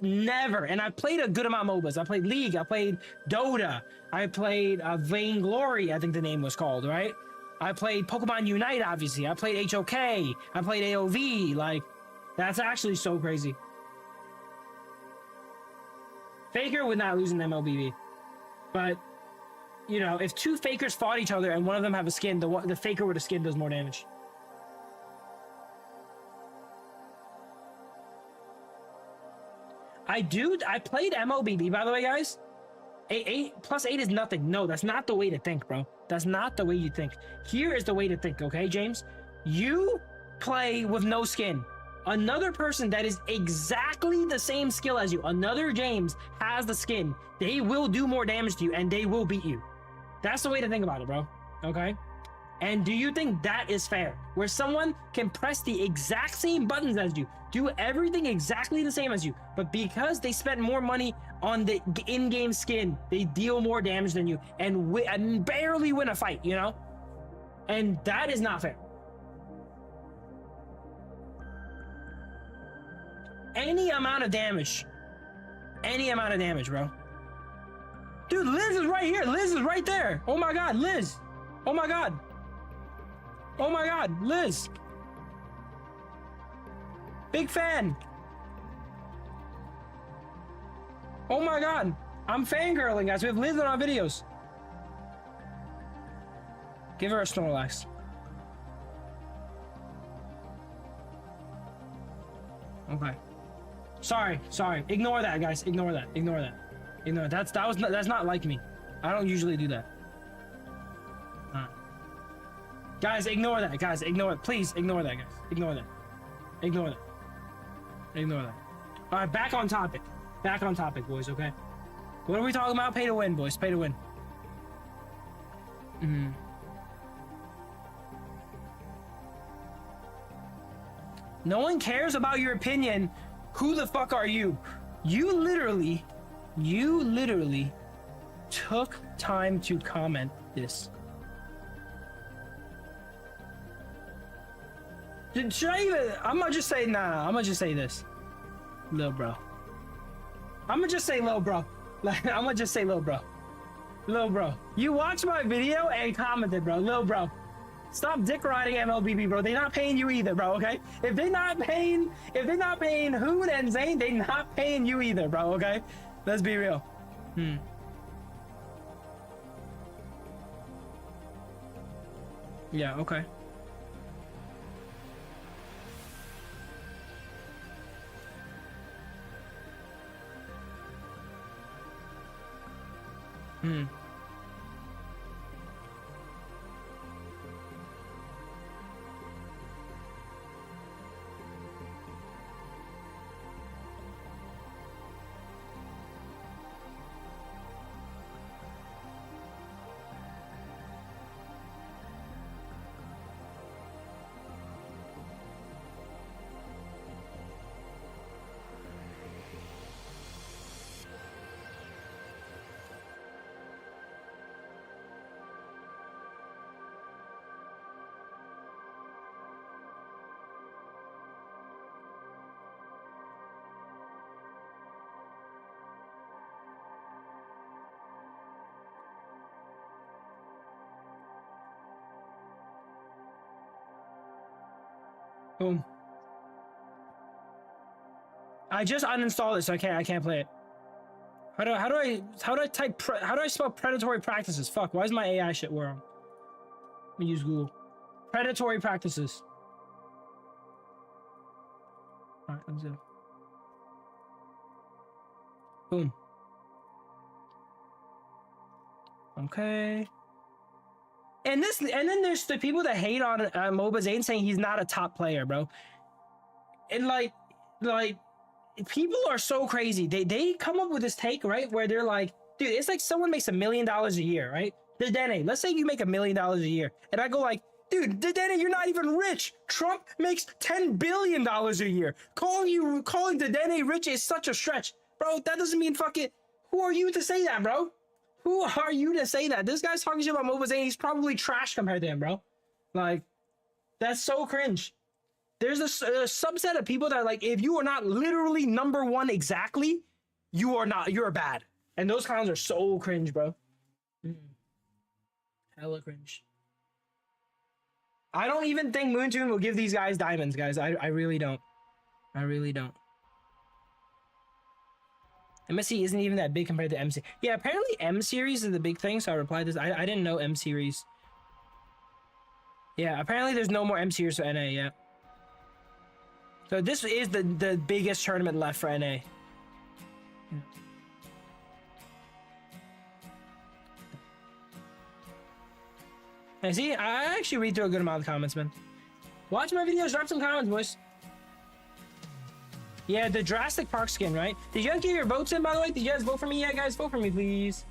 never. And I played a good amount of MOBAs. I played League, I played Dota, I played Vainglory, I think the name was called, right? I played Pokemon Unite, obviously. I played HOK, I played AOV. Like, that's actually so crazy. Faker would not lose in MLBB. But, you know, if two Fakers fought each other and one of them have a skin, the Faker with a skin does more damage. I played MOBB, by the way, guys. 8 is nothing. No, that's not the way to think, bro. That's not the way you think. Here is the way to think, okay, James? You play with no skin. Another person that is exactly the same skill as you, another James, has the skin. They will do more damage to you, and they will beat you. That's the way to think about it, bro. Okay? And do you think that is fair? Where someone can press the exact same buttons as you, do everything exactly the same as you, but because they spent more money on the in-game skin, they deal more damage than you and barely win a fight, you know? And that is not fair. Any amount of damage, bro. Dude, Liz is right here. Liz is right there. Oh my God, Liz. Oh my God. Oh my God, Liz. Big fan. Oh my God. I'm fangirling, guys. We have Liz in our videos. Give her a Snorlax. Okay. Sorry. Ignore that, guys. Ignore that. That's not like me. I don't usually do that. Guys, ignore that. Guys, ignore it. Please ignore that, guys. Ignore that. All right, back on topic. Boys. Okay. What are we talking about? Pay to win, boys. Pay to win. No one cares about your opinion. Who the fuck are you? You literally took time to comment this. Should I even? I'm gonna just say nah. I'm gonna just say this, lil bro. I'm gonna just say lil bro. Lil bro. You watched my video and commented, bro. Lil bro. Stop dick riding MLBB, bro. They're not paying you either, bro. Okay? If they're not paying Hoon and Zane, they're not paying you either, bro. Okay? Let's be real. Yeah. Okay. Boom. I just uninstalled it, so I can't play it. How do I spell predatory practices? Fuck, why is my AI shit wrong? Let me use Google. Predatory practices. Alright, let's go. Boom. Okay. And then there's the people that hate on MOBA Zane saying he's not a top player, bro. And like people are so crazy. They come up with this take, right? Where they're like, dude, it's like someone makes $1 million a year, right? Dene, let's say you make $1 million a year. And I go like, dude, Dene, you're not even rich. Trump makes $10 billion a year. Calling Dene rich is such a stretch. Bro, that doesn't mean fucking, who are you to say that, bro? Who are you to say that? This guy's talking shit about MOBA Zane. He's probably trash compared to him, bro. Like, that's so cringe. There's a subset of people that are like, if you are not literally #1 exactly, you're bad. And those clowns are so cringe, bro. Hella cringe. I don't even think Moontoon will give these guys diamonds, guys. I really don't. I really don't. MSC isn't even that big compared to MC. Yeah, apparently M series is the big thing, so I replied this. I didn't know M series. Yeah, apparently there's no more M series for NA, yeah. So this is the biggest tournament left for NA. And see, I actually read through a good amount of comments, man. Watch my videos, drop some comments, boys. Yeah, the Jurassic Park skin, right? Did you guys get your votes in, by the way? Did you guys vote for me yet, guys? Vote for me, please.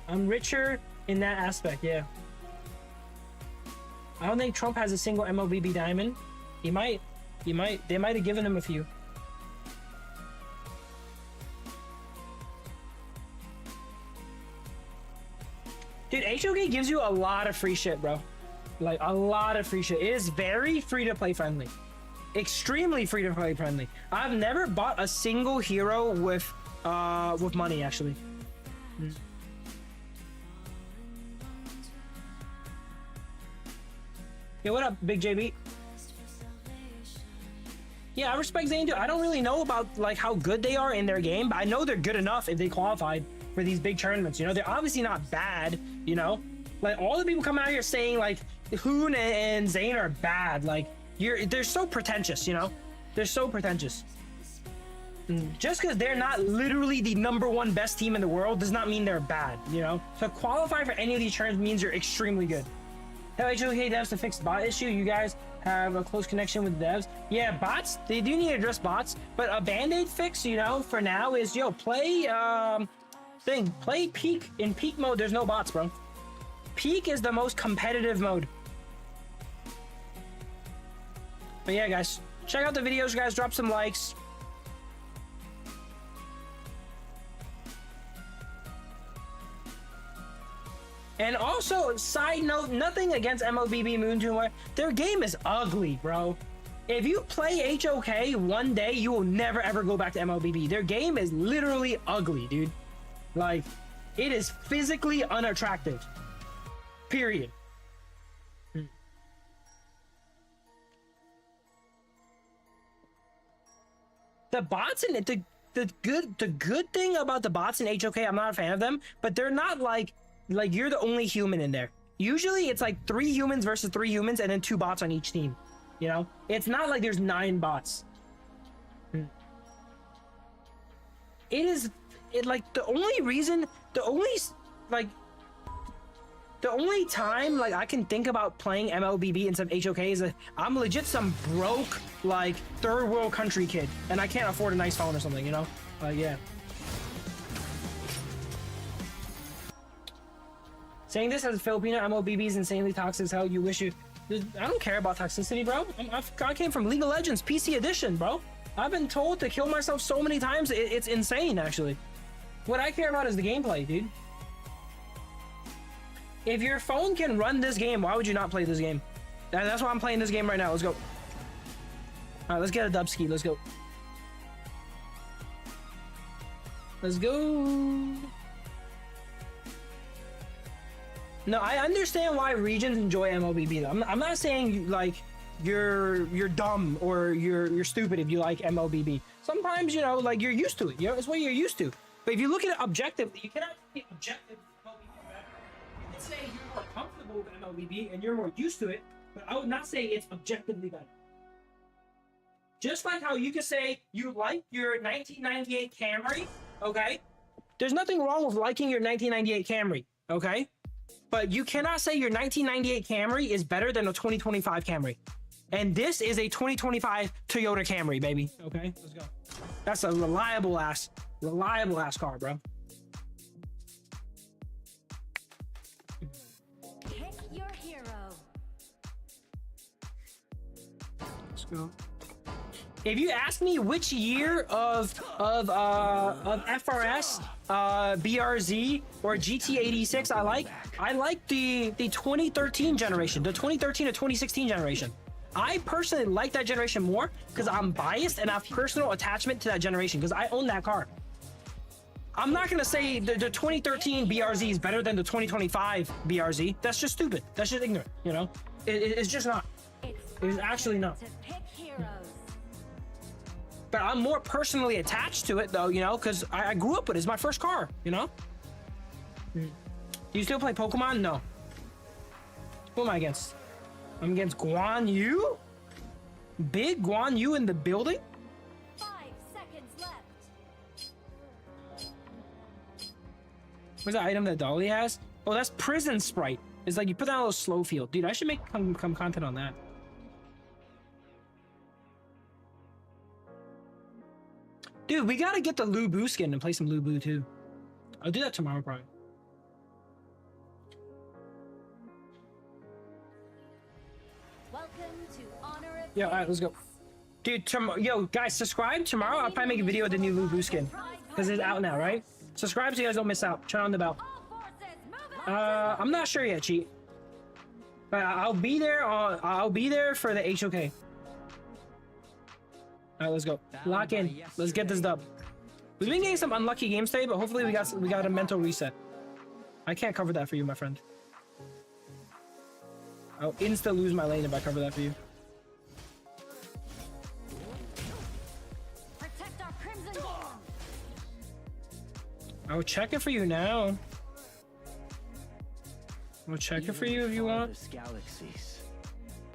I'm richer in that aspect, yeah. I don't think Trump has a single MLBB diamond. He might. They might have given him a few. Dude, HOK gives you a lot of free shit, bro. Like, a lot of free shit. It is very free-to-play friendly. Extremely free-to-play friendly. I've never bought a single hero with money, actually. Yo, what up, Big JB? Yeah, I respect Zane too. I don't really know about like how good they are in their game, but I know they're good enough if they qualified for these big tournaments. You know, they're obviously not bad. You know, like all the people coming out here saying like Hoon and Zane are bad. Like they're so pretentious. You know, they're so pretentious. Just because they're not literally the #1 best team in the world does not mean they're bad. You know, to qualify for any of these tournaments means you're extremely good. Tell HOK devs to fix the bot issue. You guys have a close connection with the devs. Yeah, bots, they do need to address bots, but a band-aid fix, you know, for now is, yo, play play peak. In peak mode, there's no bots, bro. Peak is the most competitive mode. But yeah, guys, check out the videos, guys. Drop some likes. And also, side note, nothing against MLBB Moontoon. Their game is ugly, bro. If you play HOK one day, you will never ever go back to MLBB. Their game is literally ugly, dude. Like, it is physically unattractive. Period. The bots and the good thing about the bots in HOK, I'm not a fan of them, but they're not like you're the only human in there. Usually it's like 3 humans versus 3 humans and then 2 bots on each team. You know, it's not like there's 9 bots. Like the only time like I can think about playing MLBB instead of HOK is I'm legit some broke like 3rd world country kid and I can't afford a nice phone or something, you know? Yeah. Saying this as a Filipino, MLBB is insanely toxic as hell. You wish you... I don't care about toxicity, bro. I came from League of Legends PC edition, bro. I've been told to kill myself so many times, it's insane, actually. What I care about is the gameplay, dude. If your phone can run this game, why would you not play this game? And that's why I'm playing this game right now. Let's go. Alright, let's get a dub ski. Let's go. Let's go. No, I understand why regions enjoy MLBB though. I'm not saying like you're dumb or you're stupid if you like MLBB. Sometimes, you know, like you're used to it. You know, it's what you're used to. But if you look at it objectively, you cannot be objective with MLBB better. You can say you're more comfortable with MLBB and you're more used to it, but I would not say it's objectively better. Just like how you can say you like your 1998 Camry, okay? There's nothing wrong with liking your 1998 Camry, okay? But you cannot say your 1998 Camry is better than a 2025 Camry. And this is a 2025 Toyota Camry, baby. Okay, let's go. That's a reliable ass car, bro. Pick your hero. Let's go. If you ask me which year of FRS, BRZ, or GT86 I like the 2013 generation, the 2013 to 2016 generation. I personally like that generation more because I'm biased and I have personal attachment to that generation because I own that car. I'm not gonna say the 2013 BRZ is better than the 2025 BRZ. That's just stupid. That's just ignorant, you know? It's just not. It's actually not. But I'm more personally attached to it though, you know, because I grew up with it. It's my first car, you know? Do you still play Pokemon? No. Who am I against? I'm against Guan Yu? Big Guan Yu in the building? 5 seconds left. What's that item that Dolly has? Oh, that's Prison Sprite. It's like you put down a little slow field. Dude, I should make come content on that. Dude, we gotta get the Lu Bu skin and play some Lu Bu too. I'll do that tomorrow probably. Welcome to Honor of Yeah, alright, let's go. Dude, yo, guys, subscribe tomorrow. I'll probably make a video of the new Lu Bu skin. Because it's out now, right? Subscribe so you guys don't miss out. Turn on the bell. all forces, move out. I'm not sure yet, Cheat. But I'll be there for the HOK. Alright, let's go. Lock in. Let's get this dub. We've been getting some unlucky games today, but hopefully we got a mental reset. I can't cover that for you, my friend. I'll insta lose my lane if I cover that for you. Protect our crimson golem. I'll check it for you now. I'll check it for you if you want. Galaxies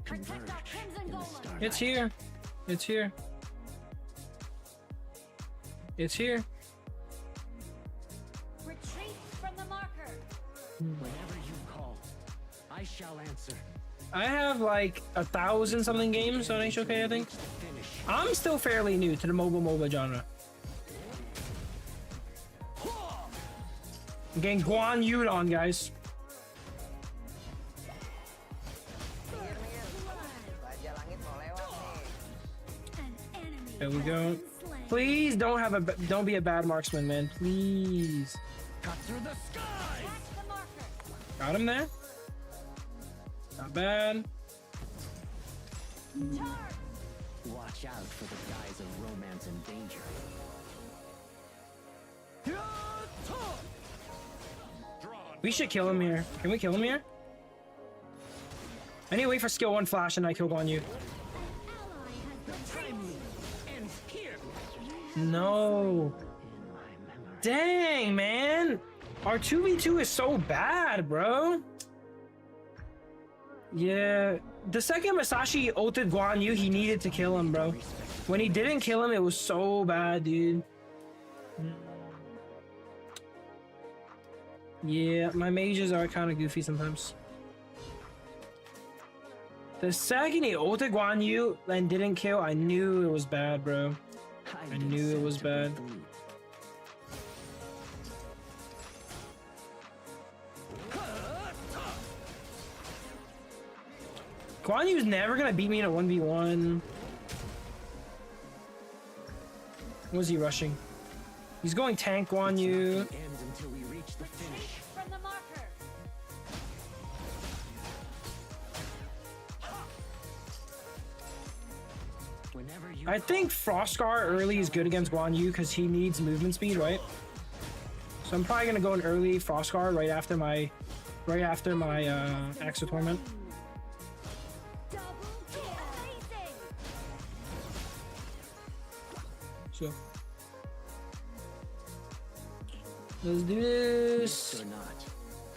Protect our crimson golem. It's here. It's here. It's here. Retreat from the marker. Whenever you call, I shall answer. I have like 1,000 something games on HOK, I think. I'm still fairly new to the mobile MOBA genre. I'm getting Guan Yu on, guys. An enemy There we has go. been slain. Please don't be a bad marksman, man. Please. Cut through the sky. Attack the marker. Got him there. Not bad. Charge. Watch out for the guise of romance and danger. We should kill him here. Can we kill him here? I need to wait for skill 1 flash and I kill Guan Yu. Ally has been No. In my memory. Dang, man. Our 2v2 is so bad, bro. Yeah. The second Masashi ulted Guan Yu, he needed to kill him, bro. When he didn't kill him, it was so bad, dude. Yeah, my mages are kind of goofy sometimes. The second he ulted Guan Yu and didn't kill, I knew it was bad, bro. I knew it was bad. Guan Yu's never gonna beat me in a 1v1. Was he rushing? He's going tank Guan Yu. Ends until we reach the finish. from the marker. Whenever you I think Frostscar early is good against Guan Yu because he needs movement speed, right? So I'm probably gonna go an early Frostscar right after my Axe of Torment. Double kill. Amazing. So let's do this. or not,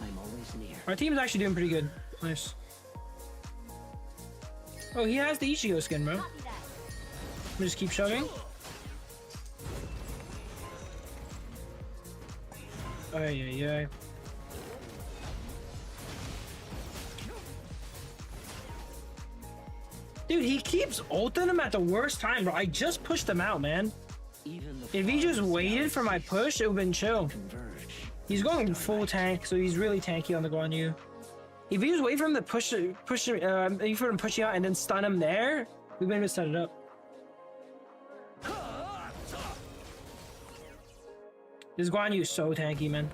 I'm always near. Our team's actually doing pretty good. Nice. Oh, he has the Ichigo skin, bro. Copy that. Let me just keep shoving. Ay. Dude, he keeps ulting him at the worst time, bro. I just pushed him out, man. Even the If he just farthest waited for my push, it would've been chill. converge. He's going full tank, so he's really tanky on the Guan Yu. If you just wait for him to push you out and then stun him there, we've been able to set it up. This Guan Yu is so tanky, man.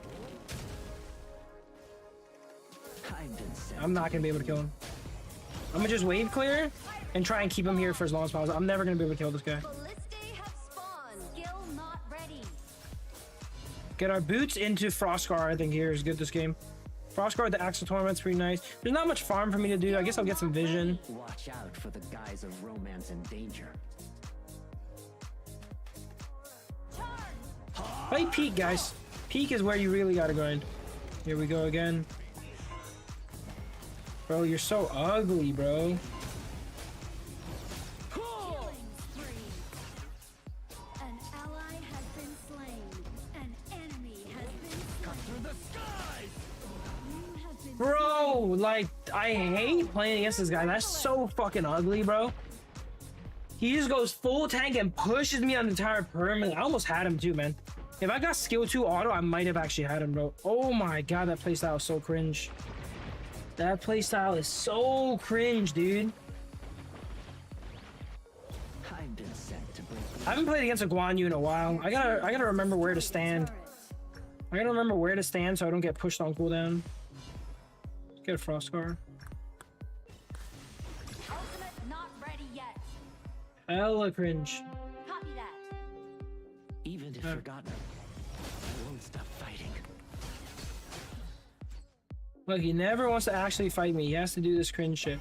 I've been sent. I'm not gonna be able to kill him. I'm gonna just wave clear and try and keep him here for as long as possible. I'm never gonna be able to kill this guy. Ballistae have spawned. Skill not ready. Get our boots into Frostscar, I think here is good this game. Frostscar with the Axe of Torment's pretty nice. There's not much farm for me to do. I guess I'll get some vision. Watch out for the guise of romance and danger. Play Peak, guys. Peak is where you really gotta grind. Here we go again. Bro, you're so ugly, bro. Killing spree. An ally has been slain. An enemy has been slain. Through the skies! You have been Bro, bro, like, I hate playing against this guy. That's so fucking ugly, bro. He just goes full tank and pushes me on the entire permanent. I almost had him too, man. If I got skill 2 auto, I might have actually had him, bro. Oh my god, that playstyle is so cringe. That playstyle is so cringe, dude. I've been sent to break. I haven't played against a Guan Yu in a while. I gotta remember where to stand. I gotta remember where to stand so I don't get pushed on cooldown. Let's get a Frostguard. Ultimate not ready yet. Hella cringe. Copy that. Even if forgotten, I won't stop fighting. Look, he never wants to actually fight me. He has to do this cringe shit.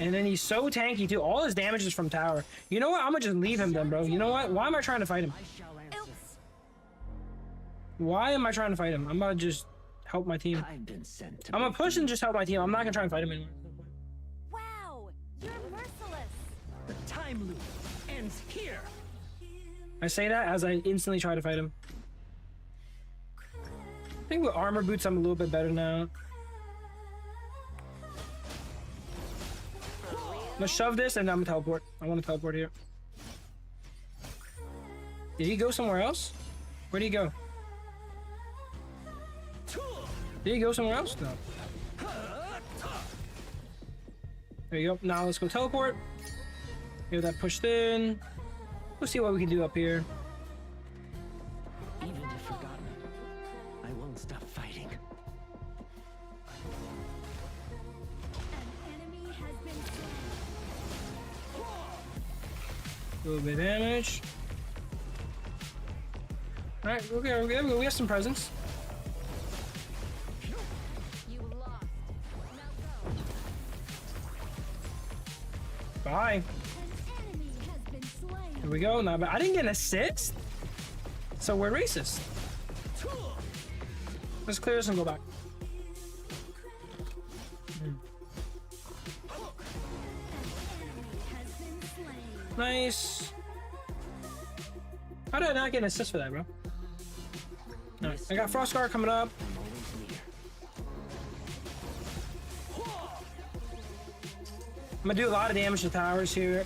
And then he's so tanky too. All his damage is from tower. You know what? I'm gonna just leave him then, bro. You know what? Why am I trying to fight him? Oops. Why am I trying to fight him? I'm gonna just help my team. I've been sent to I'm gonna push and just help my team. I'm not gonna try and fight him anymore. Wow, you're merciless. The time loop ends here. I say that as I instantly try to fight him. I think with armor boots, I'm a little bit better now. I'm gonna shove this and I'm gonna teleport. I want to teleport here. Did he go somewhere else? Where'd he go? Did he go somewhere else? No. There you go. Now let's go teleport. Get that pushed in. Let's see what we can do up here. Even if forgotten, I won't stop fighting. An enemy has been slain. A little bit of damage. Alright, okay, we have some presence. You lost. Now go. Bye. An enemy has been slain. Here we go. Now, but I didn't get an assist. So we're racist. Let's clear this and go back. Has been slain. Nice. How did I not get an assist for that, bro? Alright, I got Frostguard coming up. I'm always near. I'm gonna do a lot of damage to towers here.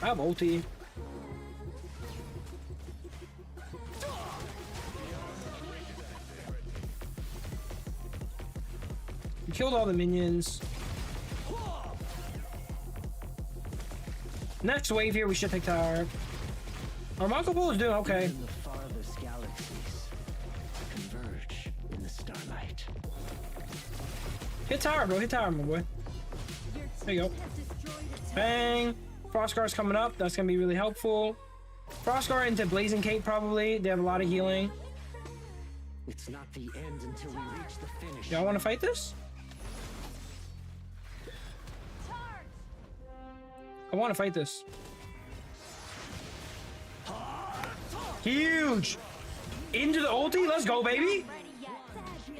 I have ulti. We killed all the minions. Next wave here, we should take tower. Our Marco Polo is doing okay. Even the farthest galaxies converge in the starlight. Hit tower, bro. Hit tower, my boy. There you go. Bang. Frostguard's coming up. That's gonna be really helpful. Frostguard into Blazing Cape probably. They have a lot of healing. It's not the end until we reach the finish. Y'all want to fight this? I want to fight this. Huge. Into the ulti. Let's go, baby.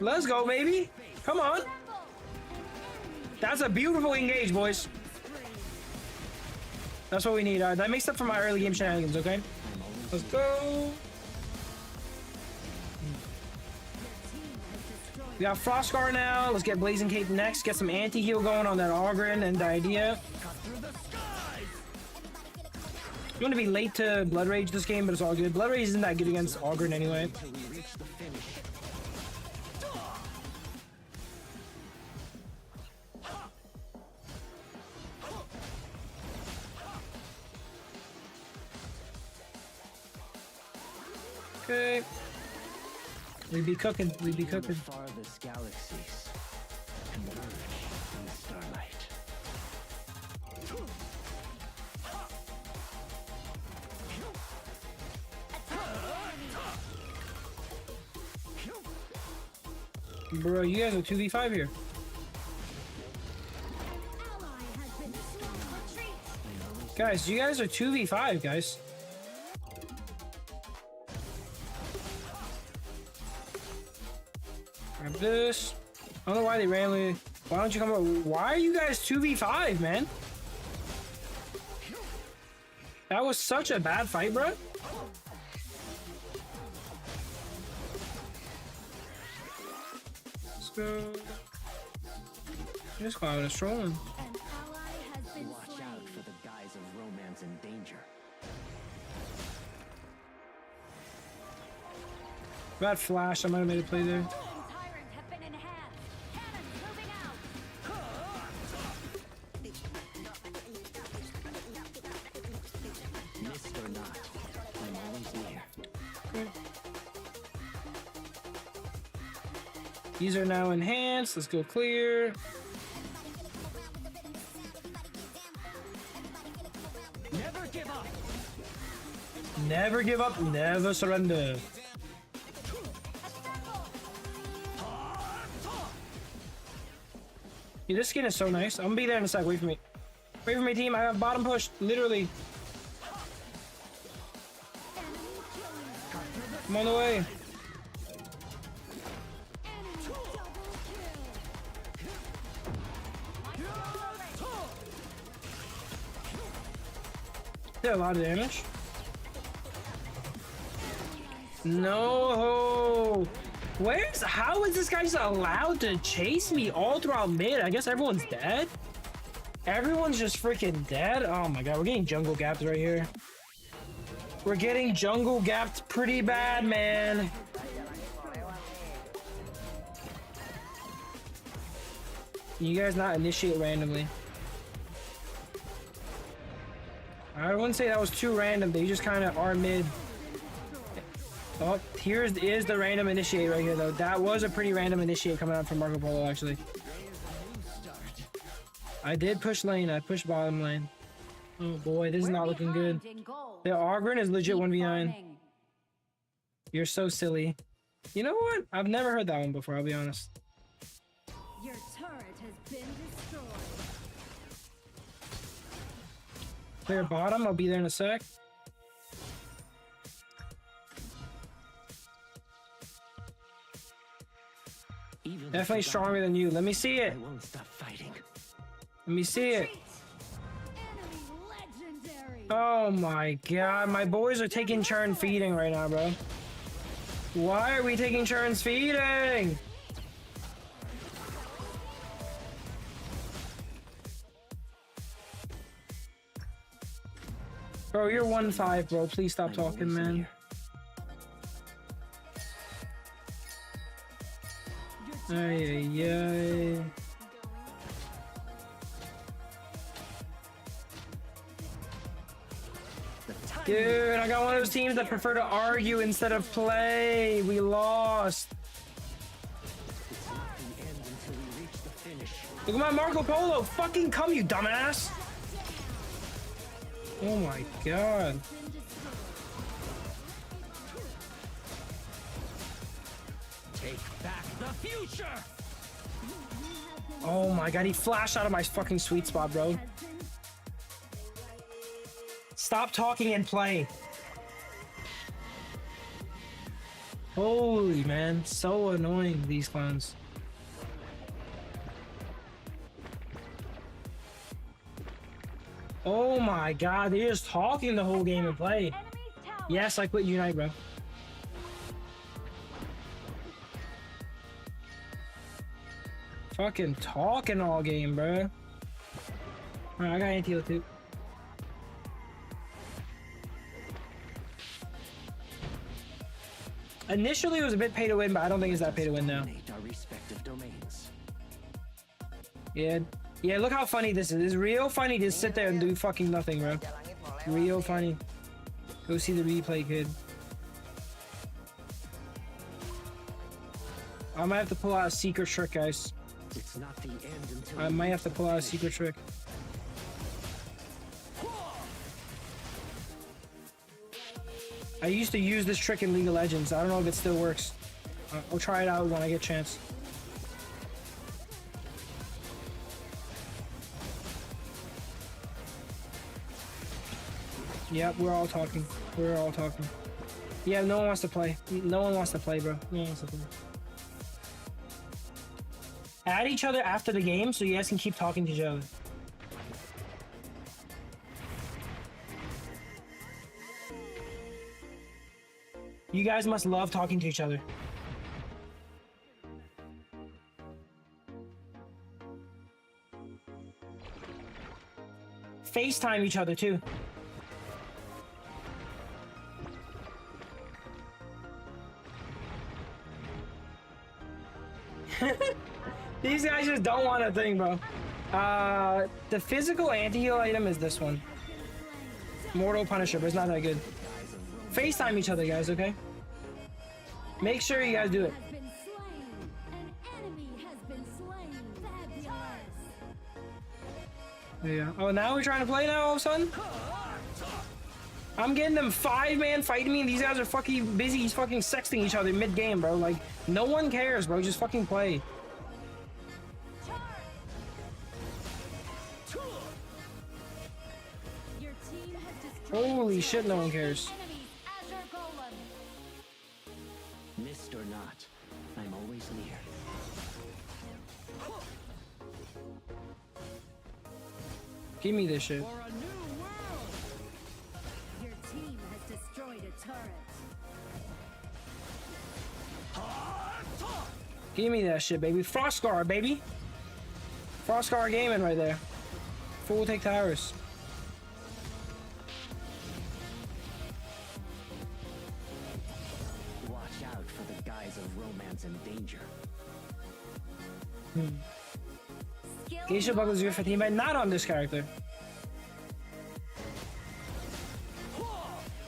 Let's go, baby. Come on. That's a beautiful engage, boys. That's what we need. That makes up for my early game shenanigans, okay? Let's go. We got Frostguard now. Let's get Blazing Cape next. Get some anti-heal going on that Ogren and Diadea. I'm gonna be late to Blood Rage this game, but it's all good. Blood Rage isn't that good against Ogren anyway. Until we reach the finish. Okay. We be cooking. We be cooking. The farthest galaxies converge in the starlight. Bro, you guys are 2v5 here. Guys, you guys are 2v5, guys. Grab this. I don't know why they randomly... Why don't you come up? Why are you guys 2v5, man? That was such a bad fight, bro. go. This cloud is trolling. An ally has been Watch slain. out for the guise of romance and danger. That flash, I might have made a play there. Tyrant have been enhanced. Cannons moving out. Missed or not, I'm always near. These are now enhanced. Let's go clear. Never give up. Never give up, never surrender. Yeah, this skin is so nice. I'm gonna be there in a sec. Wait for me. Wait for me, team. I have bottom push. Literally. I'm on the way. Did a lot of damage. No. How is this guy just allowed to chase me all throughout mid? I guess everyone's dead. Everyone's just freaking dead. Oh my god, we're getting jungle gapped right here. We're getting jungle gapped pretty bad, man. You guys not initiate randomly. I wouldn't say that was too random. They just kind of are mid. Oh, is the random initiate right here, though. That was a pretty random initiate coming out from Marco Polo, actually. I did push lane. I pushed bottom lane. Oh boy, this is not looking good. The Ogren is legit 1v9. You're so silly. You know what? I've never heard that one before, I'll be honest. Your turret has been destroyed. Clear bottom. I'll be there in a sec. Even Definitely if stronger than you. Let me see it. I won't stop fighting. Let me see it. Enemy legendary. Oh my god, my boys are taking turn feeding right now, bro. Why are we taking turns feeding? Bro, you're 1-5, bro. Please stop talking, man. Ay, ay, ay. Dude, I got one of those teams that prefer to argue instead of play. We lost. It's not the end until we reach the finish. Look at my Marco Polo. Fucking come, you dumbass. Oh my god. Take back the future. Oh my god, he flashed out of my fucking sweet spot, bro. Stop talking and play. Holy man, so annoying, these clowns. Oh my god, they're just talking the whole game and play. Yes, I quit Unite, bro. Fucking talking all game, bro. Alright, I got anti-heal too. Initially, it was a bit pay to win, but I don't think it's that pay to win now. Our respective domains. Yeah, yeah. Look how funny this is. It's real funny to sit there and do fucking nothing, bro. Real funny. Go see the replay, kid. I might have to pull out a secret trick, guys. It's not the end until I might have to pull out a secret trick. I used to use this trick in League of Legends. I don't know if it still works. I'll try it out when I get a chance. Yep, we're all talking. We're all talking. Yeah, no one wants to play. No one wants to play, bro. No one wants to play. Add each other after the game so you guys can keep talking to each other. You guys must love talking to each other. FaceTime each other too. These guys just don't want a thing, bro. The physical anti-heal item is this one. Mortal Punisher, but it's not that good. FaceTime each other, guys, okay? Make sure you guys do it. Has been slain. An enemy has been slain. Fabulous. Yeah. Oh, now we're trying to play now all of a sudden? I'm getting them 5-man fighting me, and these guys are fucking busy. He's fucking sexting each other mid-game, bro. Like, no one cares, bro. Just fucking play. Your team has destroyed Holy shit, no one cares. enemies. Azure Golem. Missed or not, I'm always near. Give me this shit. For a new world. Your team has destroyed a turret. Give me that shit, baby. Frost Guard, baby. Frost Guard gaming right there. Full take towers. Watch out for the guise of romance and danger. Skill Geisha buckles your 15, but not on this character.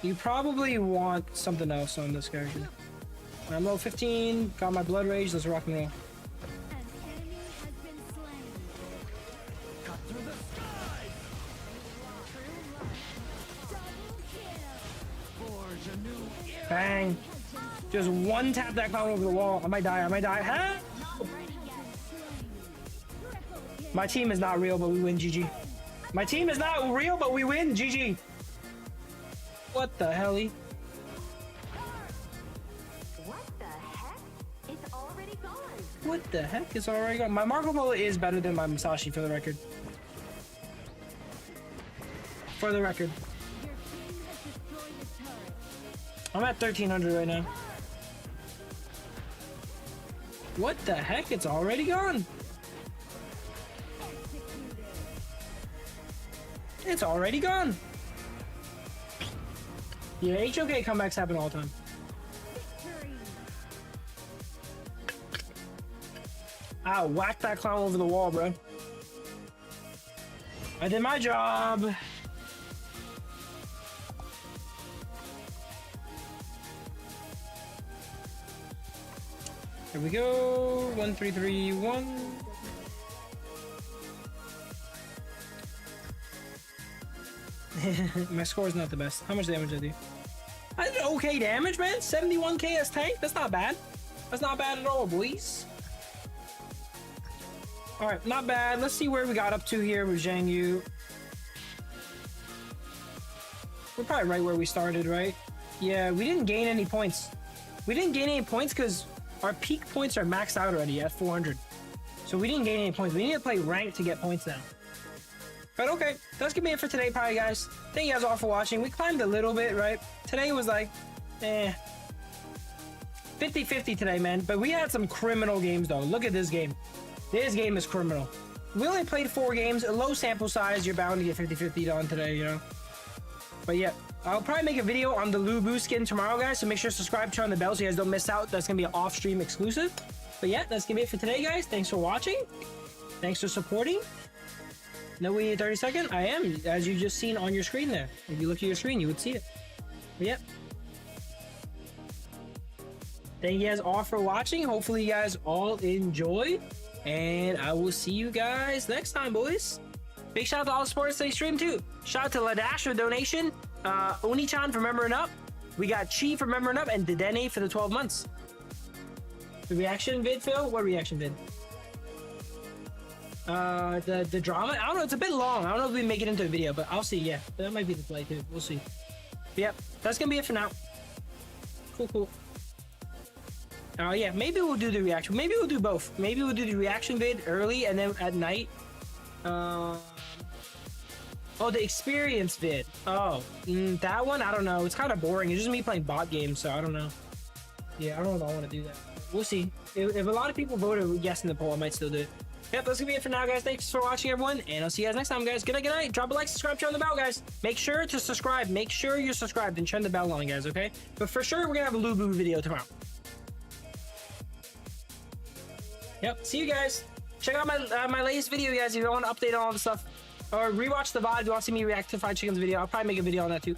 You probably want something else on this character. I'm low 15, got my blood rage, let's rock and roll. An enemy has been slain. Cut through the skies! Double kill. Forge a new era! Bang. Just one tap that clown over the wall. I might die, Huh? Not ready yet. Triple kill. My team is not real, but we win, GG. My team is not real, but we win, GG. What the hell? What the heck? It's already gone. What the heck is already gone? My Marco Polo is better than my Musashi, for the record. For the record. Your team has destroyed a turret. I'm at 1300 right now. What the heck? It's already gone. Executed. It's already gone. Yeah, HOK comebacks happen all the time. Victory. Ah, whack that clown over the wall, bro. I did my job. Here we go. 1331. My score is not the best. How much damage did I do? I did okay damage, man. 71k as tank. That's not bad. That's not bad at all, boys. All right, not bad. Let's see where we got up to here with Zhang Yu. We're probably right where we started, right? Yeah, we didn't gain any points. We didn't gain any points because our peak points are maxed out already at 400. So we didn't gain any points. We need to play ranked to get points now. But okay, that's gonna be it for today, probably, guys. Thank you guys all for watching. We climbed a little bit, right? Today was like, 50-50 today, man. But we had some criminal games, though. Look at this game. This game is criminal. We only played 4 games, a low sample size. You're bound to get 50-50 on today, you know? But yeah, I'll probably make a video on the Lubu skin tomorrow, guys. So make sure to subscribe, turn on the bell so you guys don't miss out. That's gonna be an off-stream exclusive. But yeah, that's gonna be it for today, guys. Thanks for watching. Thanks for supporting. No way 30-second. I am, as you just seen on your screen there. If you look at your screen, you would see it. But yeah. Thank you guys all for watching. Hopefully you guys all enjoyed. And I will see you guys next time, boys. Big shout out to all the supporters today stream too. Shout out to Ladash for the donation. Oni-chan for membering up. We got Chi for membering up and Dedenne for the 12 months. The reaction vid, Phil? What reaction vid? The drama? I don't know, it's a bit long. I don't know if we make it into a video, but I'll see, yeah. That might be the play too. We'll see. But yep, that's gonna be it for now. Cool. Yeah, maybe we'll do the reaction. Maybe we'll do both. Maybe we'll do the reaction vid early and then at night. Oh, the experience vid. Oh, that one? I don't know. It's kind of boring. It's just me playing bot games, so I don't know. Yeah, I don't know if I want to do that. We'll see. If a lot of people voted yes in the poll, I might still do it. Yep, that's gonna be it for now, guys. Thanks for watching, everyone, and I'll see you guys next time, guys. Good night, good night. Drop a like, subscribe, turn on the bell, guys. Make sure to subscribe. Make sure you're subscribed and turn the bell on, guys, okay? But for sure, we're gonna have a Lubu video tomorrow. Yep, see you guys. Check out my latest video, guys, if you want to update on all the stuff. Or rewatch the VOD if you want to see me react to Fried Chicken's video. I'll probably make a video on that, too.